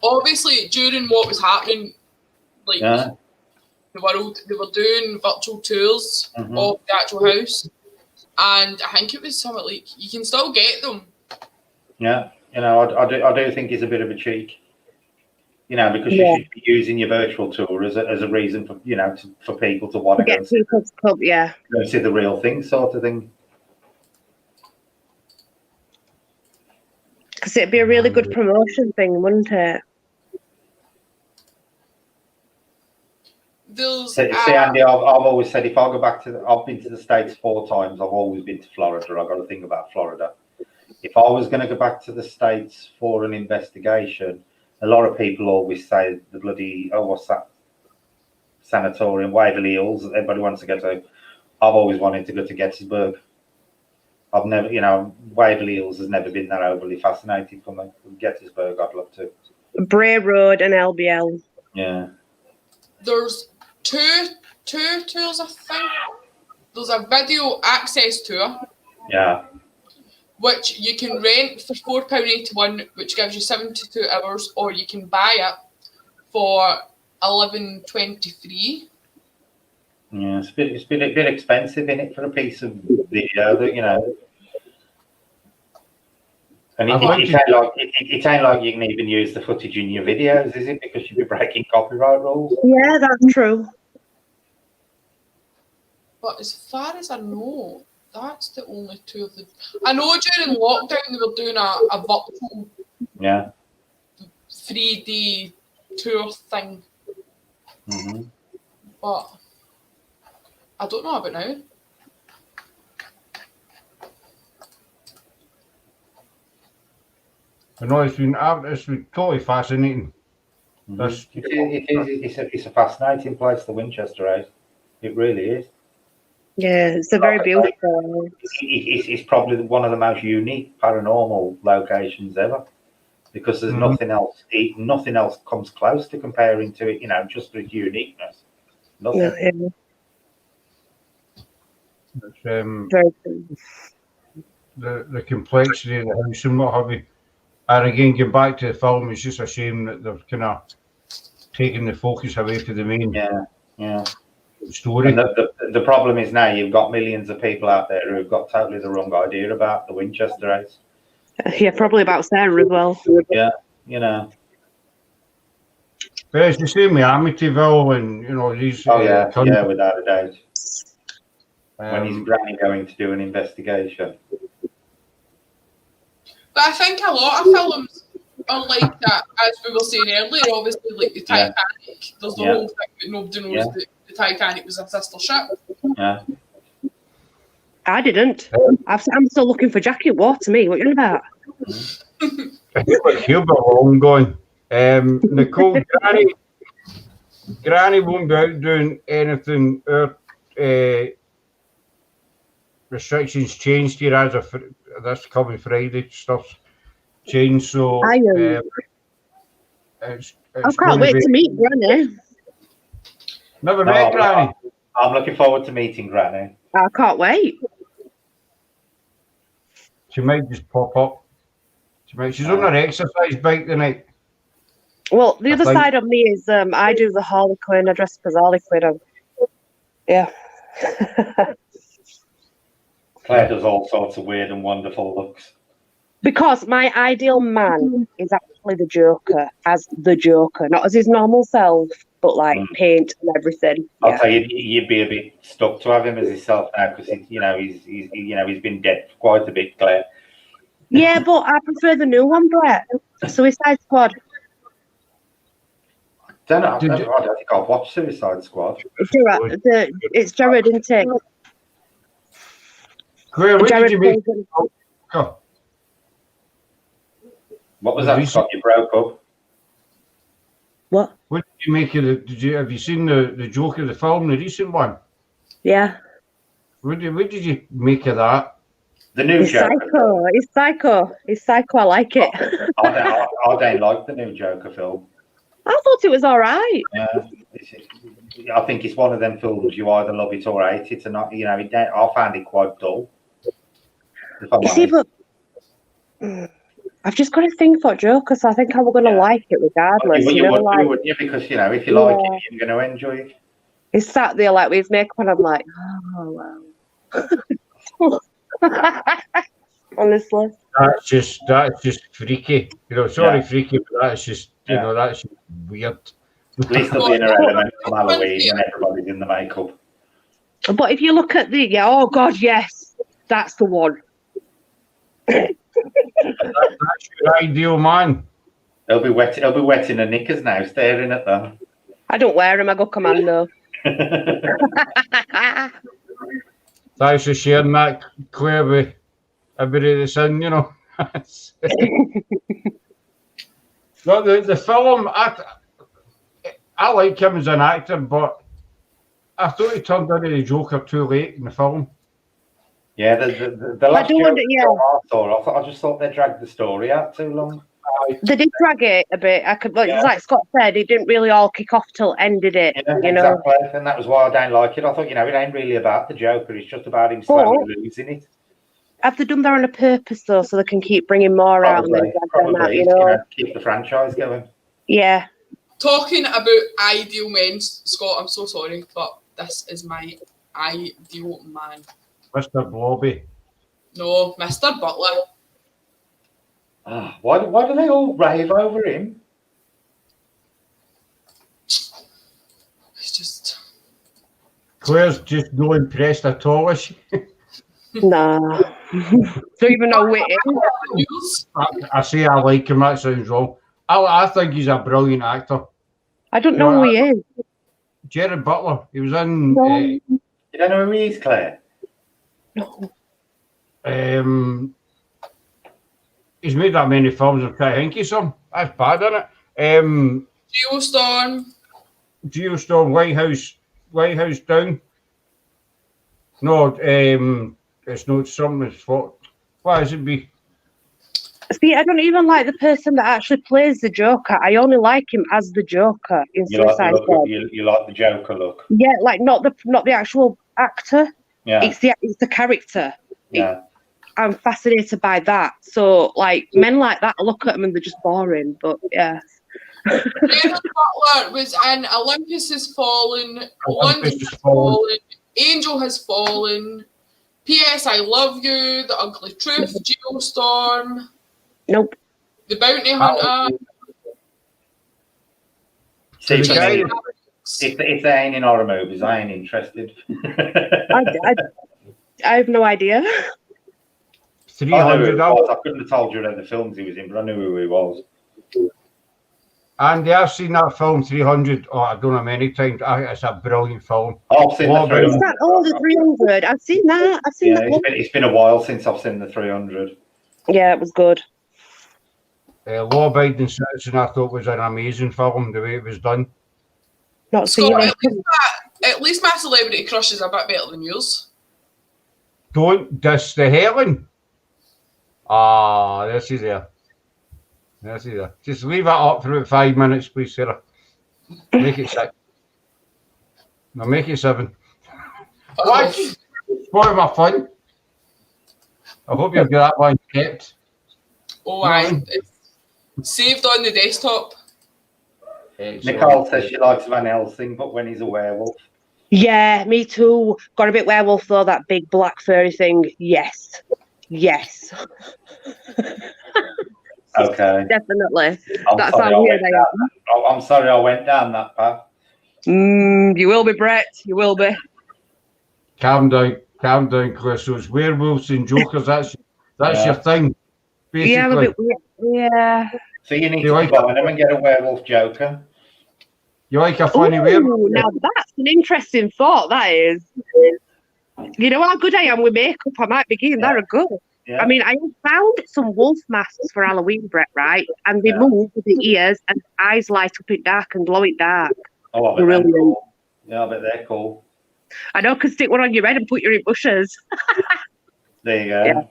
Obviously, during what was happening, like the world, they were doing virtual tours of the actual house, and I think it was something like you can still get them. Yeah. I do think it's a bit of a cheek, because you should be using your virtual tour as a reason for, for people to want to get people to come, go see the real thing, sort of thing. Because it'd be a really good promotion thing, wouldn't it? See, Andy, I've always said if I go back I've been to the States 4 times. I've always been to Florida. I've got to think about Florida. If I was going to go back to the States for an investigation, a lot of people always say the bloody, what's that? Sanatorium, Waverly Hills, everybody wants to go to. I've always wanted to go to Gettysburg. I've never, Waverly Hills has never been that overly fascinating for me. Gettysburg, I'd love to. Bray Road and LBL. Yeah. There's two tours, I think. There's a video access tour. Yeah. Which you can rent for £4.81, which gives you 72 hours, or you can buy it for $11.23. Yeah, it's a bit expensive in it for a piece of video that And it ain't like you can even use the footage in your videos, is it? Because you'd be breaking copyright rules. Yeah, that's true. But as far as I know, that's the only two of them. I know during lockdown they were doing a virtual 3D tour thing. Mm-hmm. But I don't know about now. I know it's been totally fascinating. Mm-hmm. It's a fascinating place, the Winchester House. It really is. Yeah, it's a very beautiful. It's probably one of the most unique paranormal locations ever, because there's nothing else. Nothing else comes close to comparing to it. Just for its uniqueness. Nothing. Very cool. The complexity of the house and what have you. And again, going back to the film, it's just a shame that they're kind of taking the focus away from the main story. And the problem is now you've got millions of people out there who've got totally the wrong idea about the Winchester House. Yeah, probably about Sarah as well. Yeah, you know. But it's the same with Amityville and, you know, these... Oh, yeah, yeah, without a doubt. When his Um, granny going to do an investigation. But I think a lot of films are like that, as we were saying earlier. Obviously, like the Titanic, there's the whole thing that nobody knows that the Titanic was a sister ship. Yeah. I didn't. I'm still looking for Jackie. What to me? What are you on about? Hubert Long gone. Nicole, Granny won't be out doing anything. Our restrictions changed here as of this coming Friday. Stuff's changed, so it's I can't wait to meet Granny. Never met Granny. I'm looking forward to meeting Granny. I can't wait. She might just pop up. She's on her exercise bike tonight. Well, the other side of me is I do the Harley Quinn. I dress up as Harley Quinn. Yeah. Claire does all sorts of weird and wonderful looks. Because my ideal man is actually the Joker, as the Joker, not as his normal self, but like paint and everything. I'll tell you, you'd be a bit stuck to have him as himself now because he's been dead for quite a bit, Claire. Yeah, but I prefer the new one, Brett. Suicide Squad. I don't think I've watched Suicide Squad. It's Jared, isn't it? Claire, what did you make? What was that, Scott? You broke up. What? What did you make of have you seen the Joker, the film, the recent one? Yeah. What did you make of that? The new Joker. He's psycho. I like it. I don't like the new Joker film. I thought it was all right. I think it's one of them films you either love it or hate it, and not. I found it quite dull. You see, but I've just got a thing for Joker, so I think I'm going to like it regardless. You would, because if you like it, you're going to enjoy it. He's sat there like with his makeup, and I'm like, oh wow. Honestly, that's just freaky. Freaky, but that's just that's just weird. At least there'll be an element from Halloween and everybody's in the makeup. But if you look at oh god, yes, that's the one. That's your ideal man. He'll be wetting her knickers now, staring at them. I don't wear them. I go commando. Thanks for sharing that, Claire, with everybody that's in, No, the film, I like him as an actor, but I thought he turned into the Joker too late in the film. Yeah, the last Joker I just thought they dragged the story out too long. They did drag it a bit. Like Scott said, it didn't really all kick off till it ended it. Yeah, exactly. And that was why I don't like it. I thought, it ain't really about the Joker. It's just about him slowly losing it. Have they done that on a purpose though, so they can keep bringing more out and then drag them out? Keep the franchise going. Yeah. Talking about ideal men, Scott, I'm so sorry, but this is my ideal man. Mr. Blobby. No, Mr. Butler. Why do they all rave over him? It's just... Claire's just no impressed at all, is she? Nah. Don't even know who it is. I say I like him, that sounds wrong. I think he's a brilliant actor. I don't know who he is. Jared Butler. He was in... you don't know who he is, Claire? No. He's made that many films. I'm trying to think of some. That's bad, isn't it? Geostorm, White House Down. No, it's not something. Why is it be? See, I don't even like the person that actually plays the Joker. I only like him as the Joker in Suicide Squad. You like the Joker look? Yeah, like not the actual actor. Yeah, it's the character. Yeah. I'm fascinated by that. So, like, men like that, I look at them and they're just boring. But yeah. Jared Butler was in Olympus Has Fallen, London Has Fallen, Angel Has Fallen, P.S. I Love You, The Ugly Truth, Geostorm. Nope. The Bounty Hunter. See, the guy- if they ain't in horror movies, I ain't interested. I have no idea. 300 I knew who he hours. was. I couldn't have told you the films he was in, but I knew who he was. Andy, I've seen that film 300. Oh, I don't know how many times. It's a brilliant film. Oh, I've seen the What about- 300. Is that all the 300? I've seen that. I've seen Yeah, that one. it's been a while since I've seen the 300. Yeah, it was good. Law Abiding Citizen, I thought was an amazing film, the way it was done. Not seen Scott, it. at least my celebrity crush is a bit better than yours. Don't diss the Helen. Ah, there she's there. There she's there. Just leave it up for about 5 minutes, please, Sarah. Make it 6. No, make it 7. What? Spoil my fun. I hope you've got that one kept. Oh, aye. It's saved on the desktop. Nicole says she likes Van Helsing, but when he's a werewolf. Yeah, me too. Got a bit werewolf though, that big black furry thing. Yes. Yes. Okay. Definitely. I'm That's sorry, how I weird went I am. down- I'm sorry I went down that path. You will be, Brett. You will be. Calm down, Chris. So it's werewolves and jokers. That's Yeah. your thing, basically. Yeah, I'm a bit weird. Yeah. So you need You to like combine them and get a werewolf Joker. You like a funny werewolf? Now that's an interesting thought, that is. You know how good I am with makeup? I might begin. Yeah. They're good. Yeah. I mean, I found some wolf masks for Halloween, Brett, right? And they Yeah. move with the ears and eyes light up in dark and glow in dark. Oh, I bet they're Brilliant. cool. Yeah, I bet they're cool. I know, can stick one on your head and put you in bushes. There you go.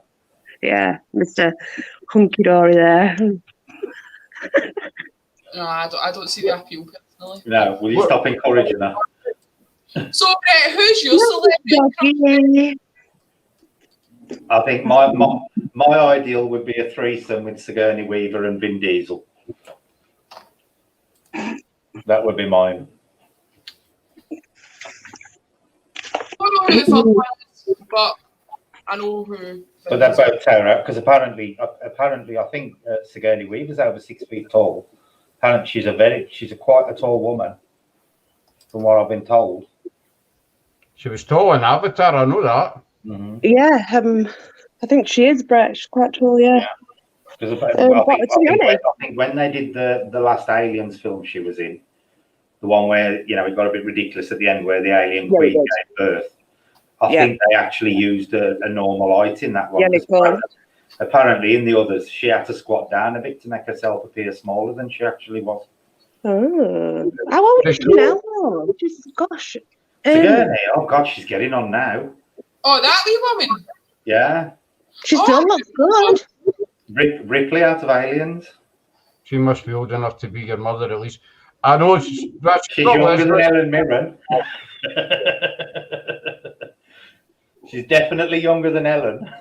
Yeah, Mr. Hunky Dory there. No, I don't see the appeal personally. No, will you What? stop encouraging that? So, Brett, who's your celebrity crush? Doggy. I think my ideal would be a threesome with Sigourney Weaver and Vin Diesel. That would be mine. I don't know who the first one is, but I know who. But they're both terror because apparently, I think Sigourney Weaver's over 6 feet tall. Apparently, she's quite a tall woman, from what I've been told. She was tall in Avatar, I know that. Mm-hmm. Yeah, I think she is, Brett. She's quite tall, yeah. Because I I think when they did the last Aliens film she was in, the one where it got a bit ridiculous at the end, where the alien queen gave birth. I think they actually used a normal height in that one. Yeah, apparently, in the others, she had to squat down a bit to make herself appear smaller than she actually was. Oh. How old is she now? Oh, gosh. Sigourney, oh God, she's getting on now. Oh, that wee woman. Yeah. She still looks good. Ripley out of Aliens. She must be old enough to be your mother, at least. I know She's younger than Helen Mirren. She's definitely younger than Ellen.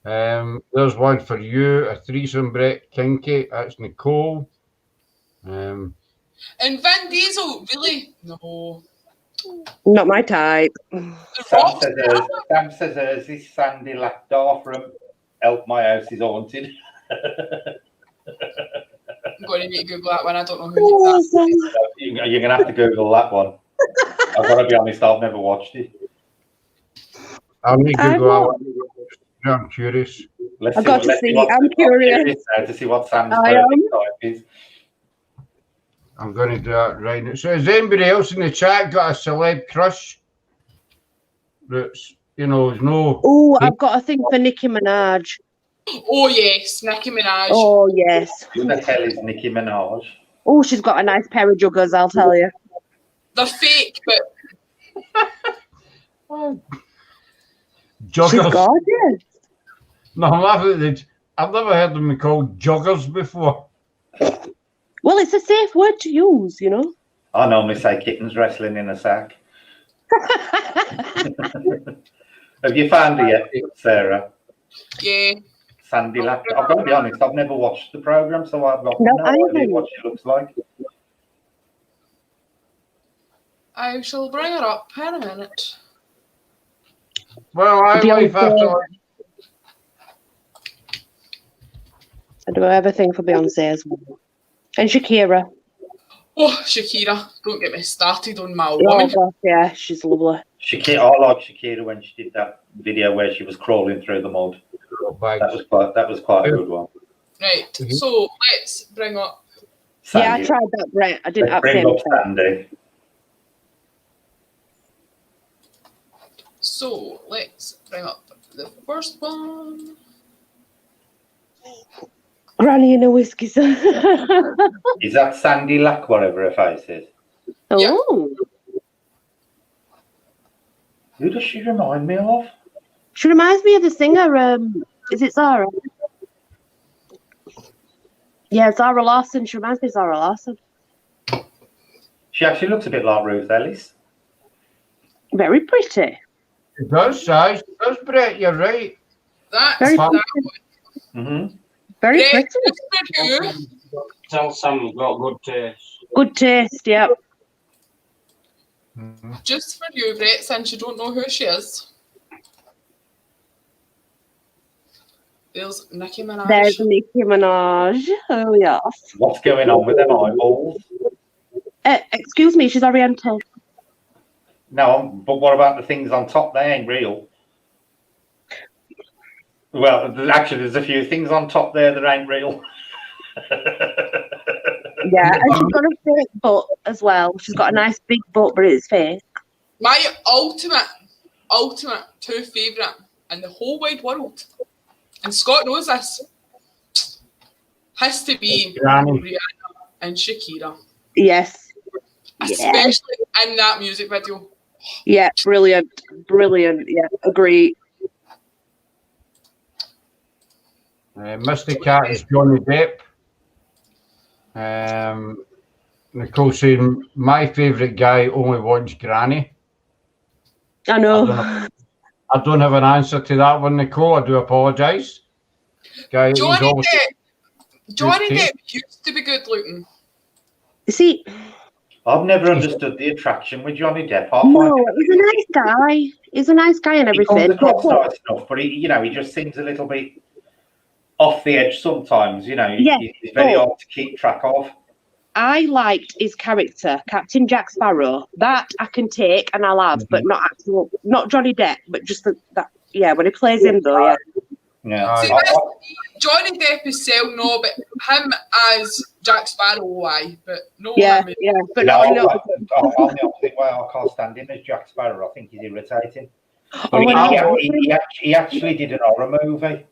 There's one for you, a threesome, Brett Kinky. That's Nicole. And Vin Diesel, really? No. Not my type. Sam says hers is Sandy Lapdar from Help My House is Haunted. I'm going to need to Google that one. I don't know who that is. You're going to have to Google that one. I've got to be honest, I've never watched it. I'll need to Google that one. I'm curious. I've got to see. I'm curious to see what Sam's perfect type is. I'm going to do that right now. So, has anybody else in the chat got a celeb crush? That's, there's no. Oh, I've got a thing for Nicki Minaj. Oh, yes, Nicki Minaj. Oh, yes. Who the hell is Nicki Minaj? Oh, she's got a nice pair of juggers, I'll tell you. They're fake, but. Joggers. She's gorgeous. No, I'm laughing at it. I've never heard them called joggers before. Well, it's a safe word to use, I normally say kittens wrestling in a sack. Have you found her yet, Sarah? Yeah. Sandy Lap. I've got to be honest, I've never watched the programme, so I've got no idea what she looks like. I shall bring her up in a minute. Well, I life after life. I do everything for Beyonce as well. And Shakira. Oh, Shakira. Don't get me started on my Oh, woman. gosh, yeah, she's lovely. Shakira, I like Shakira when she did that video where she was crawling through the mud. That was quite a good one. Right, so let's bring up... Sandy. Yeah, I tried that, Brett. I didn't bring up Sandy. So let's bring up the first one. Granny in a whiskey. Is that Sandy Lack, whatever her face is? Oh. Who does she remind me of? She reminds me of the singer. Is it Zara? Yeah, Zara Larson. She reminds me of Zara Larson. She actually looks a bit like Ruth Ellis. Very pretty. It does, size. It does, Brett. You're right. That's Very that pretty. one. Very Brett, pretty. just for you. Tell Sam's got good taste. Good taste, yeah. Just for you, Brett, since you don't know who she is. There's Nicki Minaj. There's Nicki Minaj. Oh, yes. What's going on with them eyeballs? Excuse me, she's Oriental. No, but what about the things on top? They ain't real. Well, actually, there's a few things on top there that ain't real. Yeah, and she's got a fake butt as well. She's got a nice big butt, but it's fake. My ultimate two favourite in the whole wide world, and Scott knows this, has to be Rihanna and Shakira. Yes. Especially in that music video. Yeah, brilliant. Brilliant. Yeah, agree. Mr. Cat is Johnny Depp. Nicole saying my favourite guy only wants Granny. I know. I don't have an answer to that one, Nicole. I do apologise. Johnny Depp used to be good looking. See, I've never understood the attraction with Johnny Depp. No, he's a nice guy. He's a nice guy and everything. He comes across nice enough, but he just seems a little bit off the edge sometimes. He's very hard to keep track of. I liked his character, Captain Jack Sparrow. That I can take and I'll have, but not Johnny Depp, but just that. Yeah, when he plays him though, yeah. Yeah. See, Johnny Depp is still no, but him as Jack Sparrow, why? But no. Yeah, but no. I'm the opposite way. I can't stand him as Jack Sparrow. I think he's irritating. He actually did an horror movie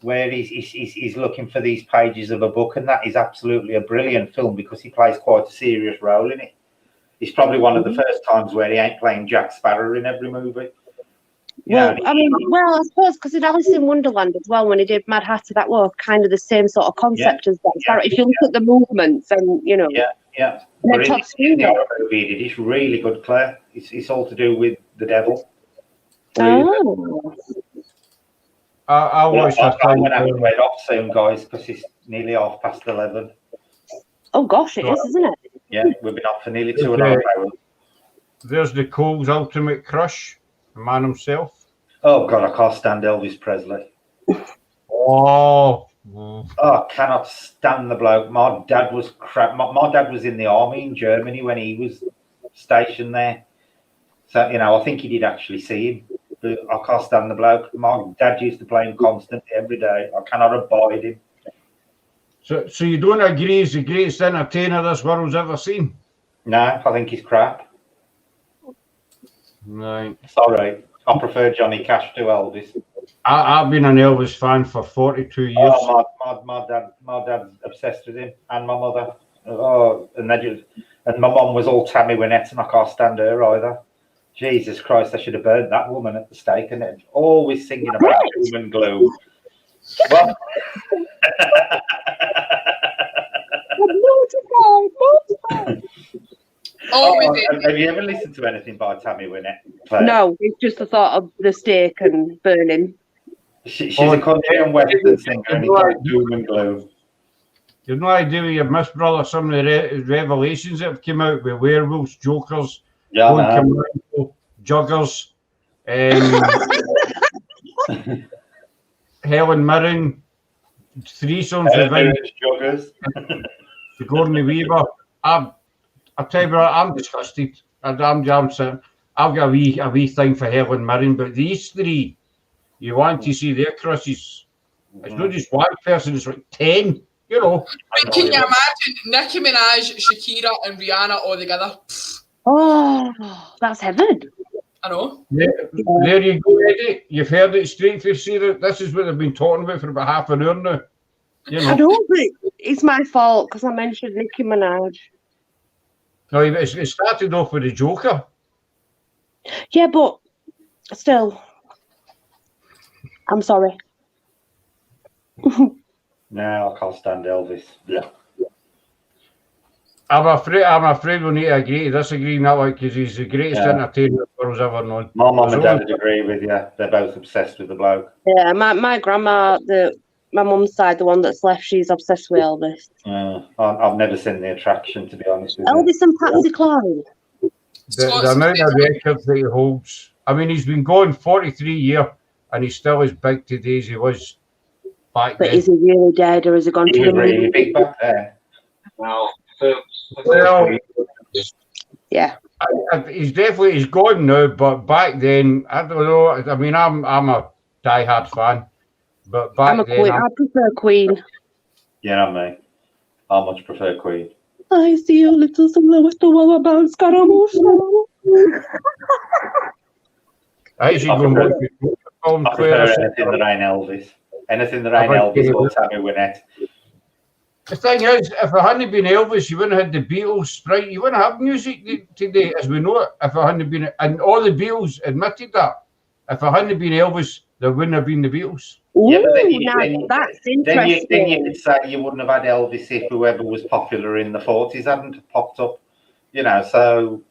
where he's looking for these pages of a book, and that is absolutely a brilliant film because he plays quite a serious role in it. It's probably one of the first times where he ain't playing Jack Sparrow in every movie. I suppose because in Alice in Wonderland as well, when he did Mad Hatter, that was kind of the same sort of concept as that. Yeah, if you look at the movements and, Yeah. But in the horror movie he did, it's really good, Claire. It's all to do with the devil. Oh. I watched that. I'm going to have to head off soon, guys, because it's nearly 11:30. Oh, gosh, it is, isn't it? Yeah, we've been up for nearly 2.5 hours. There's Nicole's ultimate crush, the man himself. Oh, God, I can't stand Elvis Presley. Oh, I cannot stand the bloke. My dad was crap. My dad was in the army in Germany when he was stationed there. So, I think he did actually see him. But I can't stand the bloke. My dad used to play him constantly every day. I cannot abide him. So you don't agree he's the greatest entertainer this world's ever seen? No, I think he's crap. Right. Sorry. I prefer Johnny Cash to Elvis. I've been an Elvis fan for 42 years. Oh, my dad's obsessed with him, and my mother. Oh, and my mum was all Tammy Wynette, and I can't stand her either. Jesus Christ, I should have burned that woman at the stake, and then always singing about doom and gloom. Well, have you ever listened to anything by Tammy Wynette? Claire? No, it's just the thought of the stake and burning. She's a country and western singer, and it's like doom and gloom. You've no idea with your Miss Brother some of the revelations that have come out with werewolves, jokers, joggers, Helen Mirren, threesomes with joggers. Sigourney Weaver. I'll tell you what, I'm disgusted. I'm saying, I've got a wee thing for Helen Mirren, but these three, you want to see their crushes. It's not just one person, it's like 10, you know. But can you imagine Nicki Minaj, Shakira, and Rihanna all together? Oh, that's heaven. I know. There you go, Eddie. You've heard it straight from Sarah. This is what they've been talking about for about half an hour now. You know. I know, but it's my fault because I mentioned Nicki Minaj. No, it started off with a Joker. Yeah, but still, I'm sorry. No, I can't stand Elvis. Yeah. I'm afraid we need to agree to disagree now, because he's the greatest entertainer the world's ever known. My mum and dad would agree with you. They're both obsessed with the bloke. Yeah, my grandma, my mum's side, the one that's left, she's obsessed with Elvis. I've never seen the attraction, to be honest with you. Elvis and Patsy Cline. The amount of records that he holds. I mean, he's been going 43 years, and he's still as big today as he was back then. But is he really dead, or has he gone to the moon? Really big back there. Well, yeah. He's gone now, but back then, I don't know. I mean, I'm a diehard fan, but back then, Queen. I prefer Queen. Yeah, not me. I much prefer Queen. I see a little similar with the wall about Scaramouche. I prefer anything that ain't Elvis. Anything that ain't Elvis will tell me with it. The thing is, if it hadn't been Elvis, you wouldn't have had the Beatles, right? You wouldn't have music today as we know it if it hadn't been, and all the Beatles admitted that. If it hadn't been Elvis, there wouldn't have been the Beatles. Ooh, yeah, but that's interesting. Then you could say you wouldn't have had Elvis if whoever was popular in the 40s hadn't popped up. You know, so,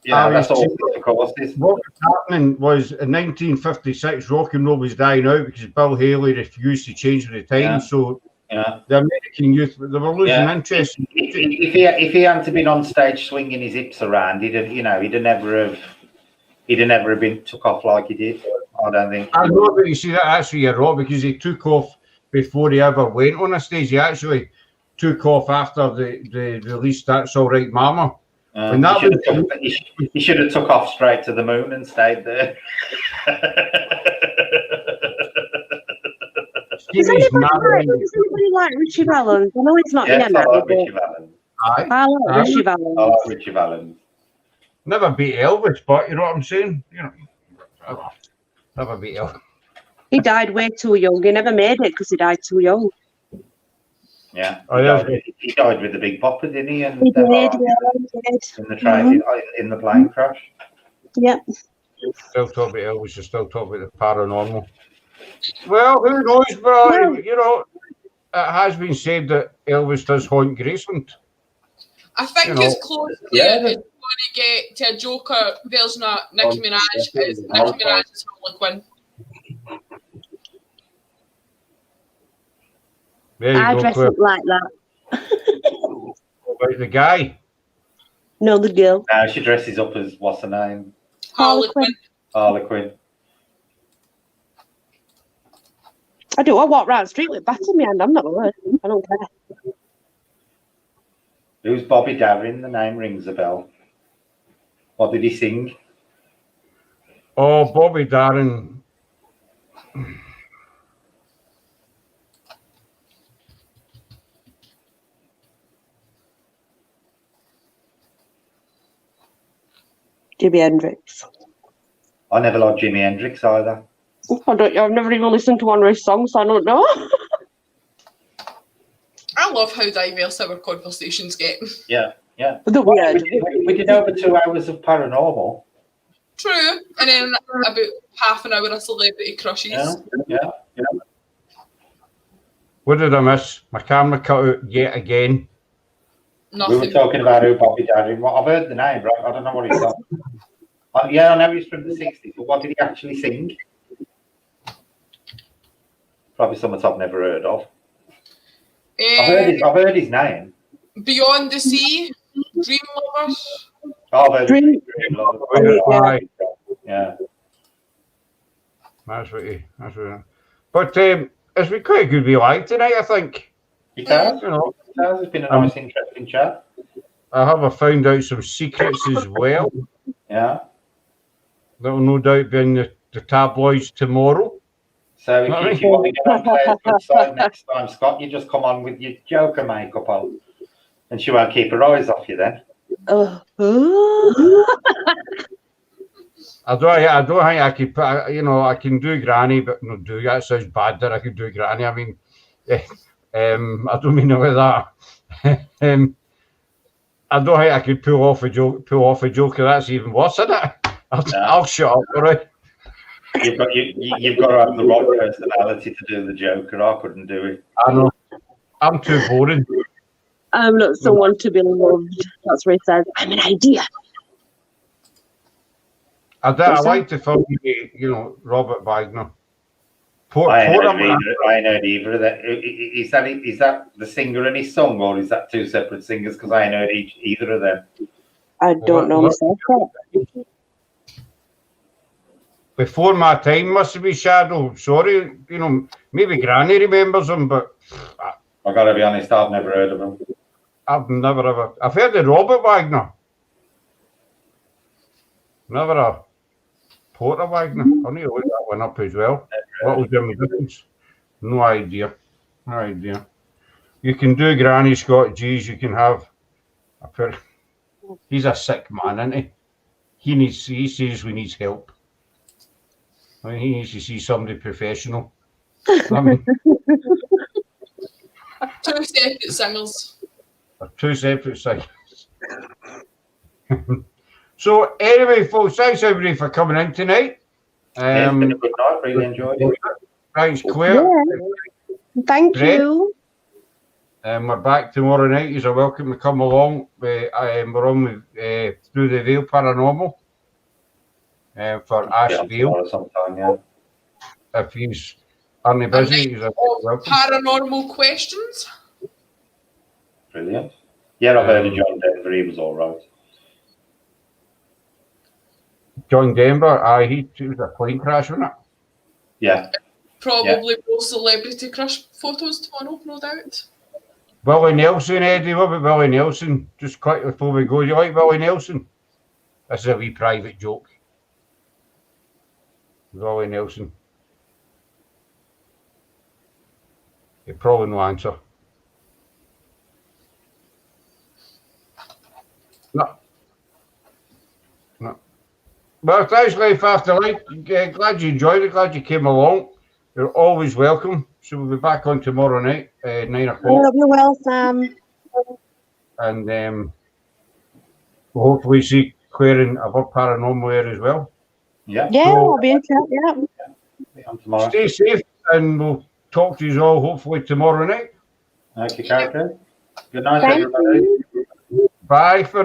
you know, that's all of course. What was happening was in 1956, rock and roll was dying out because Bill Haley refused to change with the times. So the American youth, they were losing interest. If he hadn't been on stage swinging his hips around, he'd never have been took off like he did. I don't think. I know, but you see that actually you're wrong, because he took off before he ever went on a stage. He actually took off after the release That's All Right Mama. And that he should have took off straight to the moon and stayed there. Does anybody like Richie Valens? I know it's not I like Richie Valens. I like Richie Valens. I like Richie Valens. Never beat Elvis, but you know what I'm saying? You know, never beat Elvis. He died way too young. He never made it because he died too young. Yeah, he died with the Big Bopper, didn't he? And he did. In the train, in the plane crash. Yeah. Still talk about Elvis, you still talk about the paranormal. Well, who knows, but you know, it has been said that Elvis does haunt Graceland. I think it's close to it's going to get to a Joker version of Nicki Minaj as Nicki Minaj's Harley Quinn. I dress up like that. About the guy? No, the girl. She dresses up as, what's her name? Harley Quinn. Harley Quinn. I do. I walk around the street with bat in my hand. I'm not worried. I don't care. Who's Bobby Darin? The name rings a bell. What did he sing? Oh, Bobby Darin. Jimi Hendrix. I never liked Jimi Hendrix either. I've never even listened to one of his songs, so I don't know. I love how diverse our conversations get. Yeah. The weird. We did over 2 hours of paranormal. True. And then about half an hour of celebrity crushes. Yeah. What did I miss? My camera cut out yet again. Nothing. We were talking about who Bobby Darin was. I've heard the name, right? I don't know what he's on. I know he's from the 60s, but what did he actually sing? Probably someone I've never heard of. I've heard his name. Beyond the Sea, Dream Lovers. Oh, I've heard Dream Lovers. Yeah. That's what. But it's been quite a good wee live tonight, I think. It has. You know, It's been a nice, interesting chat. I have found out some secrets as well. Yeah. That'll no doubt be in the tabloids tomorrow. So if you want to get on Claire's good side next time, Scott, you just come on with your Joker makeup on, and she won't keep her eyes off you then. I don't think I could put, you know, I can do Granny, but no, that sounds bad that I could do Granny. I mean, I don't mean it like that. I don't think I could pull off a Joker. That's even worse, isn't it? I'll shut up, all right? You've got to have the right personality to do the Joker. I couldn't do it. I know. I'm too boring. I'm not someone to be loved. That's what he says. I'm an idea. I like to film, you know, Robert Wagner. I ain't heard either of that. Is that the singer and his song, or is that two separate singers? Because I ain't heard either of them. I don't know myself. Before my time, must be Shadow. Sorry, you know, maybe Granny remembers him, but I gotta be honest, I've never heard of him. I've heard of Robert Wagner. Never a Porter Wagner. I need to look that one up as well. What was the difference? No idea. No idea. You can do Granny Scott G's. You can have he's a sick man, isn't he? He says we needs help. I mean, he needs to see somebody professional. I mean, two separate singers. Two separate singers. So anyway, folks, thanks everybody for coming in tonight. It's been a good night. Really enjoyed it. Thanks, Claire. Yeah. Thank you. We're back tomorrow night. You're welcome to come along. We're on with Through the Veil Paranormal for Ash Veil. Sometime, yeah. If he's only busy, he's welcome. Paranormal questions. Brilliant. Yeah, I've heard of John Denver. He was all right. John Denver, he was a plane crash, wasn't it? Yeah. Probably more celebrity crush photos tomorrow, no doubt. Willie Nelson, Eddie, what about Willie Nelson? Just quick before we go, do you like Willie Nelson? This is a wee private joke. Willie Nelson. You probably no answer. No. Well, thanks, Life After Life. Glad you enjoyed it. Glad you came along. You're always welcome. So we'll be back on tomorrow night, 9 o'clock. I hope you're well, Sam. And we'll hopefully see Claire in other paranormal air as well. Yeah. Yeah, So, I'll be in chat, yeah. Stay safe, and we'll talk to you all hopefully tomorrow night. Okay, Karen. Good night, Thank everybody. you. Bye for now.